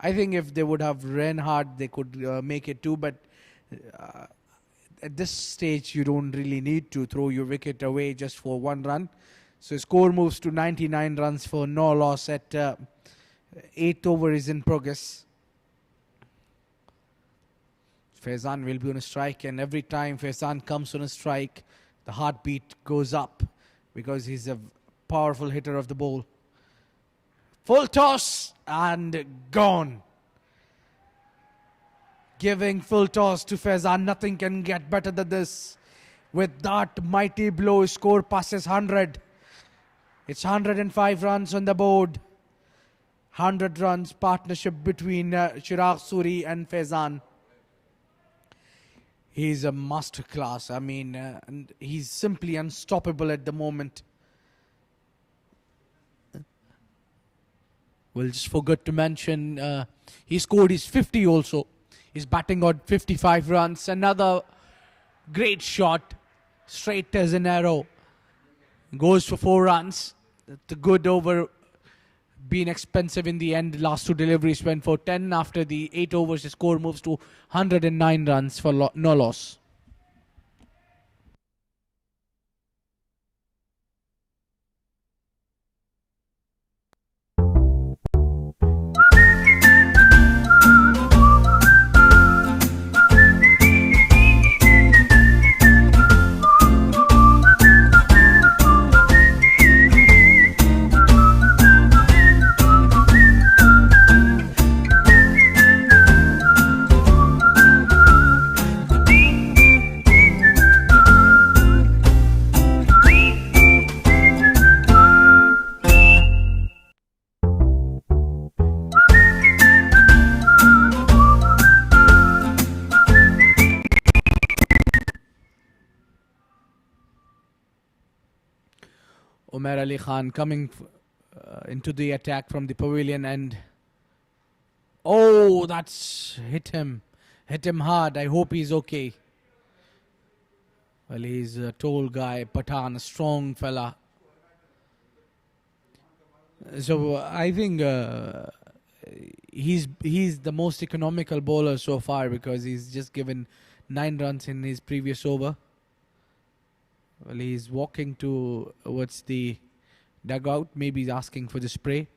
I think if they would have ran hard, they could make it 2. But at this stage, you don't really need to throw your wicket away just for 1 run. So score moves to 99 runs for no loss at 8th over is in progress. Faizan will be on a strike, and every time Faizan comes on a strike, the heartbeat goes up because he's a powerful hitter of the ball. Full toss and gone. Giving full toss to Faizan. Nothing can get better than this. With that mighty blow, score passes 100. It's 105 runs on the board. 100 runs partnership between Chirag Suri and Faizan. He's a masterclass. I mean, and he's simply unstoppable at the moment. We'll just forget to mention he scored his 50 also. He's batting on 55 runs. Another great shot. Straight as an arrow. Goes for 4 runs. The good over being expensive in the end. Last 2 deliveries went for 10. After the 8 overs, the score moves to 109 runs for no loss. Umar Ali Khan coming into the attack from the pavilion, and oh, that's hit him hard. I hope he's okay. Well, he's a tall guy, Pathan, a strong fella. So I think he's the most economical bowler so far, because he's just given 9 runs in his previous over. Well, he's walking towards the dugout. Maybe he's asking for the spray.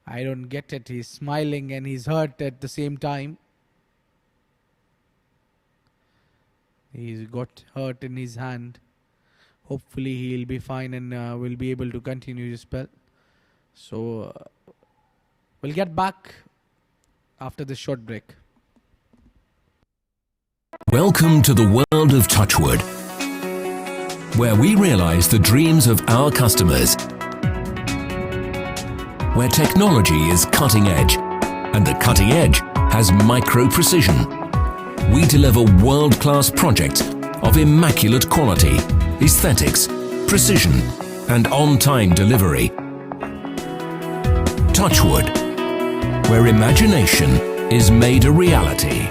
I don't get it. He's smiling and he's hurt at the same time. He's got hurt in his hand. Hopefully he'll be fine and will be able to continue his spell. So we'll get back after this short break. Welcome to the world of Touchwood, where we realize the dreams of our customers, where technology is cutting edge, and the cutting edge has micro-precision. We deliver world-class projects of immaculate quality, aesthetics, precision, and on-time delivery. Touchwood, where imagination is made a reality.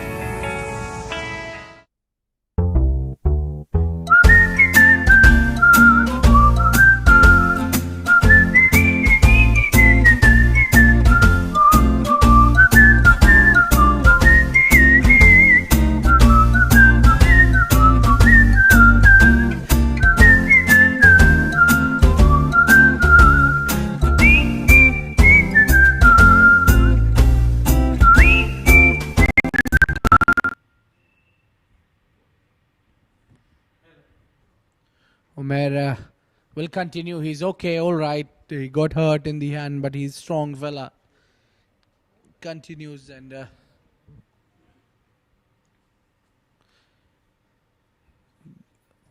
Umair will continue. He's okay, all right. He got hurt in the hand, but he's strong fella. Continues and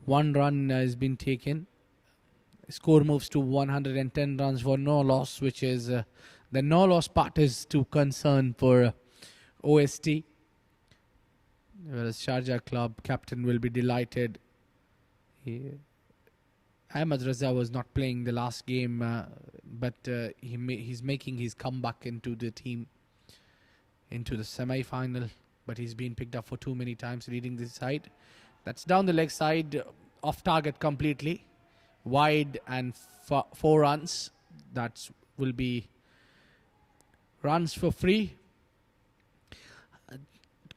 one run has been taken. Score moves to 110 runs for no loss, which is the no loss part is to concern for OST. Whereas Sharjah club captain will be delighted. Ahmed Raza was not playing the last game, but he's making his comeback into the team, into the semi-final. But he's been picked up for too many times, leading this side. That's down the leg side, off target completely, wide and 4 runs. That will be runs for free. A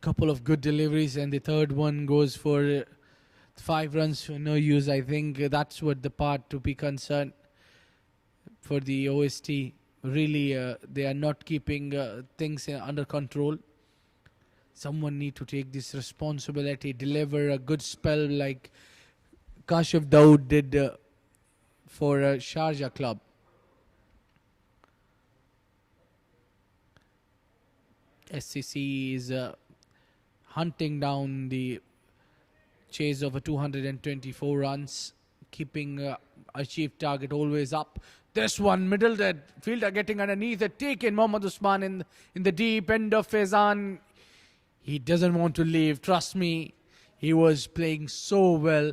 couple of good deliveries, and the third one goes for 5 runs for no use. I think that's what the part to be concerned for the OST. Really, they are not keeping things under control. Someone need to take this responsibility, deliver a good spell like Kashif Dawood did for Sharjah club. SCC is hunting down the chase over 224 runs, keeping achieved target always up. This one, middle dead fielder getting underneath it, taken Mohammad Usman in the deep end of Faizan. He doesn't want to leave, trust me. He was playing so well,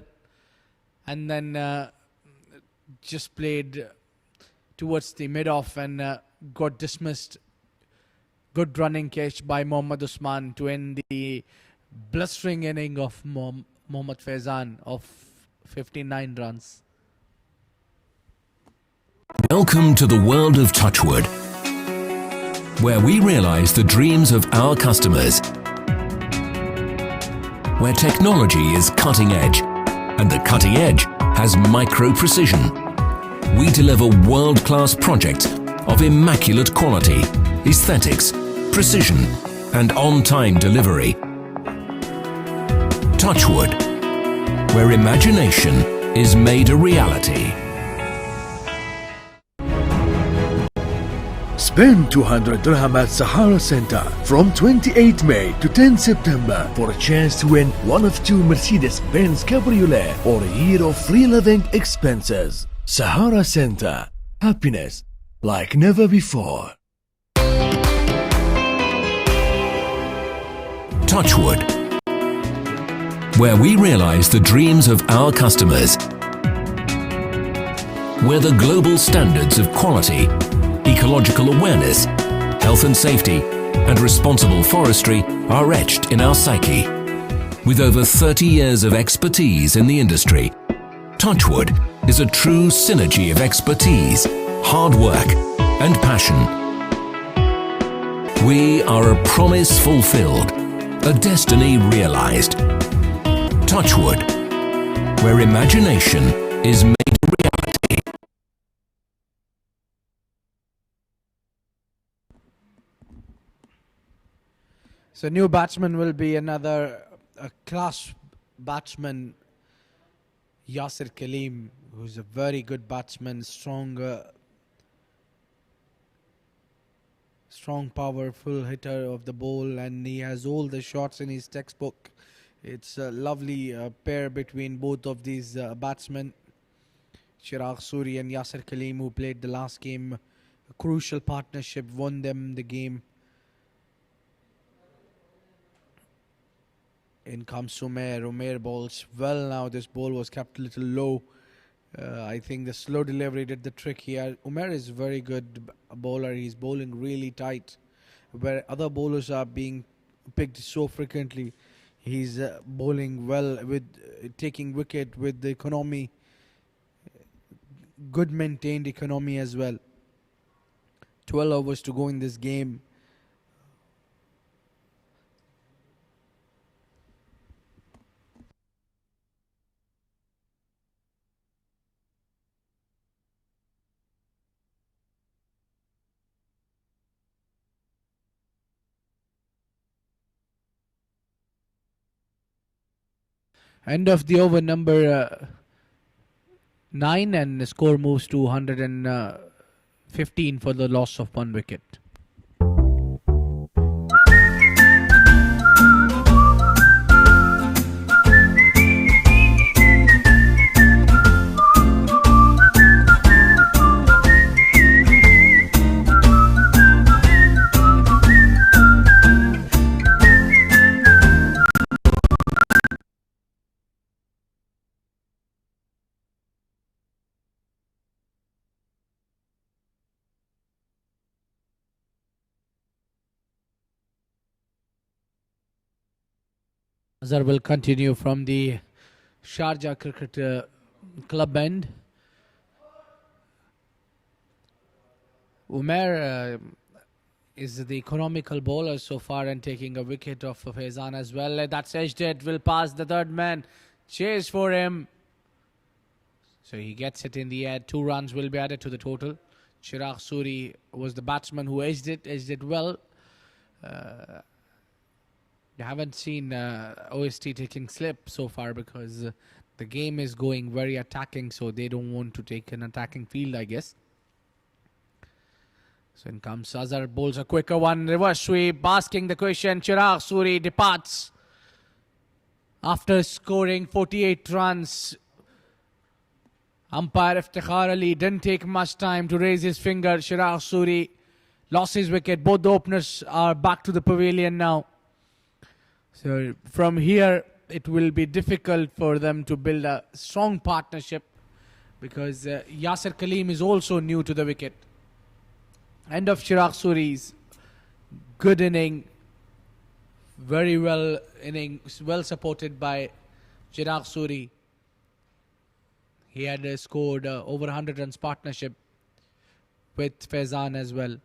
and then just played towards the mid-off and got dismissed. Good running catch by Mohammad Usman to end the blustering inning of Mohammad Faizan of 59 runs. Welcome to the world of Touchwood, where we realize the dreams of our customers, where technology is cutting edge, and the cutting edge has micro-precision. We deliver world-class projects of immaculate quality, aesthetics, precision, and on-time delivery. Touchwood, where imagination is made a reality. Spend 200 dirham at Sahara Center from 28 May to 10 September for a chance to win one of 2 Mercedes-Benz Cabriolet or a year of free living expenses. Sahara Center. Happiness like never before. Touchwood, where we realize the dreams of our customers, where the global standards of quality, ecological awareness, health and safety, and responsible forestry are etched in our psyche. With over 30 years of expertise in the industry, Touchwood is a true synergy of expertise, hard work, and passion. We are a promise fulfilled, a destiny realized. Touchwood, where imagination is made a reality. So new batsman will be another class batsman, Yasir Kaleem, who's a very good batsman, strong strong, powerful hitter of the ball, and he has all the shots in his textbook. It's a lovely pair between both of these batsmen, Chirag Suri and Yasir Kaleem, who played the last game. A crucial partnership, won them the game. In comes Umair. Umair bowls well now. This ball was kept a little low. I think the slow delivery did the trick here. Umair is very good bowler. He's bowling really tight. Where other bowlers are being picked so frequently, he's bowling well with taking wicket with the economy. Good maintained economy as well. 12 overs to go in this game. End of the over, number 9, and the score moves to 115 for the loss of 1 wicket. Azhar will continue from the Sharjah Cricket Club end. Umair is the economical bowler so far and taking a wicket off of Faizan as well. That's edged it, will pass the third man. Chase for him. So he gets it in the air. 2 runs will be added to the total. Chirag Suri was the batsman who edged it well. You haven't seen OST taking slip so far because the game is going very attacking, so they don't want to take an attacking field, I guess. So in comes Azhar, bowls a quicker one, reverse sweep, asking the question. Chirag Suri departs after scoring 48 runs. Umpire Iftikhar Ali didn't take much time to raise his finger. Chirag Suri lost his wicket. Both the openers are back to the pavilion now. So from here, it will be difficult for them to build a strong partnership because Yasir Kaleem is also new to the wicket. End of Chirag Suri's good inning, very well inning, well supported by Chirag Suri. He had scored over 100 runs partnership with Faizan as well.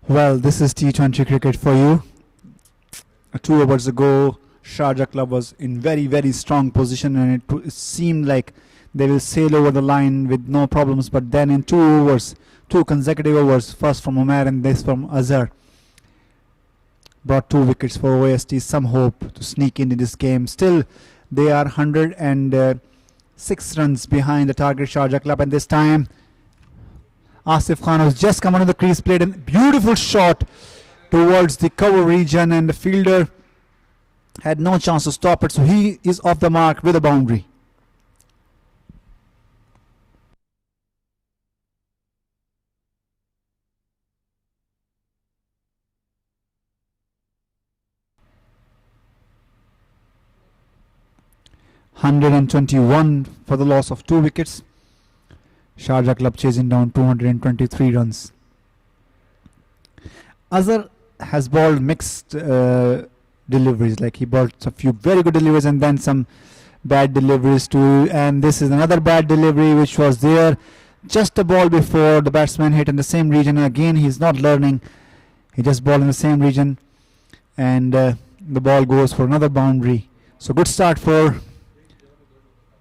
Well, this is T20 cricket for you. 2 overs ago, Sharjah Club was in very, very strong position, and it seemed like they will sail over the line with no problems. But then in 2 overs, 2 consecutive overs, first from Umair and this from Azhar, brought 2 wickets for OST, some hope to sneak into this game. Still, they are 106 runs behind the target Sharjah Club, and this time Asif Khan was just come onto the crease, played a beautiful shot towards the cover region, and the fielder had no chance to stop it, so he is off the mark with a boundary. (121) for the loss of 2 wickets. Sharjah Club chasing down 223 runs. Azhar has bowled mixed deliveries, like he bowled a few very good deliveries and then some bad deliveries too, and this is another bad delivery which was there just a ball before the batsman hit in the same region. Again, he's not learning. He just ball in the same region, and the ball goes for another boundary. So good start for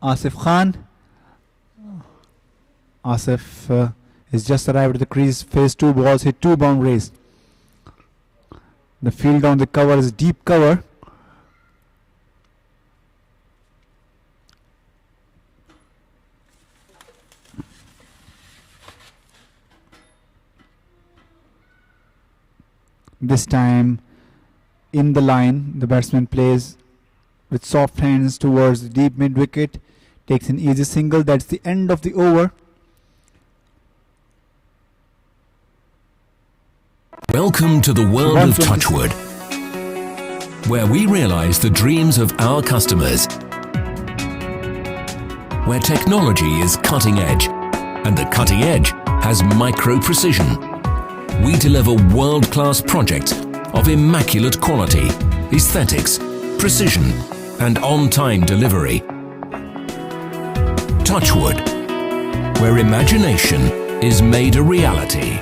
Asif Khan. Asif is just arrived at the crease, faced 2 balls, hit 2 boundaries. The field on the cover is deep cover. This time in the line, the batsman plays with soft hands towards the deep mid wicket, takes an easy single. That's the end of the over. Welcome to the world of Touchwood, where we realize the dreams of our customers, where technology is cutting edge, and the cutting edge has micro precision. We deliver world-class projects of immaculate quality, aesthetics, precision, and on-time delivery. Touchwood, where imagination is made a reality.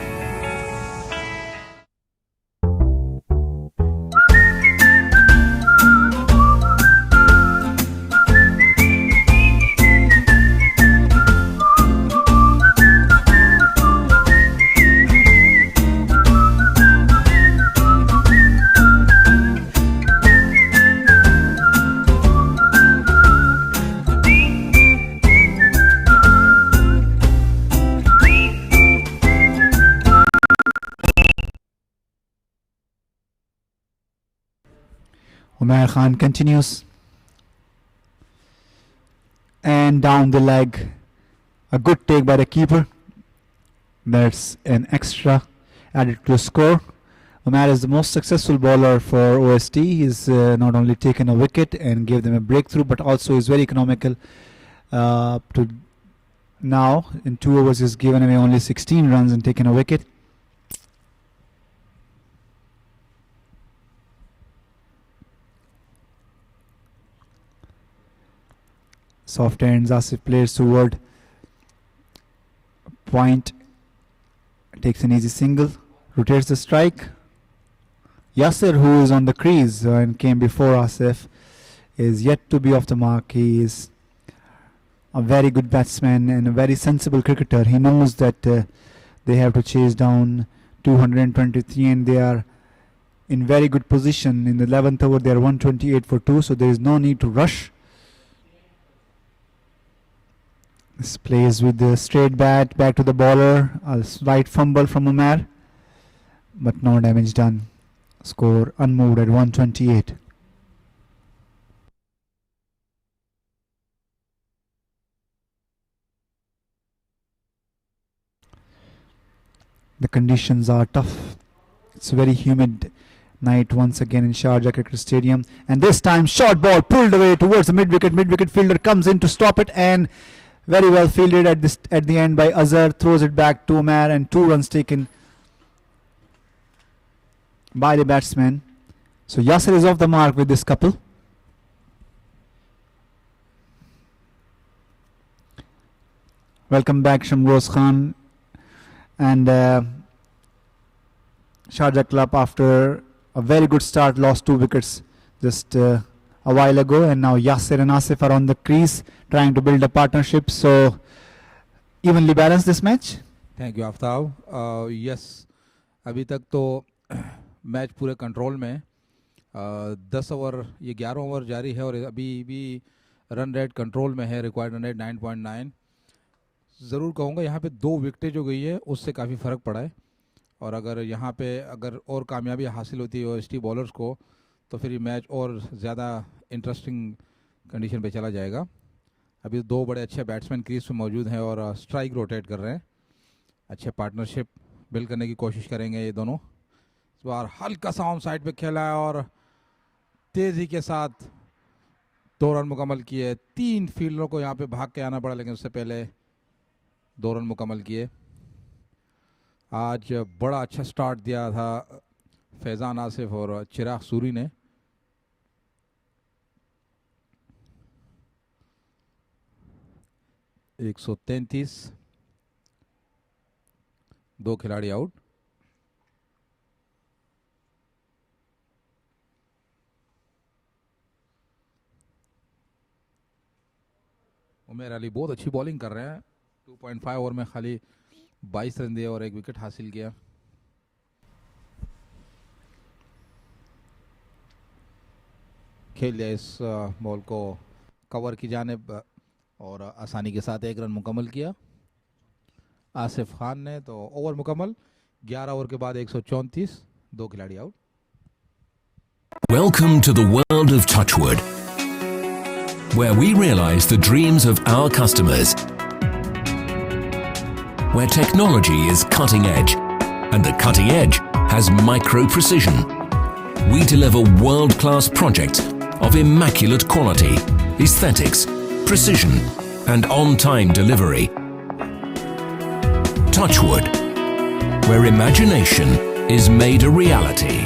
Umair Khan continues, and down the leg, a good take by the keeper. That's an extra added to the score. Umair is the most successful bowler for OST. He's not only taken a wicket and gave them a breakthrough, but also is very economical. To now, in 2 overs, he's given away only 16 runs and taken a wicket. Soft hands, Asif plays toward point, takes an easy single, rotates the strike. Yasir, who is on the crease and came before Asif, is yet to be off the mark. He is a very good batsman and a very sensible cricketer. He knows that they have to chase down 223 and they are in very good position. In the 11th over, they are 128 for 2, so there is no need to rush. This plays with the straight bat, back to the bowler. A slight fumble from Umair, but no damage done. Score unmoved at 128. The conditions are tough. It's a very humid night once again in Sharjah Cricket Stadium. And this time, short ball pulled away towards the mid-wicket. Mid-wicket fielder comes in to stop it, and very well fielded at the end by Azhar. Throws it back to Umair, and 2 runs taken by the batsman. So Yasir is off the mark with this couple. Welcome back, Shamroz Khan and Sharjah Club, after a very good start, lost 2 wickets just a while ago, and now Yasir and Asif are on the crease trying to build a partnership. So evenly balanced this match. Thank you Aftab. Yes, अभी तक तो match पूरे control में. 10 over, ये 11 over जारी है और अभी भी रन रेट कंट्रोल में है. Required run rate 9.9. ज़रूर कहूँगा यहाँ पे 2 विकेटें जो गई है उससे काफ़ी फ़र्क पड़ा है, और अगर यहाँ पे अगर और कामयाबी हासिल होती है ओएसटी बॉलर्स को तो फिर ये मैच और ज़्यादा इंटरेस्टिंग कंडीशन पे चला जाएगा. अभी 2 बड़े अच्छे बैट्समैन क्रीज पे मौजूद हैं और स्ट्राइक रोटेट कर रहे हैं. अच्छे पार्टनरशिप बिल्ड करने की कोशिश करेंगे ये दोनों. इस बार हल्का सा ऑन साइड पे खेला है और तेज़ी के साथ 2 रन मुकम्मल किए. 3 फील्डरों को यहाँ पे भाग के आना पड़ा, लेकिन उससे पहले 2 रन मुकम्मल किए. आज बड़ा अच्छा स्टार्ट दिया था फैज़ान आसिफ और चिराग सूरी ने. 133, 2 खिलाड़ी आउट। उमेर अली बहुत अच्छी बॉलिंग कर रहे हैं। 2.5 ओवर में खाली 22 रन दिए और 1 विकेट हासिल किया। खेल लिया इस बॉल को कवर की जानिब और आसानी के साथ 1 रन मुकम्मल किया आसिफ खान ने। तो ओवर मुकम्मल। 11 ओवर के बाद 134, 2 खिलाड़ी out. Welcome to the world of Touchwood, where we realize the dreams of our customers, where technology is cutting edge, and the cutting edge has micro precision. We deliver world-class projects of immaculate quality, aesthetics, precision, and on-time delivery. Touchwood, where imagination is made a reality.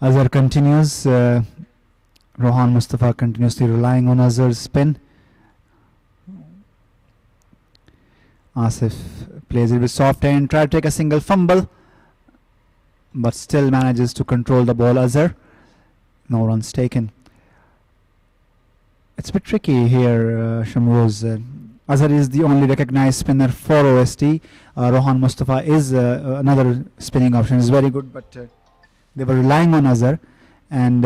Azhar continues. Rohan Mustafa continuously relying on Azhar's spin. Asif plays it with soft hand, try to take a single fumble, but still manages to control the ball. Azhar, no runs taken. It's a bit tricky here, Shamroz. Azhar is the only recognized spinner for OST. Rohan Mustafa is another spinning option. It's very good, but they were relying on Azhar, and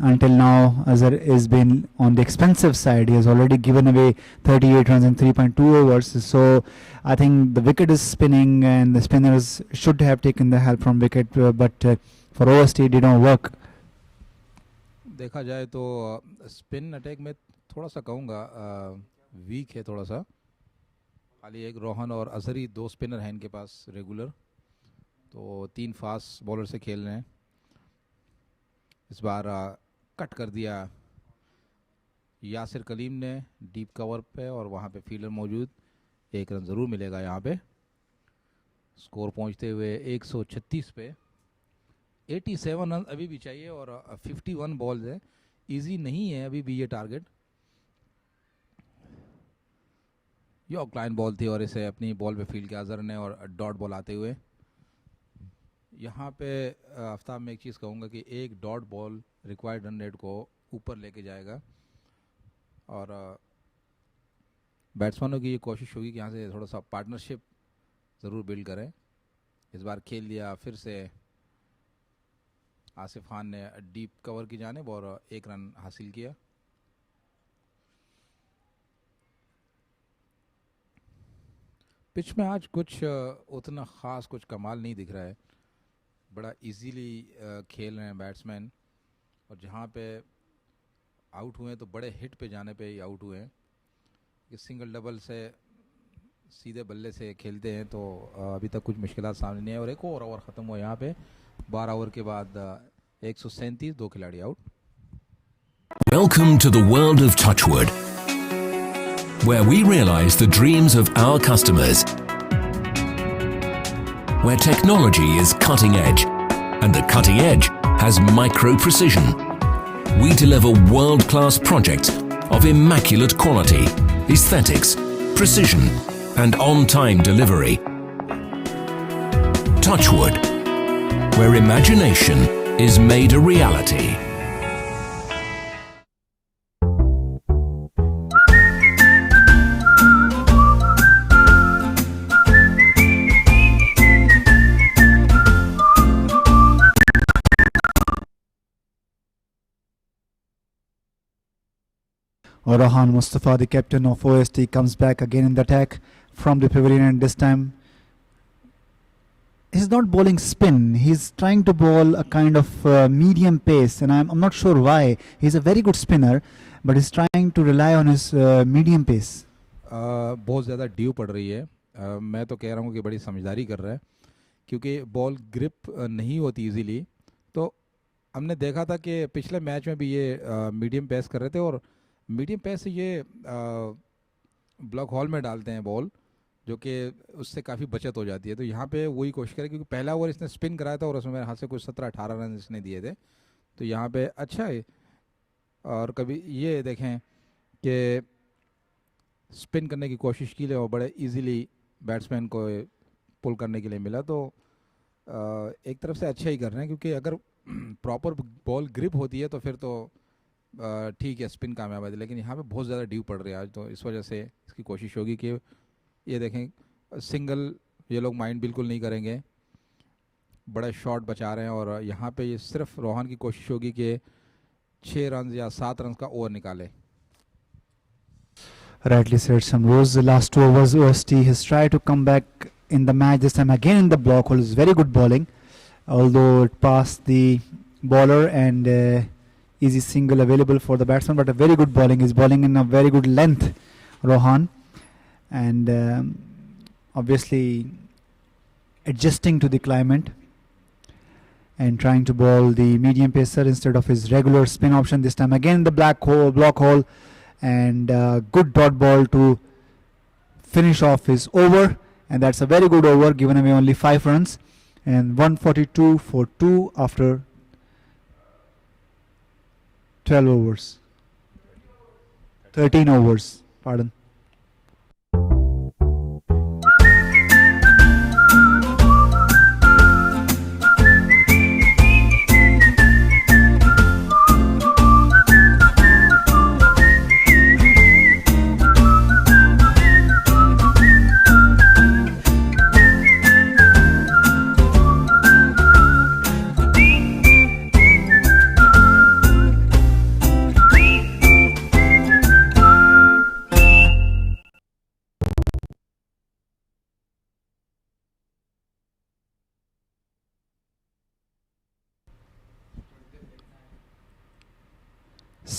until now Azhar has been on the expensive side. He has already given away 38 runs in 3.2 overs. So I think the wicket is spinning, and the spinners should have taken the help from wicket, but for OST it did not work. देखा जाए तो spin attack में थोड़ा सा कहूँगा week है थोड़ा सा। खाली एक रोहन और अजहरी 2 स्पिनर हैं इनके पास रेगुलर, तो 3 फास्ट बॉलर से खेल रहे हैं। इस बार कट कर दिया यासिर कलीम ने डीप कवर पे, और वहाँ पे फील्डर मौजूद। 1 रन ज़रूर मिलेगा यहाँ पे। स्कोर पहुँचते हुए 136 पे। 87 रन अभी भी चाहिए और 51 बॉल्स है। इजी नहीं है अभी भी ये टारगेट। ये ऑकलाइन बॉल थी और इसे अपनी बॉल पे फील्ड किया अजहर ने, और डॉट बॉल आते हुए यहाँ पे आफ्ताब में एक चीज़ कहूँगा कि एक dot ball required run rate को ऊपर लेके जाएगा, और बैट्समैनों की ये कोशिश होगी कि यहाँ से थोड़ा सा पार्टनरशिप ज़रूर बिल्ड करें। इस बार खेल लिया फिर से आसिफ खान ने डीप कवर की जानिब और 1 रन हासिल किया। पिच में आज कुछ उतना ख़ास कुछ कमाल नहीं दिख रहा है। बड़ा इजीली खेल रहे हैं बैट्समैन, और जहाँ पे आउट हुए तो बड़े हिट पे जाने पे ही आउट हुए हैं। ये सिंगल डबल से सीधे बल्ले से खेलते हैं तो अभी तक कुछ मुश्किलात सामने नहीं है। और एक और ओवर ख़त्म हुआ यहाँ पे 12 ओवर के बाद 137, 2 खिलाड़ी out. Welcome to the world of Touchwood, where we realize the dreams of our customers, where technology is cutting edge, and the cutting edge has micro precision. We deliver world-class projects of immaculate quality, aesthetics, precision, and on-time delivery. Touchwood, where imagination is made a reality. Rohan Mustafa, the captain of OST, comes back again in the attack from the pavilion, and this time he's not bowling spin. He's trying to bowl a kind of medium pace, and I'm not sure why. He's a very good spinner, but he's trying to rely on his medium pace. बहुत ज़्यादा due पड़ रही है। मैं तो कह रहा हूँ कि बड़ी समझदारी कर रहा है, क्योंकि बॉल ग्रिप नहीं होती इजीली, तो हमने देखा था कि पिछले मैच में भी ये मीडियम पेस कर रहे थे और मीडियम पेस से ये ब्लॉक हॉल में डालते हैं बॉल, जो कि उससे काफ़ी बचत हो जाती है। तो यहाँ पे वही कोशिश करें, क्योंकि पहला ओवर इसने स्पिन कराया था और उसमें मेरे हाथ से कुछ 17-18 रन इसने दिए थे। तो यहाँ पे अच्छा है। और कभी ये देखें कि स्पिन करने की कोशिश की और बड़े इजीली बैट्समैन को पुल करने के लिए मिला। तो एक तरफ से अच्छा ही कर रहे हैं, क्योंकि अगर प्रॉपर बॉल ग्रिप होती है तो फिर तो ठीक है, स्पिन कामयाब है। लेकिन यहाँ पे बहुत ज़्यादा ड्यू पड़ रही है आज, तो इस वजह से इसकी कोशिश होगी कि ये देखें सिंगल ये लोग माइंड बिल्कुल नहीं करेंगे, बड़ा शॉट बचा रहे हैं। और यहाँ पे ये सिर्फ रोहन की कोशिश होगी कि 6 रन या 7 रन का ओवर निकाले। Rightly said, Shamroz. The last 2 overs, OST has tried to come back in the match. This time again in the block hole. It's very good bowling, although it passed the bowler and easy single available for the batsman. But a very good bowling. He's bowling in a very good length, Rohan, and obviously adjusting to the climate and trying to bowl the medium pacer instead of his regular spin option. This time again the block hole. And good dot ball to finish off his over, and that's a very good over, given away only 5 runs and 142 for 2 after 12 overs 13 overs, pardon.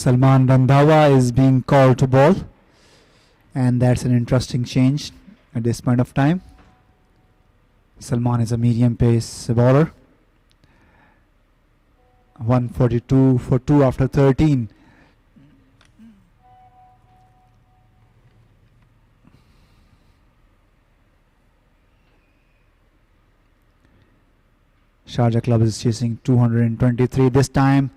Salman Randhawa is being called to bowl, and that's an interesting change at this point of time. Salman is a medium pace bowler. 142 for 2 after 13. Sharjah Club is chasing 223 this time.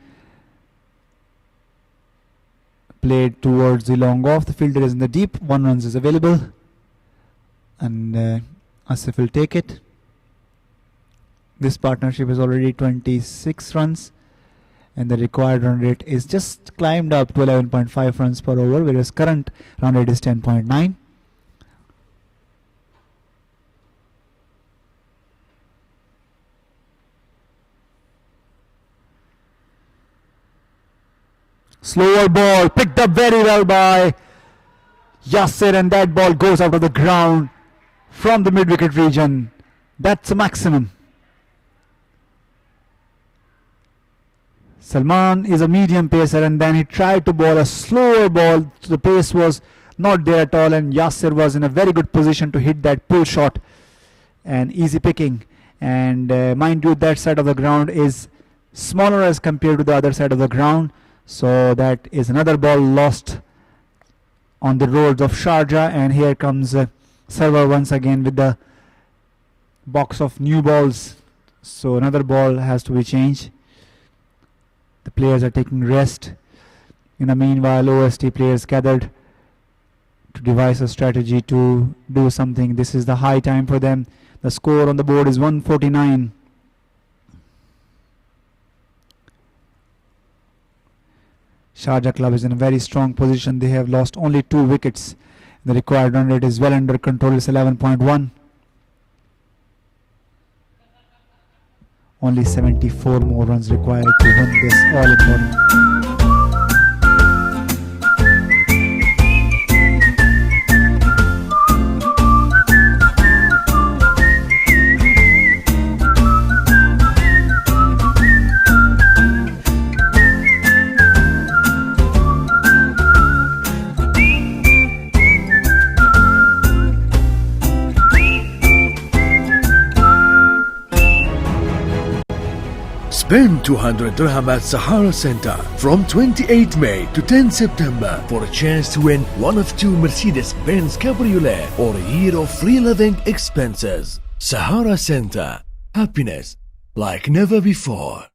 Played towards the long off. The fielder is in the deep. 1 run is available, and Asif will take it. This partnership is already 26 runs, and the required run rate is just climbed up to 11.5 runs per over, whereas current run rate is 10.9. Slower ball picked up very well by Yasser, and that ball goes out of the ground from the mid-wicket region. That's a maximum. Salman is a medium pacer, and then he tried to bowl a slower ball. The pace was not there at all, and Yasser was in a very good position to hit that pull shot and easy picking. And mind you, that side of the ground is smaller as compared to the other side of the ground. So that is another ball lost on the roads of Sharjah, and here comes server once again with the box of new balls. So another ball has to be changed. The players are taking rest. In the meanwhile, OST players gathered to devise a strategy to do something. This is the high time for them. The score on the board is 149. Sharjah Club is in a very strong position. They have lost only 2 wickets. The required run rate is well under control. It's 11.1. Only 74 more runs required to win this all-important. Spend 200 dirham at Sahara Center from 28 May to 10 September for a chance to win one of two Mercedes-Benz Cabriolet or a year of free living expenses. Sahara Center. Happiness like never before.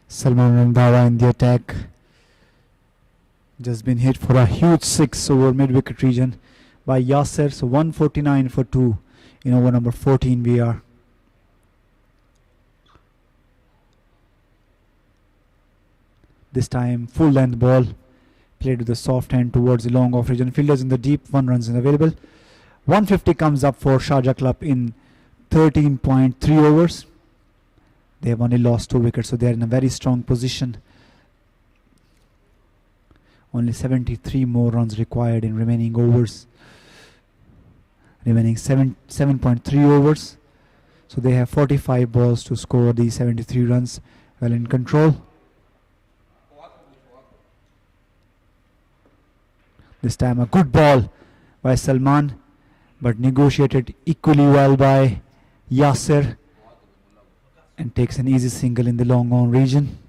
Salman Randhawa in the attack. Just been hit for a huge 6 over mid-wicket region by Yasser. So 149 for 2 in over number 14 we are. This time full length ball played with the soft hand towards the long off region. Fielders in the deep, 1 runs is available. 150 comes up for Sharjah Club in 13.3 overs. They have only lost 2 wickets, so they are in a very strong position. Only 73 more runs required in remaining overs. Remaining 7.3 overs. So they have 45 balls to score these 73 runs. Well in control. This time a good ball by Salman, but negotiated equally well by Yasser, and takes an easy single in the long on region.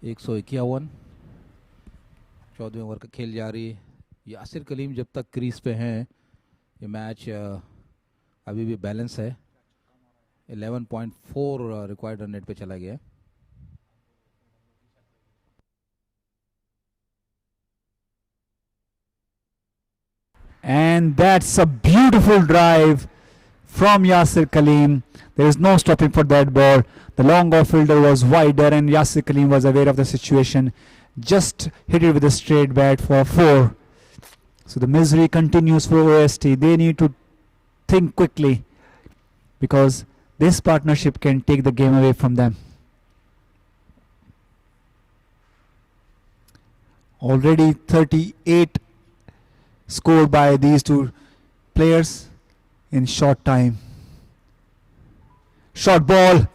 एक 14वें over का खेल जारी. यासिर कलीम जब तक crease पे हैं ये match अभी भी बैलेंस है. 11.4 रिक्वायर्ड रन रेट पे चला गया. And that's a beautiful drive from Yasir Kaleem. There is no stopping for that ball. The long off fielder was wider and Yasir Kaleem was aware of the situation. Just hit it with a straight bat for 4. So the misery continues for OST. They need to think quickly because this partnership can take the game away from them. Already 38 scored by these two players in short time. Short ball,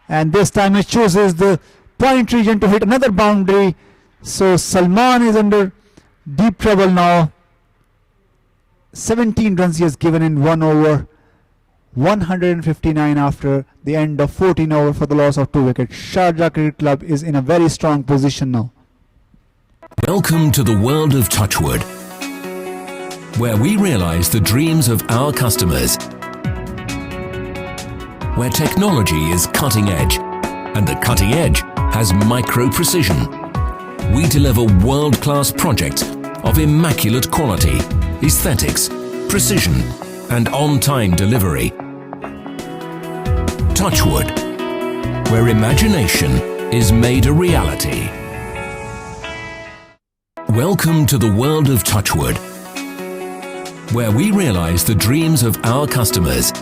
and this time it chooses the point region to hit another boundary. So Salman is under deep trouble now. 17 runs he has given in 1 over. 159 after the end of 14 over for the loss of 2 wickets. Sharjah Cricket Club is in a very strong position now. Welcome to the world of Touchwood, where we realize the dreams of our customers, where technology is cutting edge and the cutting edge has micro precision. We deliver world-class projects of immaculate quality, aesthetics, precision and on-time delivery. Touchwood, where imagination is made a reality. Welcome to the world of Touchwood, where we realize the dreams of our customers.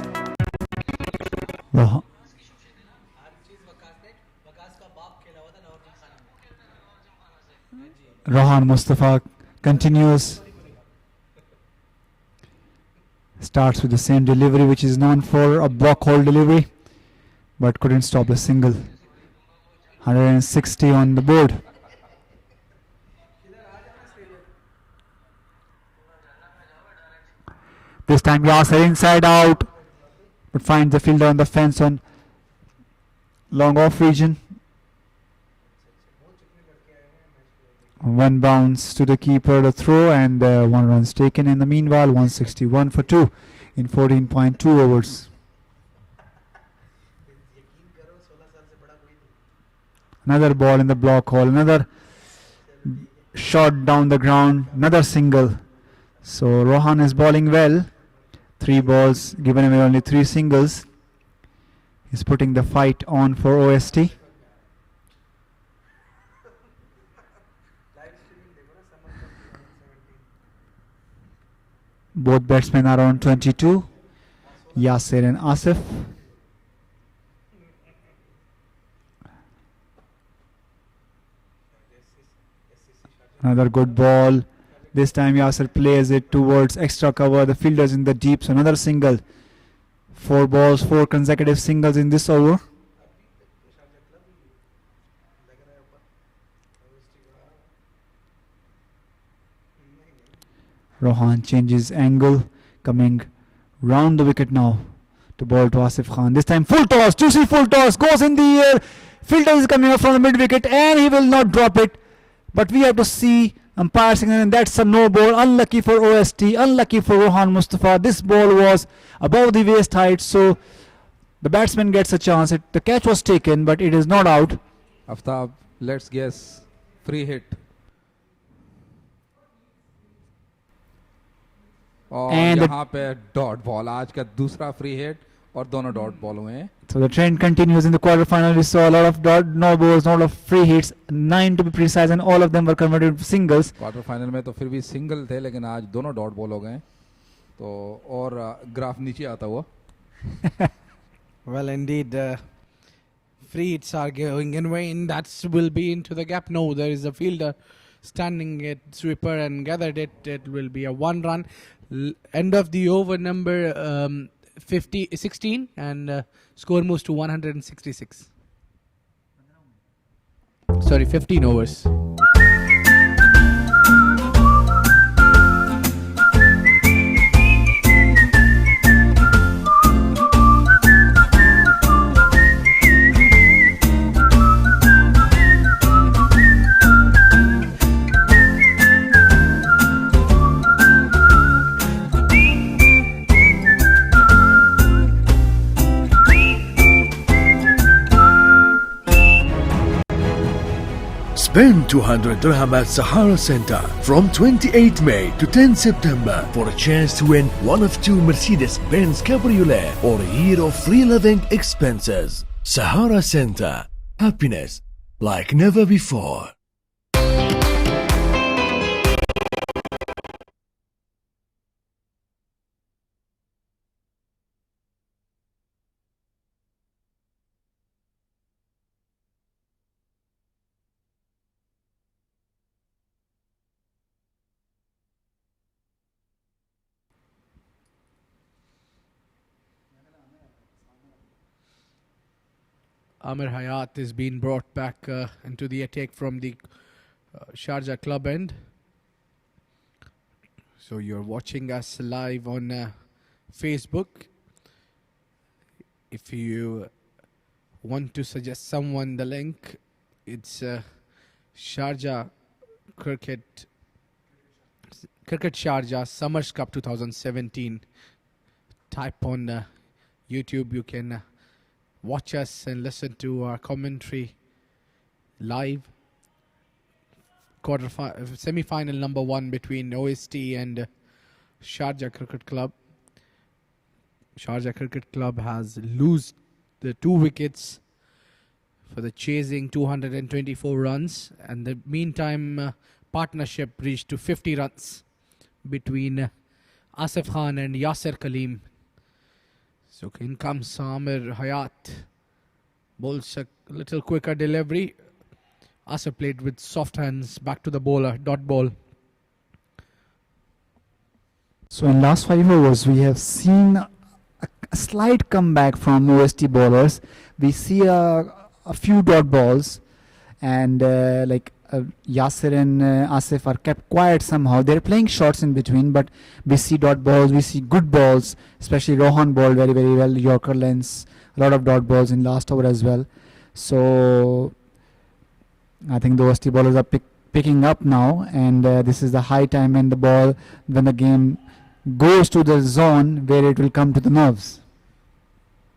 Rohan Mustafa continues. Starts with the same delivery which is known for, a block hole delivery, but couldn't stop the single. 160 on the board. This time Yasser inside out, but finds the fielder on the fence on long off region. One bounce to the keeper, the throw, and 1 run's taken in the meanwhile. 161 for 2 in 14.2 overs. Another ball in the block hole, another shot down the ground, another single. So Rohan is bowling well. 3 balls given away, only 3 singles. He's putting the fight on for OST. Both batsmen are on 22, Yasser and Asif. Another good ball. This time Yasser plays it towards extra cover. The fielders in the deep. So another single 4 balls, 4 consecutive singles in this over. Rohan changes angle, coming round the wicket now to ball to Asif Khan. This time full toss, juicy full toss, goes in the air. Fielder is coming up from the mid wicket and he will not drop it. But we have to see umpire signal, and that's a no ball. Unlucky for OST, unlucky for Rohan Mustafa. This ball was above the waist height, so the batsman gets a chance. The catch was taken, but it is not out. Aftab, let's guess. Free hit. और And यहाँ पे dot ball, आज का दूसरा free hit और दोनों dot ball हुए हैं. So the trend continues in the quarterfinal. We saw a lot of no balls, a lot of free hits, 9 to be precise, and all of them were converted into singles. Quarter final में तो फिर भी single थे, लेकिन आज दोनों dot ball हो गए. तो और ग्राफ नीचे आता हुआ. Well, indeed, free hits are going in vain. That will be into the gap. No, there is a fielder standing at sweeper and gathered it. It will be a 1 run. End of the over number 16, and score moves to 166. Sorry, 15 overs. Spend 200 dirham at Sahara Center from 28 May to 10 September for a chance to win one of 2 Mercedes-Benz Cabriolet or a year of free living expenses. Sahara Center. Happiness like never before. Amir Hayat is being brought back into the attack from the Sharjah club end. So you're watching us live on Facebook. If you want to suggest someone the link, it's Sharjah Cricket Sharjah Summer Cup 2017. Type on YouTube. You can watch us and listen to our commentary live. Semi-final number 1 between OST and Sharjah Cricket Club. Sharjah Cricket Club has lost the 2 wickets for the chasing 224 runs, and the meantime partnership reached to 50 runs between Asif Khan and Yasir Kaleem. So in comes Amir Hayat, bowls a little quicker delivery. Asif played with soft hands, back to the bowler, dot ball. So in last 5 overs, we have seen a slight comeback from OST bowlers. We see a few dot balls, and Yasir and Asif are kept quiet somehow. They're playing shots in between, but we see dot balls, we see good balls, especially Rohan bowled very, very well, Yorker lengths, a lot of dot balls in last over as well. So I think the OST bowlers are picking up now, and this is the high time when the game goes to the zone where it will come to the nerves.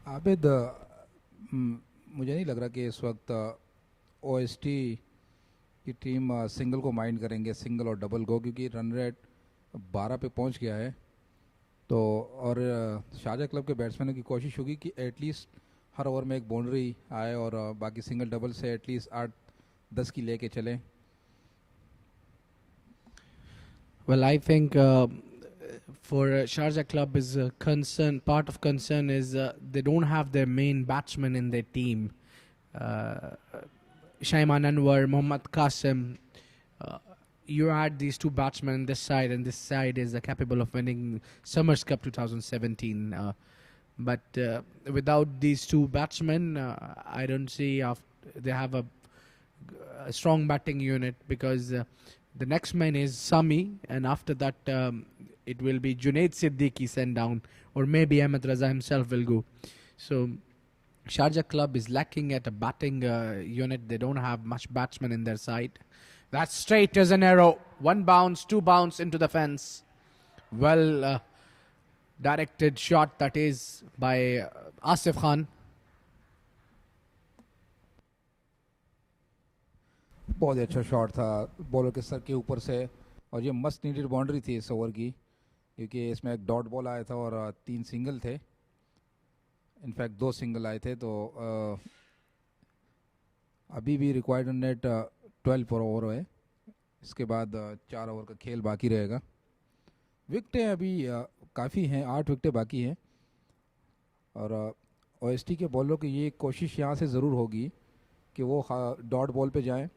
Abid, मुझे नहीं लग रहा कि इस वक्त OST की team single को mind करेंगे, सिंगल और डबल को, क्योंकि रन रेट 12 पे पहुंच गया है. तो और शारजा क्लब के बैट्समैनों की कोशिश होगी कि एटलीस्ट हर ओवर में एक बाउंड्री आए और बाकी सिंगल डबल से एटलीस्ट 8-10 की लेके चलें. Well, I think for Sharjah club is part of concern is they don't have their main batsman in their team. Shaiman Anwar, Mohammad Qasim, you add these 2 batsmen on this side, and this side is capable of winning Summers Cup 2017. But without these two batsmen, I don't see they have a strong batting unit, because the next man is Sami, and after that it will be Junaid Siddiqui sent down, or maybe Ahmed Raza himself will go. So Sharjah club is lacking at a batting unit. They don't have much batsmen in their side. That's straight as an arrow. One bounce, two bounce into the fence. Well directed shot that is by Asif Khan. बहुत ही अच्छा shot था bowler के sir के ऊपर से, और ये must needed boundary थी इस ओवर की, क्योंकि इसमें एक डॉट बॉल आया था और 3 सिंगल थे, इनफैक्ट 2 सिंगल आए थे। तो अभी भी रिक्वायर्ड नेट 12 पर ओवर है, इसके बाद 4 ओवर का खेल बाकी रहेगा। विकटें अभी काफ़ी हैं, 8 विकटें बाकी हैं, और ओएसटी के बॉलरों की ये कोशिश यहाँ से ज़रूर होगी कि वो डॉट बॉल पे जाएं,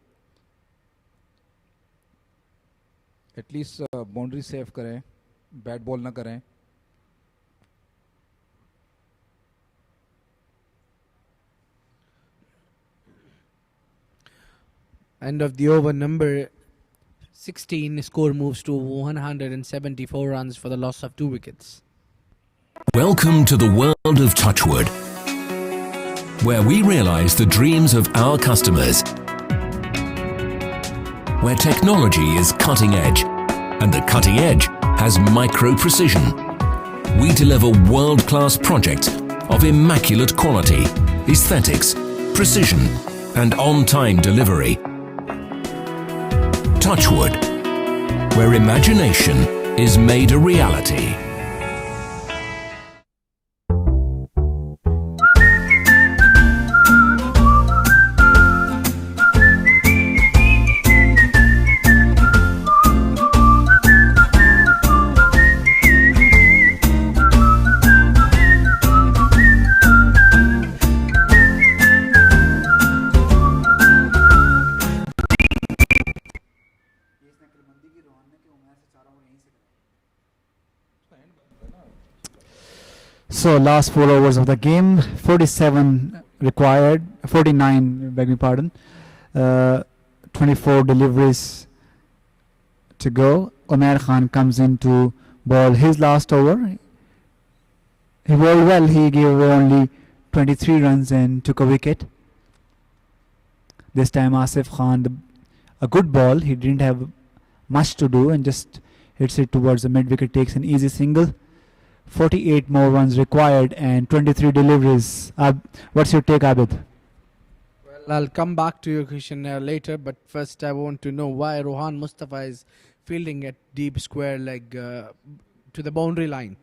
एटलीस्ट बाउंड्री सेव करें, बैट बॉल ना करें। End of the over, number 16. Score moves to 174 runs for the loss of 2 wickets. Welcome to the world of Touchwood, where we realize the dreams of our customers, where technology is cutting edge, and the cutting edge has micro precision. We deliver world-class projects of immaculate quality, aesthetics, precision, and on-time delivery. Touchwood, where imagination is made a reality. So last 4 overs of the game, 47 required, 49, beg me pardon, 24 deliveries to go. Umair Khan comes in to bowl his last over. He bowled well, he gave away only 23 runs and took a wicket. This time Asif Khan, a good ball, he didn't have much to do and just hits it towards the mid-wicket, takes an easy single. 48 more runs required and 23 deliveries. What's your take, Abid? Well, I'll come back to your question later, but first I want to know why Rohan Mustafa is fielding at deep square leg to the boundary line.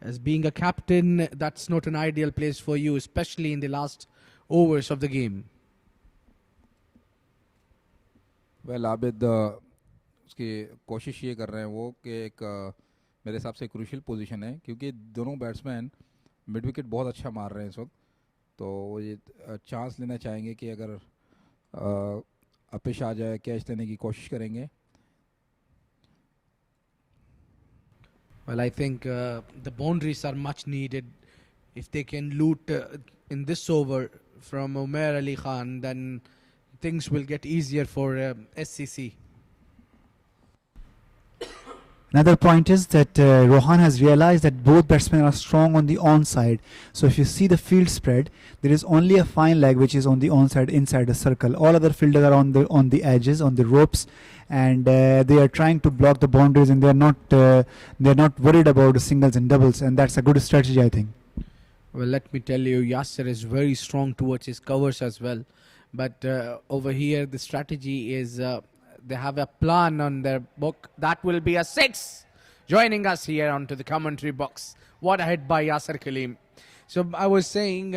As being a captain, that's not an ideal place for you, especially in the last overs of the game. Well Abid उसकी कोशिश ये कर रहे हैं वो कि एक मेरे हिसाब से क्रूशियल पोजीशन है, क्योंकि दोनों बैट्समैन मिड विकेट बहुत अच्छा मार रहे हैं इस वक्त, तो वो ये चांस लेना चाहेंगे कि अगर अपिश आ जाए कैच लेने की कोशिश करेंगे। Well, I think the boundaries are much needed. If they can loot in this over from Umair Ali Khan, then things will get easier for SCC. Another point is that Rohan has realized that both batsmen are strong on the onside. So if you see the field spread, there is only a fine leg which is on the onside inside the circle. All other fielders are on the edges, on the ropes, and they are trying to block the boundaries, and they're not worried about the singles and doubles, and that's a good strategy, I think. Well, let me tell you, Yasser is very strong towards his covers as well. But over here, the strategy is they have a plan on their book. That will be a 6. Joining us here onto the commentary box. What a hit by Yasser Kaleem. So I was saying,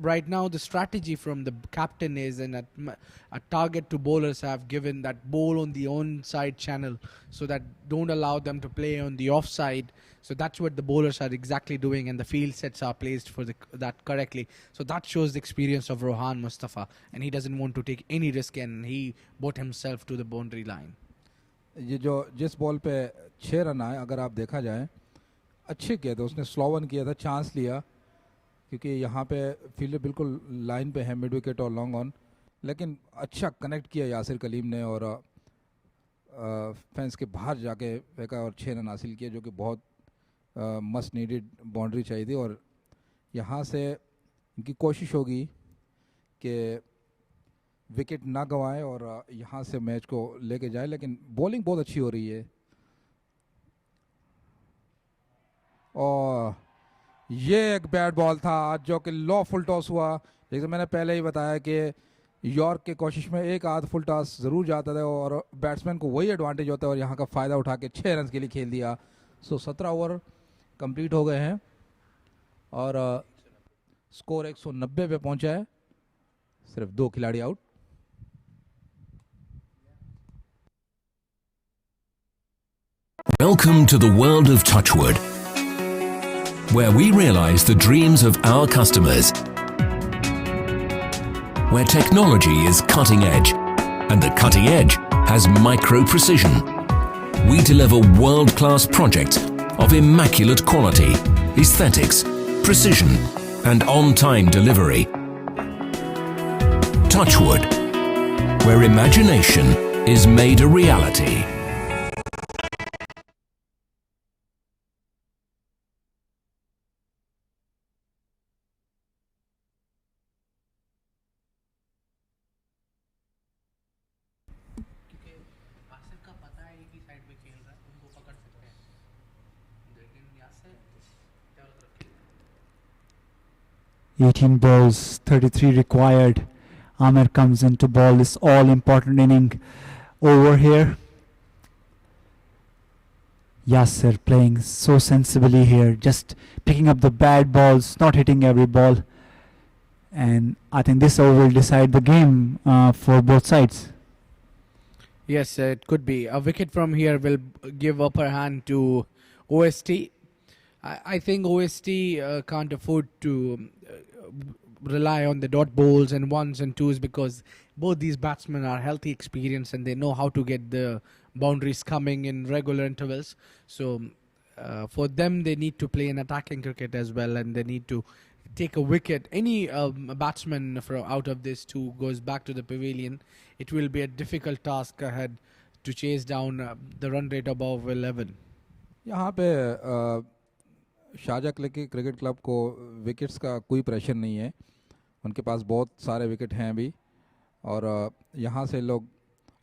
right now the strategy from the captain is, and a target to bowlers have given that bowl on the onside channel, so that don't allow them to play on the offside. So that's what the bowlers are exactly doing, and the field sets are placed for that correctly. So that shows the experience of Rohan Mustafa, and he doesn't want to take any risk, and he brought himself to the boundary line. ये जो जिस ball पे 6 run आए, अगर आप देखा जाए अच्छे किए थे, उसने स्लो वन किया था, चांस लिया, क्योंकि यहाँ पे फील्डर बिल्कुल लाइन पे है, मिड विकेट और लॉन्ग ऑन, लेकिन अच्छा कनेक्ट किया यासिर कलीम ने और फेंस के बाहर जाके फेंका और 6 रन हासिल किए, जो कि बहुत मस्ट नीडेड बाउंड्री चाहिए थी। और यहाँ से इनकी कोशिश होगी कि विकेट ना गंवाएं और यहाँ से मैच को लेके जाए, लेकिन बॉलिंग बहुत अच्छी हो रही है। और ये एक बैट बॉल था जो कि लो फुल टॉस हुआ। जैसे मैंने पहले ही बताया कि यॉर्क के कोशिश में एक आध फुल टॉस ज़रूर जाता था और बैट्समैन को वही एडवांटेज होता है, और यहाँ का फ़ायदा उठा के 6 रन के लिए खेल दिया। सो 17 ओवर कंप्लीट हो गए हैं और स्कोर 190 पे पहुंचा है, सिर्फ 2 खिलाड़ी out. Welcome to the world of Touchwood, where we realize the dreams of our customers, where technology is cutting edge and the cutting edge has micro precision. We deliver world-class projects of immaculate quality, aesthetics, precision and on-time delivery. Touchwood, where imagination is made a reality. क्योंकि आसिफ का पता है कि side में खेल रहा है, उनको पकड़ सकते हैं, लेकिन यासिर चारों तरफ खेल रहा है। 18 balls, 33 required. Amir comes in to ball this all important inning over here. Yasser playing so sensibly here, just picking up the bad balls, not hitting every ball. And I think this over will decide the game for both sides. Yes, it could be. A wicket from here will give upper hand to OST. I think OST can't afford to rely on the dot balls and ones and twos, because both these batsmen are healthy, experienced, and they know how to get the boundaries coming in regular intervals. So for them, they need to play an attacking cricket as well, and they need to take a wicket. Any batsman from out of this two goes back to the pavilion, it will be a difficult task ahead to chase down the run rate above 11. यहाँ पे Sharjah cricket club को wickets का कोई pressure नहीं है, उनके पास बहुत सारे विकेट हैं अभी, और यहाँ से लोग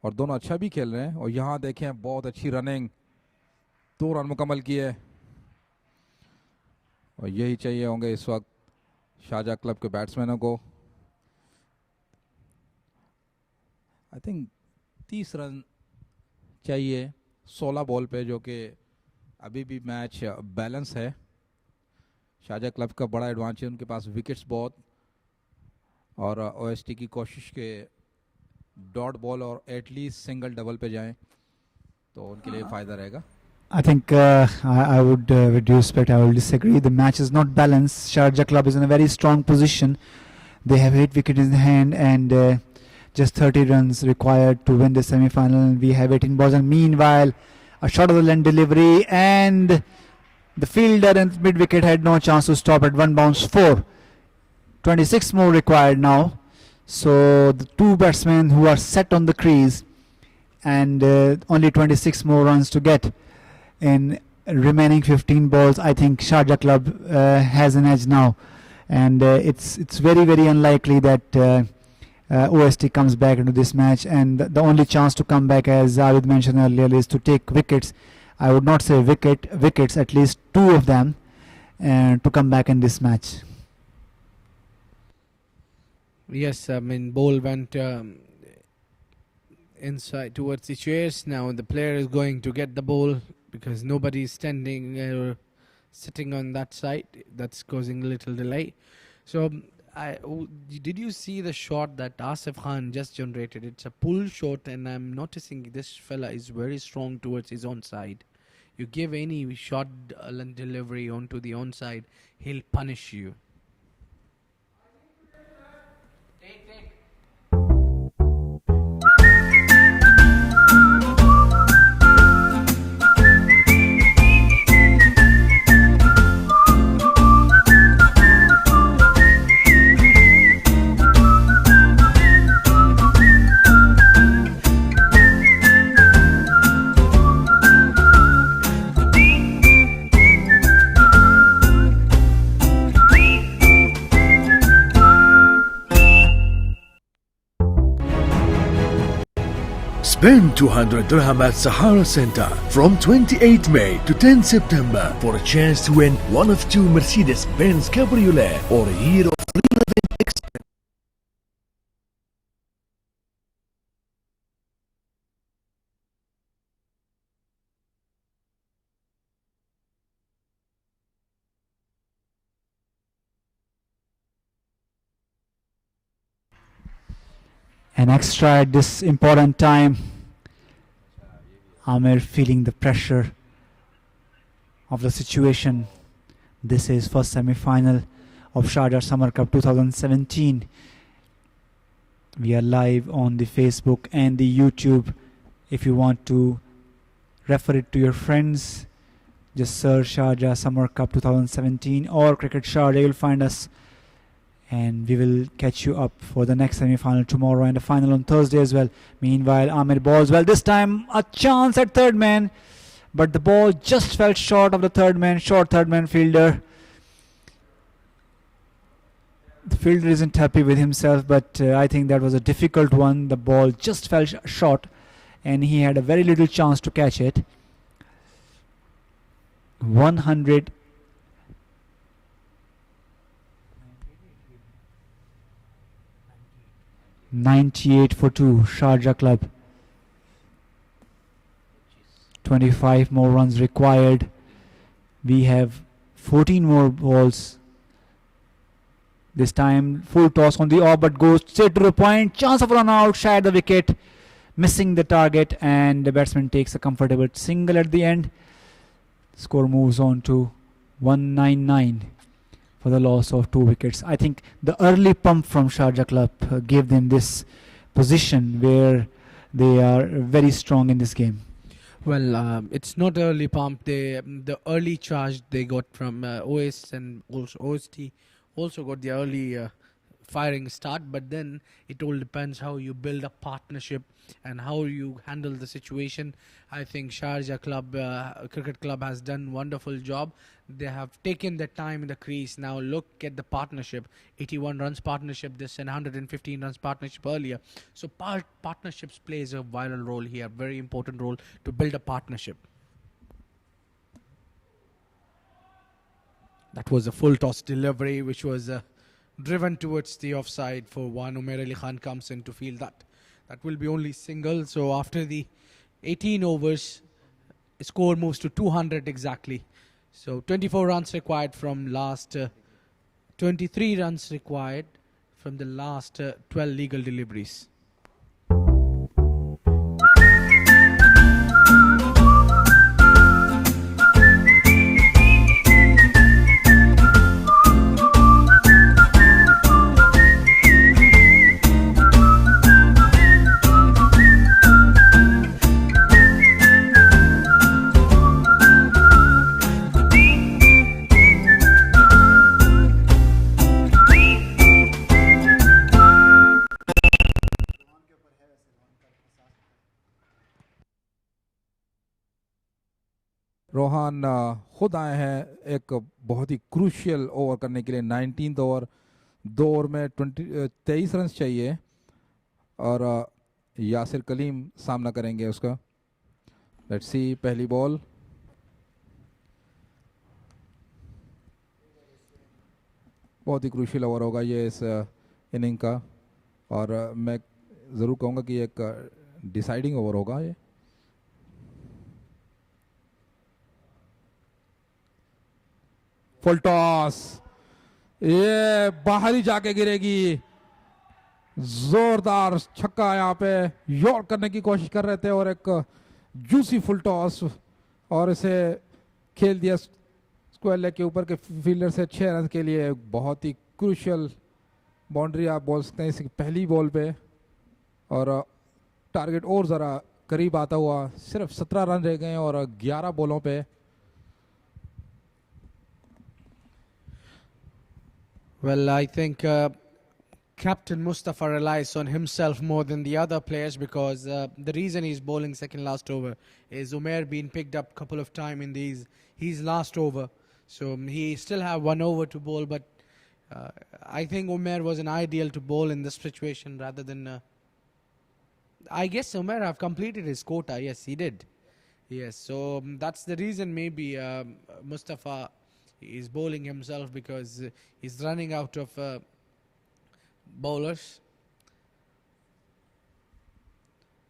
और दोनों अच्छा भी खेल रहे हैं। और यहाँ देखें बहुत अच्छी रनिंग, 2 रन मुकम्मल किए, और यही चाहिए होंगे इस वक्त शारजा क्लब के बैट्समैनों को। आई थिंक 30 रन चाहिए 16 बॉल पे, जो कि अभी भी मैच बैलेंस है। शारजा क्लब का बड़ा एडवांटेज है, उनके पास विकेट्स बहुत, और ओएसटी की कोशिश के डॉट बॉल और एटलीस्ट सिंगल डबल पे जाएं तो उनके लिए फ़ायदा रहेगा। I think I would, with due respect, I will disagree. The match is not balanced. Sharjah Club is in a very strong position. They have 8 wickets in hand and just 30 runs required to win the semi-final. And we have 18 balls. And meanwhile, a shot of the length delivery, and the fielder and mid-wicket had no chance to stop at 1 bounce 4. 26 more required now. So the 2 batsmen who are set on the crease, and only 26 more runs to get in remaining 15 balls. I think Sharjah Club has an edge now, and it's very unlikely that OST comes back into this match, and the only chance to come back, as Zavid mentioned earlier, is to take wickets. I would not say wickets, at least 2 of them, to come back in this match. Yes, I mean, ball went inside towards the chairs. Now the player is going to get the ball because nobody is standing or sitting on that side. That's causing a little delay. So, did you see the shot that Asif Khan just generated? It's a pull shot, and I'm noticing this fella is very strong towards his own side. You give any shot delivery onto the onside, he'll punish you. Spend 200 dirham at Sahara Center from 28 May to 10 September for a chance to win one of two Mercedes-Benz Cabriolet or a year of free living expenses. An extra at this important time. Amir feeling the pressure of the situation. This is first semi-final of Sharjah Summer Cup 2017. We are live on the Facebook and the YouTube. If you want to refer it to your friends, just search Sharjah Summer Cup 2017 or Cricket Sharjah. You'll find us, and we will catch you up for the next semi-final tomorrow and the final on Thursday as well. Meanwhile, Amir balls well. This time a chance at third man, but the ball just fell short of the third man, short third man fielder. The fielder isn't happy with himself, but I think that was a difficult one. The ball just fell short and he had a very little chance to catch it. 198 for 2, Sharjah Club. 25 more runs required. We have 14 more balls. This time full toss on the off, but goes straight to the point. Chance of run out, shy at the wicket, missing the target, and the batsman takes a comfortable single at the end. Score moves on to 199 for the loss of 2 wickets. I think the early pump from Sharjah Club gave them this position where they are very strong in this game. Well, it's not early pump. The early charge they got from OS and also OST also got the early firing start, but then it all depends how you build a partnership and how you handle the situation. I think Sharjah Club, Cricket Club has done wonderful job. They have taken their time in the crease. Now look at the partnership, 81 runs partnership this and 115 runs partnership earlier. So partnerships plays a vital role here, very important role to build a partnership. That was a full toss delivery which was driven towards the offside for one. Umair Ali Khan comes in to field that. That will be only single. So after the 18 overs, score moves to 200 exactly. So 24 runs required from last 23 runs required from the last 12 legal deliveries. Rohan खुद आए हैं एक बहुत ही crucial over करने के लिए। 19th over, 2 over में 23 run चाहिए और यासिर कलीम सामना करेंगे उसका। लेट्स सी, पहली बॉल, बहुत ही क्रूशियल ओवर होगा ये इस इनिंग का, और मैं ज़रूर कहूँगा कि एक डिसाइडिंग ओवर होगा ये। फुल टॉस, ये बाहर ही जाके गिरेगी। जोरदार छक्का यहाँ पे यॉर्क करने की कोशिश कर रहे थे और एक जूसी फुल टॉस, और इसे खेल दिया स्क्वायर लेग के ऊपर के फील्डर से 6 रन के लिए। बहुत ही क्रूशियल बाउंड्री आप बोल सकते हैं इसकी पहली बॉल पे, और टारगेट और ज़रा करीब आता हुआ। सिर्फ 17 रन रह गए और 11 बॉलों पे। Well, I think Captain Mustafa relies on himself more than the other players, because the reason he's bowling second last over is Umair being picked up a couple of times in his last over. So he still have 1 over to bowl, but I think Umair was an ideal to bowl in this situation rather than I guess Umairov completed his quota. Yes, he did. Yes, so that's the reason maybe Mustafa is bowling himself because he's running out of bowlers.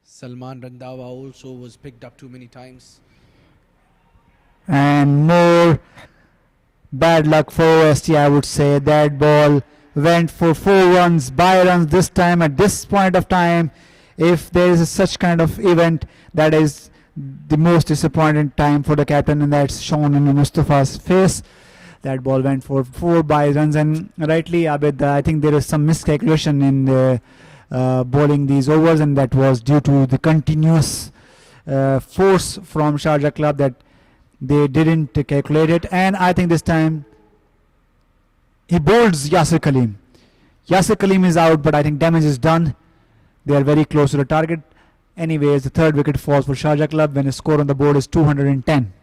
Salman Randhawa also was picked up too many times. And more bad luck for OST, I would say. That ball went for 4 runs, by runs this time at this point of time. If there is such kind of event, that is the most disappointing time for the captain, and that's shown in Mustafa's face. That ball went for 4 by runs, and rightly, Abid, I think there is some miscalculation in the bowling these overs, and that was due to the continuous force from Sharjah club that they didn't calculate it. And I think this time he bowls Yasir Kaleem. Yasir Kaleem is out, but I think damage is done. They are very close to the target. Anyways, the third wicket falls for Sharjah club when the score on the board is 210.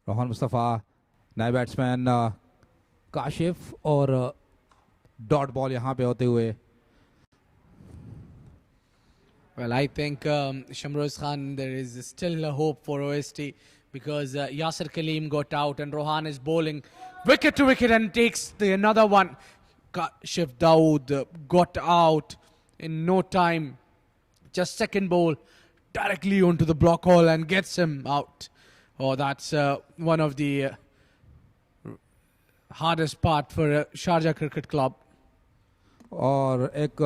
Rohan Mustafa, नए batsman Kashif और dot ball यहाँ पे होते हुए. Well, I think Shamroz Khan, there is still a hope for OST because Yasir Kaleem got out and Rohan is bowling wicket to wicket and takes another one. Kashif Dawood got out in no time. Just second ball directly onto the block hole and gets him out. Oh, that's one of the hardest part for Sharjah Cricket Club. और एक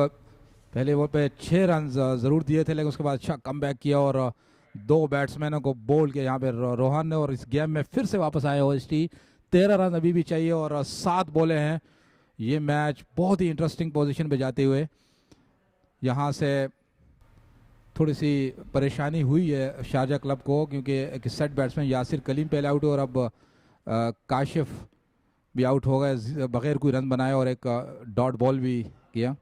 पहले ball पे 6 run ज़रूर दिए थे, लेकिन उसके बाद अच्छा कम बैक किया और 2 बैट्समैनों को बोल के यहाँ पे रोहन ने, और इस गेम में फिर से वापस आए ओएसटी. 13 रन अभी भी चाहिए और 7 बॉलें हैं. ये मैच बहुत ही इंटरेस्टिंग पोजीशन पे जाते हुए यहाँ से थोड़ी सी परेशानी हुई है शारजा क्लब को, क्योंकि एक सेट बैट्समैन यासिर कलीम पहले आउट और अब काशिफ भी आउट हो गए बगैर कोई रन बनाए और एक डॉट बॉल भी किया.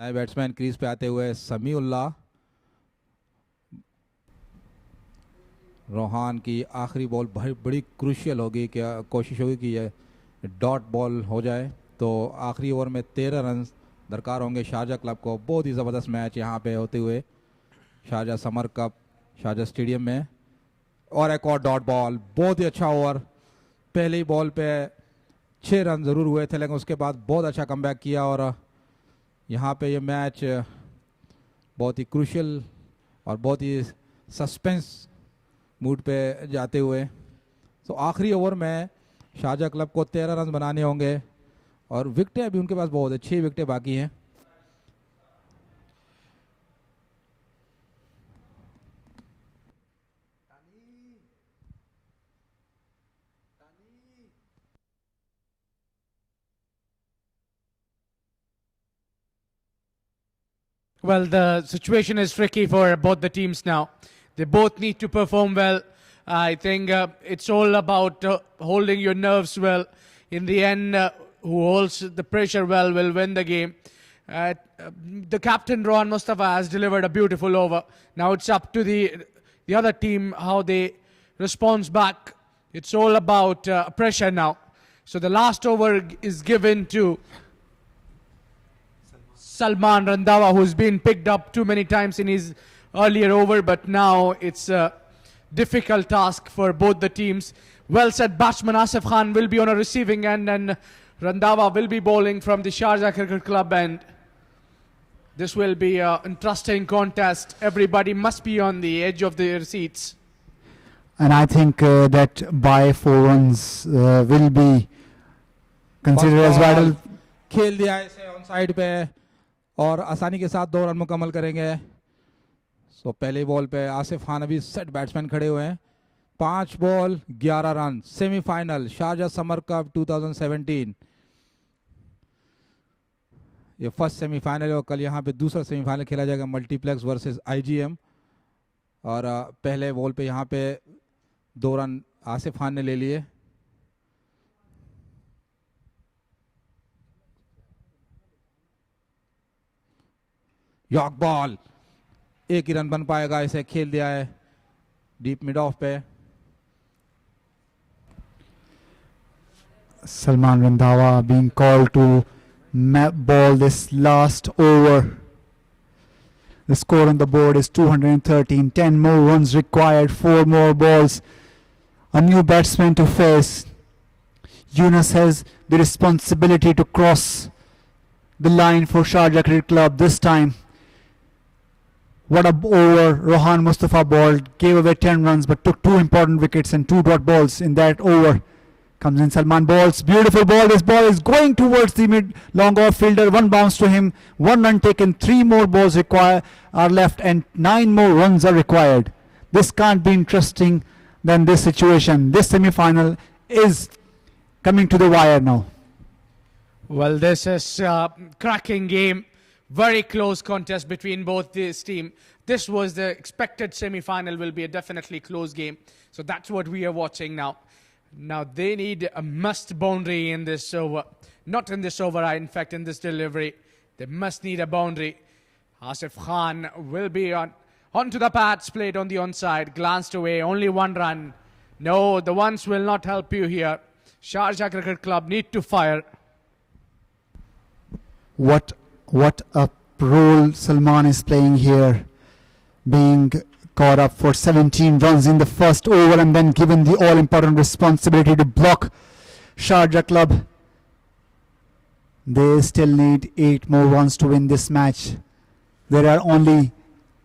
नए बैट्समैन क्रीज पे आते हुए समीउल्लाह. रोहान की आखिरी बॉल बड़ी क्रूशियल होगी, क्या कोशिश होगी कि ये डॉट बॉल हो जाए. तो आखिरी ओवर में 13 रन दरकार होंगे शारजा क्लब को. बहुत ही ज़बरदस्त मैच यहाँ पे होते हुए Sharjah summer cup Sharjah stadium में. और एक और डॉट बॉल, बहुत ही अच्छा ओवर. पहली बॉल पे 6 रन ज़रूर हुए थे, लेकिन उसके बाद बहुत अच्छा कमबैक किया और यहाँ पे ये मैच बहुत ही क्रूशियल और बहुत ही सस्पेंस मूड पे जाते हुए. तो आखिरी ओवर में शारजा क्लब को 13 रन बनाने होंगे और विकेटें अभी उनके पास बहुत अच्छी विकेटें बाकी हैं. Well, the situation is tricky for both the teams now. They both need to perform well. I think it's all about holding your nerves well. In the end, who holds the pressure well will win the game. The captain, Rohan Mustafa, has delivered a beautiful over. Now it's up to the other team how they respond back. It's all about pressure now. So the last over is given to Salman Randhawa, who's been picked up too many times in his earlier over, but now it's a difficult task for both the teams. Well said, batsman Asif Khan will be on a receiving end, and Randhawa will be bowling from the Sharjah Cricket Club end. This will be an interesting contest. Everybody must be on the edge of their seats. And I think that by 4 runs will be considered as vital. खेल दिया है इसे on side पे और आसानी के साथ 2 run मुकम्मल करेंगे. सो पहले बॉल पे आसिफ खान अभी सेट बैट्समैन खड़े हुए हैं. 5 ball 11 run. Semifinal Sharjah summer cup 2017. ये फर्स्ट सेमीफाइनल है और कल यहाँ पे दूसरा सेमीफाइनल खेला जाएगा मल्टीप्लेक्स वर्सेस आईजीएम. और पहले बॉल पे यहाँ पे 2 रन आसिफ खान ने ले लिए. यॉर्क बॉल, 1 ही रन बन पाएगा. इसे खेल दिया है डीप मिड ऑफ पे. Salman Randhawa being called to ball this last over. The score on the board is 213. 10 more runs required. 4 more balls. A new batsman to face. Yunus has the responsibility to cross the line for Sharjah Cricket Club this time. What a over Rohan Mustafa bowled. Gave away 10 runs but took 2 important wickets and 2 dot balls in that over. Comes in Salman, balls, beautiful ball. This ball is going towards the mid long off fielder. 1 bounce to him. 1 run taken. 3 more balls are left and 9 more runs are required. This can't be interesting than this situation. This semi-final is coming to the wire now. Well, this is a cracking game. Very close contest between both this team. This was the expected semi-final, will be a definitely close game. So that's what we are watching now. Now they need a must boundary in this over. Not in this over, in fact in this delivery. They must need a boundary. Asif Khan will be onto the pads, played on the onside, glanced away, only 1 run. No, the ones will not help you here. Sharjah Cricket Club need to fire. What a role Salman is playing here, being caught up for 17 runs in the first over and then given the all-important responsibility to block Sharjah Club. They still need 8 more runs to win this match. There are only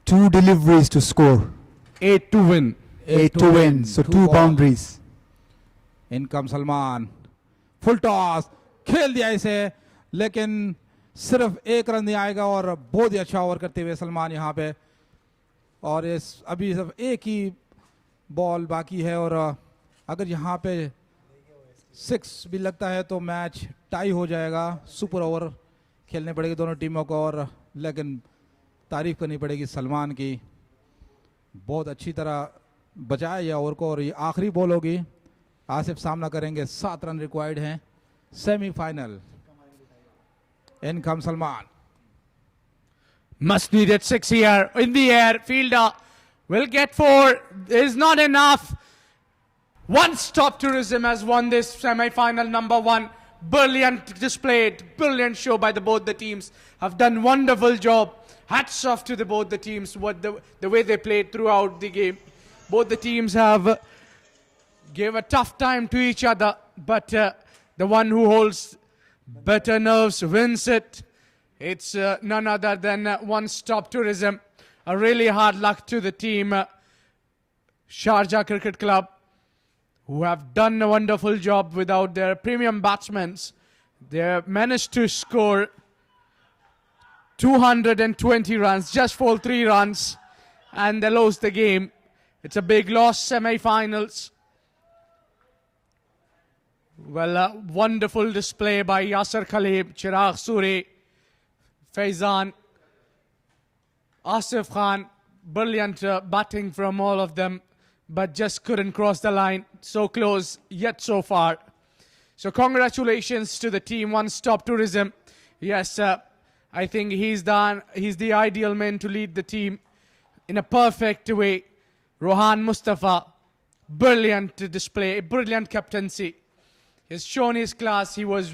2 deliveries to score. 8 to win. 8 to win, so 2 boundaries. In comes Salman. Full toss. खेल दिया इसे, लेकिन सिर्फ 1 run नहीं आएगा और बहुत ही अच्छा ओवर करते हुए सलमान यहाँ पे. और इस अभी सिर्फ 1 ही बॉल बाकी है और अगर यहाँ पे 6 भी लगता है तो मैच टाई हो जाएगा. सुपर ओवर खेलने पड़ेगी दोनों टीमों को और लेकिन तारीफ करनी पड़ेगी सलमान की. बहुत अच्छी तरह बचाया यह ओवर को और ये आखिरी बॉल होगी. आसिफ सामना करेंगे. 7 रन रिक्वायर्ड हैं. Semifinal. In comes Salman. Must need it 6 here. In the air. Fielder will get 4. Is not enough. One Stop Tourism has won this semi-final number 1. Brilliant displayed. Brilliant show by both the teams. Have done wonderful job. Hats off to both the teams. The way they played throughout the game. Both the teams have gave a tough time to each other. But the one who holds better nerves wins it. It's none other than One Stop Tourism. A really hard luck to the team, Sharjah Cricket Club, who have done a wonderful job without their premium batsmen. They managed to score 220 runs, just for 3 runs, and they lost the game. It's a big loss, semi-finals. Well, a wonderful display by Yasir Khalib, Chirag Suri, Faizan, Asif Khan. Brilliant batting from all of them, but just couldn't cross the line. So close, yet so far. So congratulations to the team, One Stop Tourism. Yes, I think he's the ideal man to lead the team in a perfect way. Rohan Mustafa, brilliant display, brilliant captaincy. He's shown his class. He was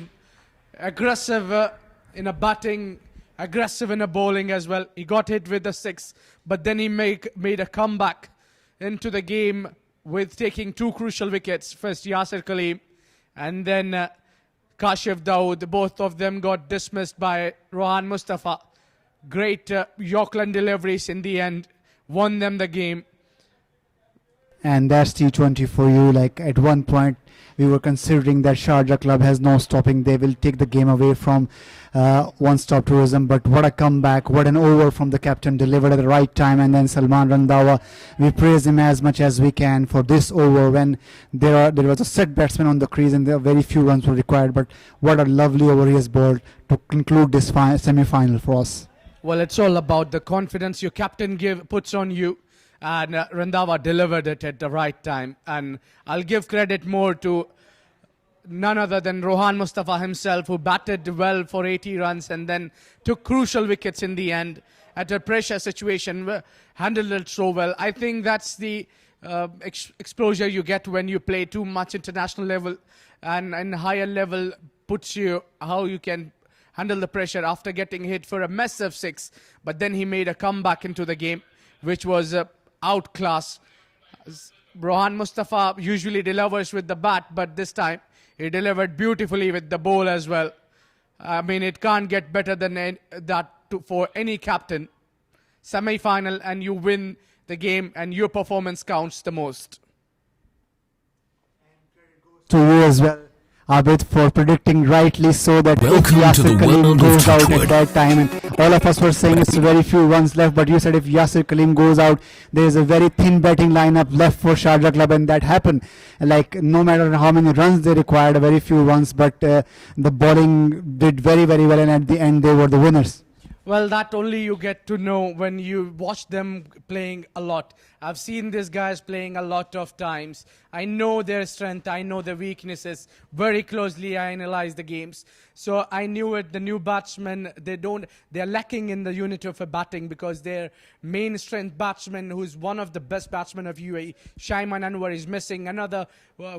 aggressive in a batting, aggressive in a bowling as well. He got hit with the 6, but then he made a comeback into the game with taking 2 crucial wickets. First Yasir Kaleem and then Kashif Dawood. Both of them got dismissed by Rohan Mustafa. Great Yorkland deliveries in the end. Won them the game. And that's T20 for you. Like at one point, we were considering that Sharjah club has no stopping. They will take the game away from one-stop tourism. But what a comeback! What an over from the captain, delivered at the right time. And then Salman Randhawa, we praise him as much as we can for this over when there was a set batsman on the crease and there very few runs were required. But what a lovely over he has bowled to conclude this semi-final for us. Well, it's all about the confidence your captain puts on you. And Randhawa delivered it at the right time. And I'll give credit more to none other than Rohan Mustafa himself, who batted well for 80 runs and then took crucial wickets in the end at a pressure situation, handled it so well. I think that's the exposure you get when you play too much international level, and higher level puts you how you can handle the pressure after getting hit for a massive 6. But then he made a comeback into the game, which was outclass. Rohan Mustafa usually delivers with the bat, but this time he delivered beautifully with the ball as well. I mean, it can't get better than that for any captain. Semi-final and you win the game and your performance counts the most. To you as well, Abid, for predicting rightly so that Welcome if to Yasir the Kaleem world of goes out Touchwood. at that time, and all of us were saying it's very few runs left, but you said if Yasir Kaleem goes out, there is a very thin batting lineup left for Sharjah club, and that happened. Like no matter how many runs they required, very few runs, but the bowling did very, very well, and at the end they were the winners. Well, that only you get to know when you watch them playing a lot. I've seen these guys playing a lot of times. I know their strength, I know their weaknesses. Very closely I analyze the games. So I knew it, the new batsmen, they're lacking in the unit of a batting because their main strength batsman, who's one of the best batsmen of UAE, Shaiman Anwar, is missing. Another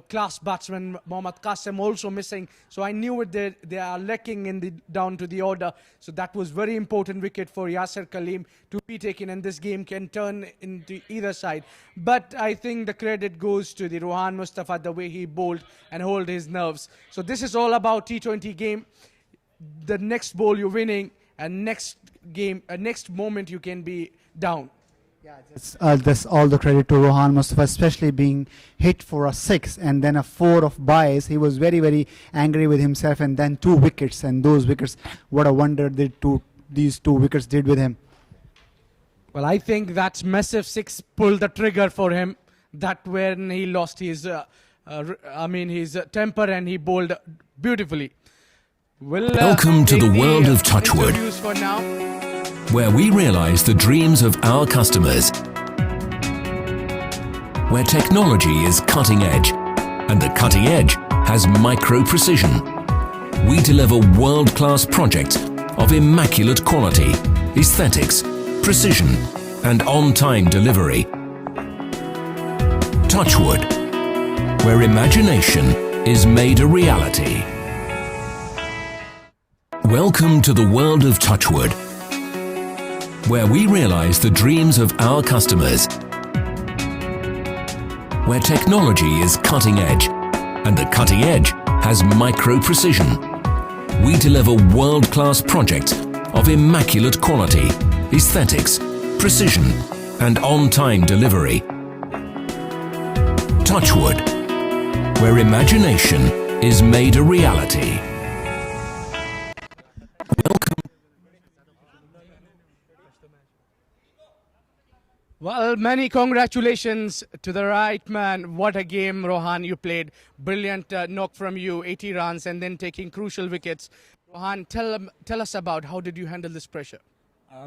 class batsman, Mohammad Qasim, also missing. So I knew it, they are lacking in down to the order. So that was very important wicket for Yasir Kaleem to be taken, and this game can turn into either side. But I think the credit goes to the Rohan Mustafa, the way he bowled and hold his nerves. So this is all about T20 game. The next ball you're winning, and next game, next moment you can be down. Yeah, that's all the credit to Rohan Mustafa, especially being hit for a 6 and then a 4 of bias. He was very, very angry with himself, and then 2 wickets, and those wickets, what a wonder these 2 wickets did with him. Well, I think that massive 6 pulled the trigger for him. That when he lost his, his temper, and he bowled beautifully. Welcome to the world of Touchwood, for now. where we realize the dreams of our customers, where technology is cutting edge, and the cutting edge has micro precision. We deliver world-class projects of immaculate quality, aesthetics, precision, and on-time delivery. Touchwood, where imagination is made a reality. Welcome to the world of Touchwood, where we realize the dreams of our customers, where technology is cutting edge, and the cutting edge has micro precision. We deliver world-class projects of immaculate quality, aesthetics, precision, and on-time delivery. Touchwood, where imagination is made a reality. Well, many congratulations to the right man. What a game, Rohan, you played. Brilliant knock from you, 80 runs, and then taking crucial wickets. Rohan, tell us about how did you handle this pressure?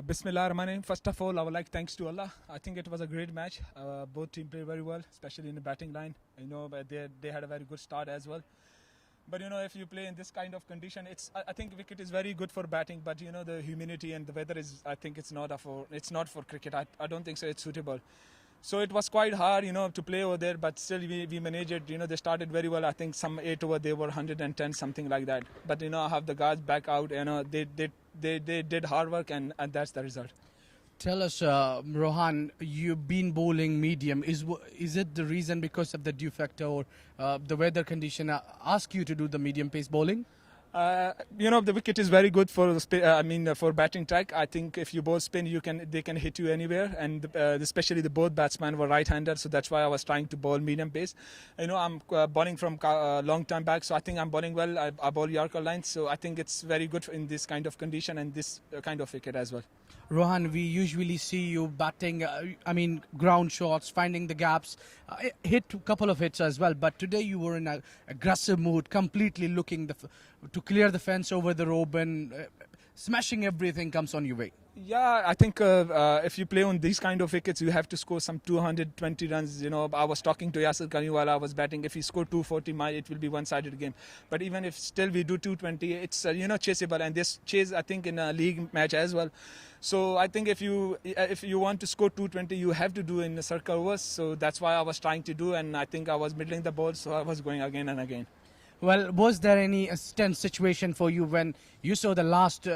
Bismillah ar-Rahman ar-Rahim. First of all, I would like thanks to Allah. I think it was a great match. Both teams played very well, especially in the batting line. You know, but they had a very good start as well. But if you play in this kind of condition, I think wicket is very good for batting. But the humidity and the weather is, I think it's not for cricket. I don't think so. It's suitable. So it was quite hard, to play over there. But still, we managed it. They started very well. I think some 8 over they were 110, something like that. But I have the guys back out. They did hard work, and that's the result. Tell us, Rohan, you've been bowling medium. Is it the reason because of the dew factor or the weather condition ask you to do the medium pace bowling? The wicket is very good for for batting track. I think if you bowl spin, they can hit you anywhere, and especially the both batsmen were right-handed, so that's why I was trying to bowl medium pace. I'm bowling from a long time back, so I think I'm bowling well. I bowl Yorker lines, so I think it's very good in this kind of condition and this kind of wicket as well. Rohan, we usually see you batting, ground shots, finding the gaps, hit a couple of hits as well. But today you were in an aggressive mood, completely looking to clear the fence over the rope and smashing everything comes on your way. Yeah, I think if you play on these kind of wickets, you have to score some 220 runs. I was talking to Yasir Kani while I was batting. If you score 240, it will be one-sided game. But even if still we do 220, it's chaseable, and this chase I think in a league match as well. So I think if you want to score 220, you have to do in the circle overs. So that's why I was trying to do, and I think I was middling the ball, so I was going again and again. Well, was there any tense situation for you when you saw the last,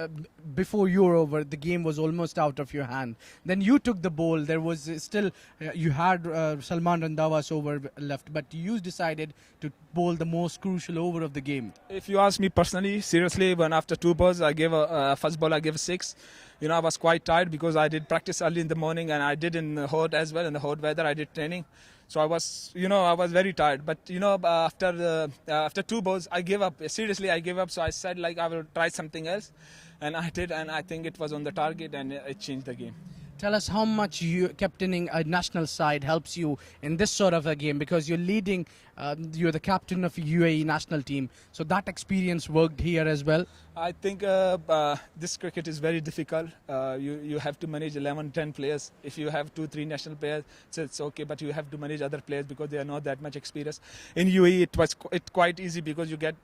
before you were over, the game was almost out of your hand? Then you took the ball, there was still, you had Salman Randhawa's over left, but you decided to bowl the most crucial over of the game. If you ask me personally, seriously, when after 2 balls, I gave first ball I gave a 6. I was quite tired because I did practice early in the morning, and I did in the hot as well, in the hot weather, I did training. So I was very tired. But, after 2 balls, I gave up. Seriously, I gave up. So I said, I will try something else. And I did, and I think it was on the target, and it changed the game. Tell us how much captaining a national side helps you in this sort of a game, because you're leading, you're the captain of UAE national team. So that experience worked here as well? I think this cricket is very difficult. You have to manage 11, 10 players. If you have 2, 3 national players, it's okay, but you have to manage other players because they are not that much experience. In UAE, it's quite easy because you get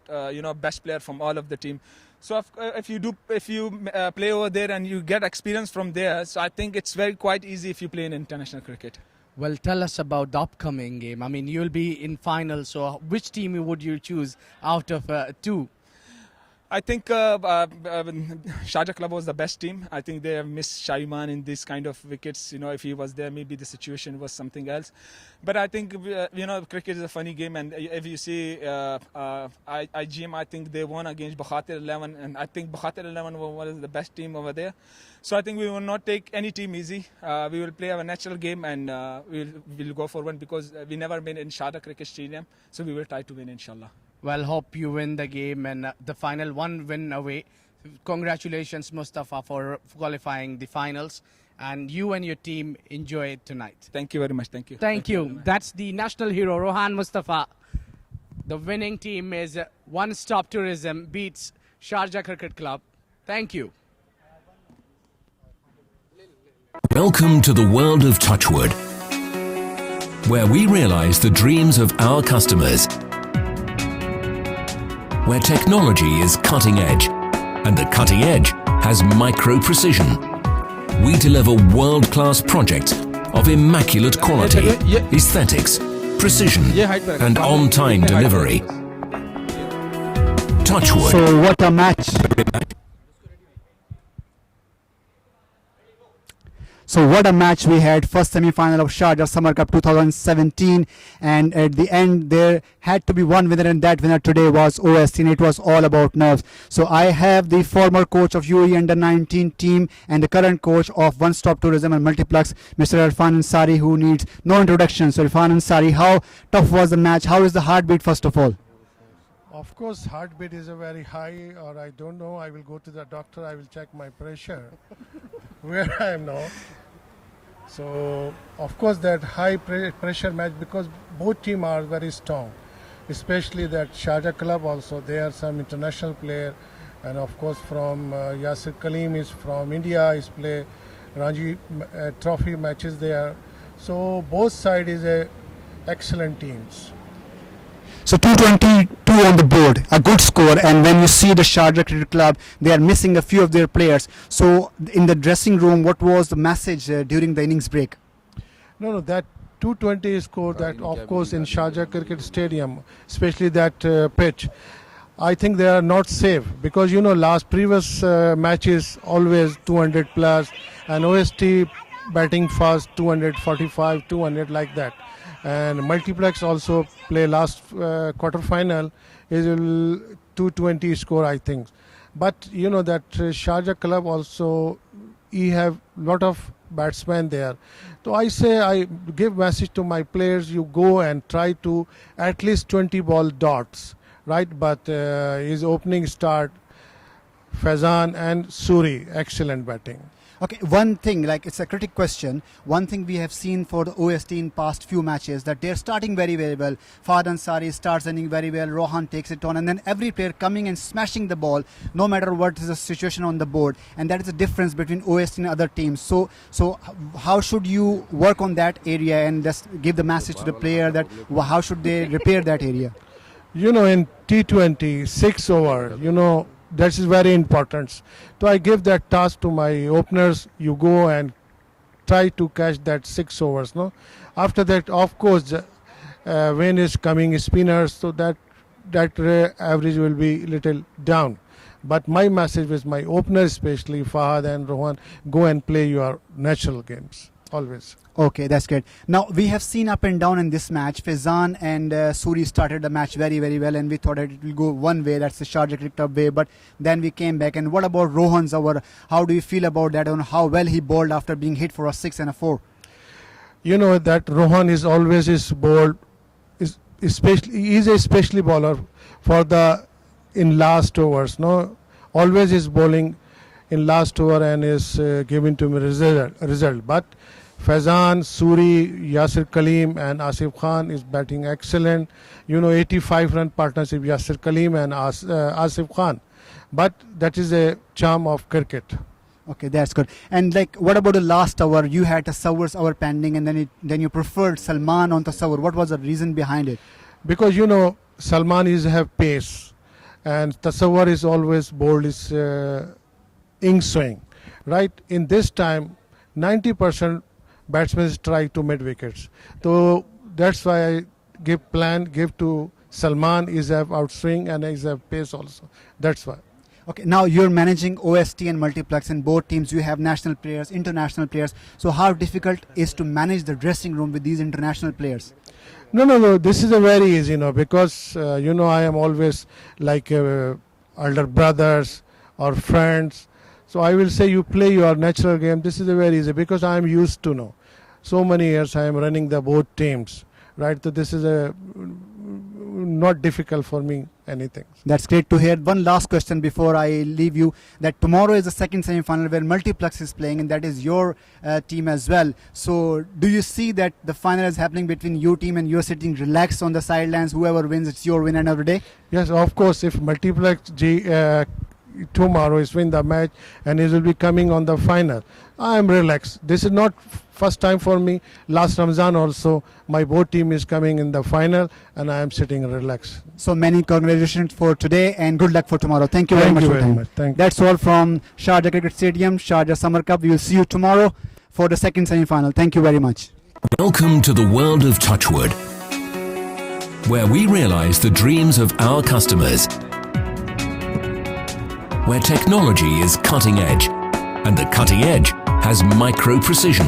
best player from all of the team. So if you play over there and you get experience from there, so I think it's quite easy if you play in international cricket. Well, tell us about the upcoming game. You'll be in final, so which team would you choose out of 2? I think Sharjah Club was the best team. I think they have missed Shaiman in this kind of wickets. If he was there, maybe the situation was something else. But I think, cricket is a funny game. And if you see IGM, I think they won against Bukhatir 11. And I think Bukhatir 11 was the best team over there. So I think we will not take any team easy. We will play our natural game, and we'll go for one, because we never been in Sharjah Cricket Stadium. So we will try to win, inshallah. Well, hope you win the game and the final 1 win away. Congratulations, Mustafa, for qualifying the finals. And you and your team enjoy it tonight. Thank you very much. Thank you. Thank you. That's the national hero, Rohan Mustafa. The winning team is One Stop Tourism beats Sharjah Cricket Club. Thank you. Welcome to the world of Touchwood, where we realize the dreams of our customers, where technology is cutting edge, and the cutting edge has micro-precision. We deliver world-class projects of immaculate quality, aesthetics, precision, and on-time delivery. Touchwood. So what a match. So what a match we had. First semi-final of Sharjah Summer Cup 2017, and at the end there had to be one winner, and that winner today was OST, and it was all about nerves. So I have the former coach of UAE Under-19 team and the current coach of One Stop Tourism and Multiplex, Mr. Irfan Ansari, who needs no introduction. So Irfan Ansari, how tough was the match? How is the heartbeat first of all? Of course, heartbeat is a very high, or I don't know. I will go to the doctor. I will check my pressure where I am now. So, of course, that high pressure match, because both teams are very strong, especially that Sharjah Club also. There are some international player, and of course from Yasir Kaleem is from India. Is play Ranji Trophy matches there. So both sides is a excellent teams. So 222 on the board, a good score. And when you see the Sharjah Cricket Club, they are missing a few of their players. So in the dressing room, what was the message during the innings break? No, that 220 score, that of course in Sharjah Cricket Stadium, especially that pitch, I think they are not safe because last previous matches always 200 plus, and OST batting fast 245, 200 like that, and multiplex also play last quarter final is 220 score I think, but that Sharjah club also he have lot of batsmen there. So I say I give message to my players, you go and try to at least 20 ball dots, right? But his opening start, Faizan and Suri, excellent batting. Okay, one thing, like it's a critic question. One thing we have seen for the OST in past few matches that they're starting very, very well. Fahad Ansari starts running very well. Rohan takes it on, and then every player coming and smashing the ball, no matter what is the situation on the board. And that is the difference between OST and other teams. So how should you work on that area and just give the message to the player that how should they repair that area? In T20, 6 over, that is very important. So I give that task to my openers. You go and try to catch that 6 overs. No, after that, of course, when is coming spinners, so that average will be little down. But my message with my openers, especially Fahad and Rohan, go and play your natural games always. Okay, that's great. Now, we have seen up and down in this match. Faizan and Suri started the match very, very well, and we thought that it will go one way, that's the Sharjah Cricket Club way, but then we came back. And what about Rohan's over? How do you feel about that and how well he bowled after being hit for a 6 and a 4? That Rohan is always his bowled, he is a specially bowler for in last overs. No, always is bowling in last over and is giving to me result. But Faizan, Suri, Yasir Kaleem and Asif Khan is batting excellent. 85 run partnership Yasir Kaleem and Asif Khan. But that is a charm of cricket. Okay, that's good. And what about the last hour? You had a Tasawwar's hour pending, and then you preferred Salman on Tasawwur. What was the reason behind it? Because Salman is have pace, and Tasawwur is always bowled is in swing, right? In this time, 90% batsmen try to mid wickets. So that's why I give to Salman is have outswing and is have pace also. That's why. Okay, now you're managing OST and multiplex in both teams. You have national players, international players. So how difficult is to manage the dressing room with these international players? No. This is a very easy, because I am always like elder brothers or friends. So I will say you play your natural game. This is a very easy because I am used to know. So many years I am running the both teams, right? So this is not difficult for me anything. That's great to hear. One last question before I leave you. That tomorrow is the second semi-final where multiplex is playing, and that is your team as well. So do you see that the final is happening between your team and you're sitting relaxed on the sidelines? Whoever wins, it's your win end of the day? Yes, of course. If multiplex tomorrow is win the match and it will be coming on the final, I am relaxed. This is not first time for me. Last Ramzan also my both team is coming in the final and I am sitting relaxed. So many congratulations for today and good luck for tomorrow. Thank you very much for your time. Thank you. That's all from Sharjah Cricket Stadium, Sharjah Summer Cup. We will see you tomorrow for the second semi-final. Thank you very much. Welcome to the world of Touchwood, where we realize the dreams of our customers, where technology is cutting edge and the cutting edge has micro precision.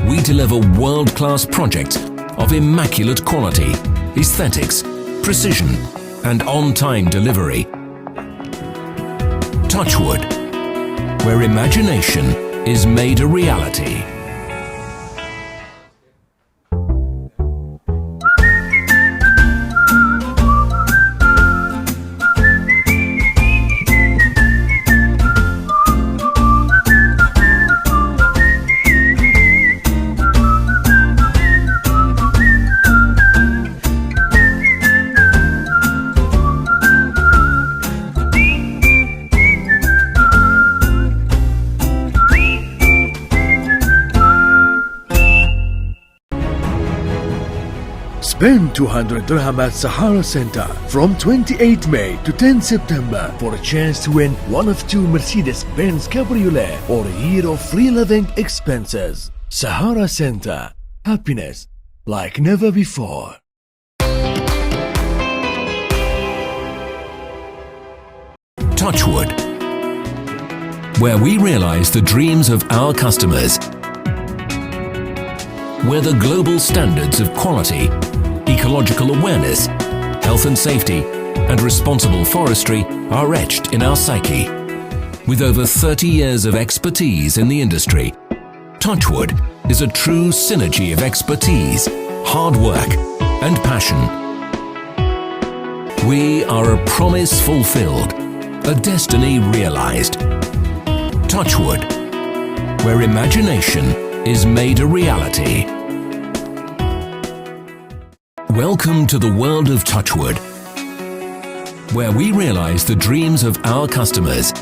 We deliver world-class projects of immaculate quality, aesthetics, precision and on-time delivery. Touchwood, where imagination is made a reality. Spend 200 dirham at Sahara Center from 28 May to 10 September for a chance to win one of two Mercedes-Benz Cabriolet or a year of free living expenses. Sahara Center. Happiness like never before. Touchwood, where we realize the dreams of our customers, where the global standards of quality, ecological awareness, health and safety, and responsible forestry are etched in our psyche. With over 30 years of expertise in the industry, Touchwood is a true synergy of expertise, hard work, and passion. We are a promise fulfilled, a destiny realized. Touchwood, where imagination is made a reality. Welcome to the world of Touchwood, where we realize the dreams of our customers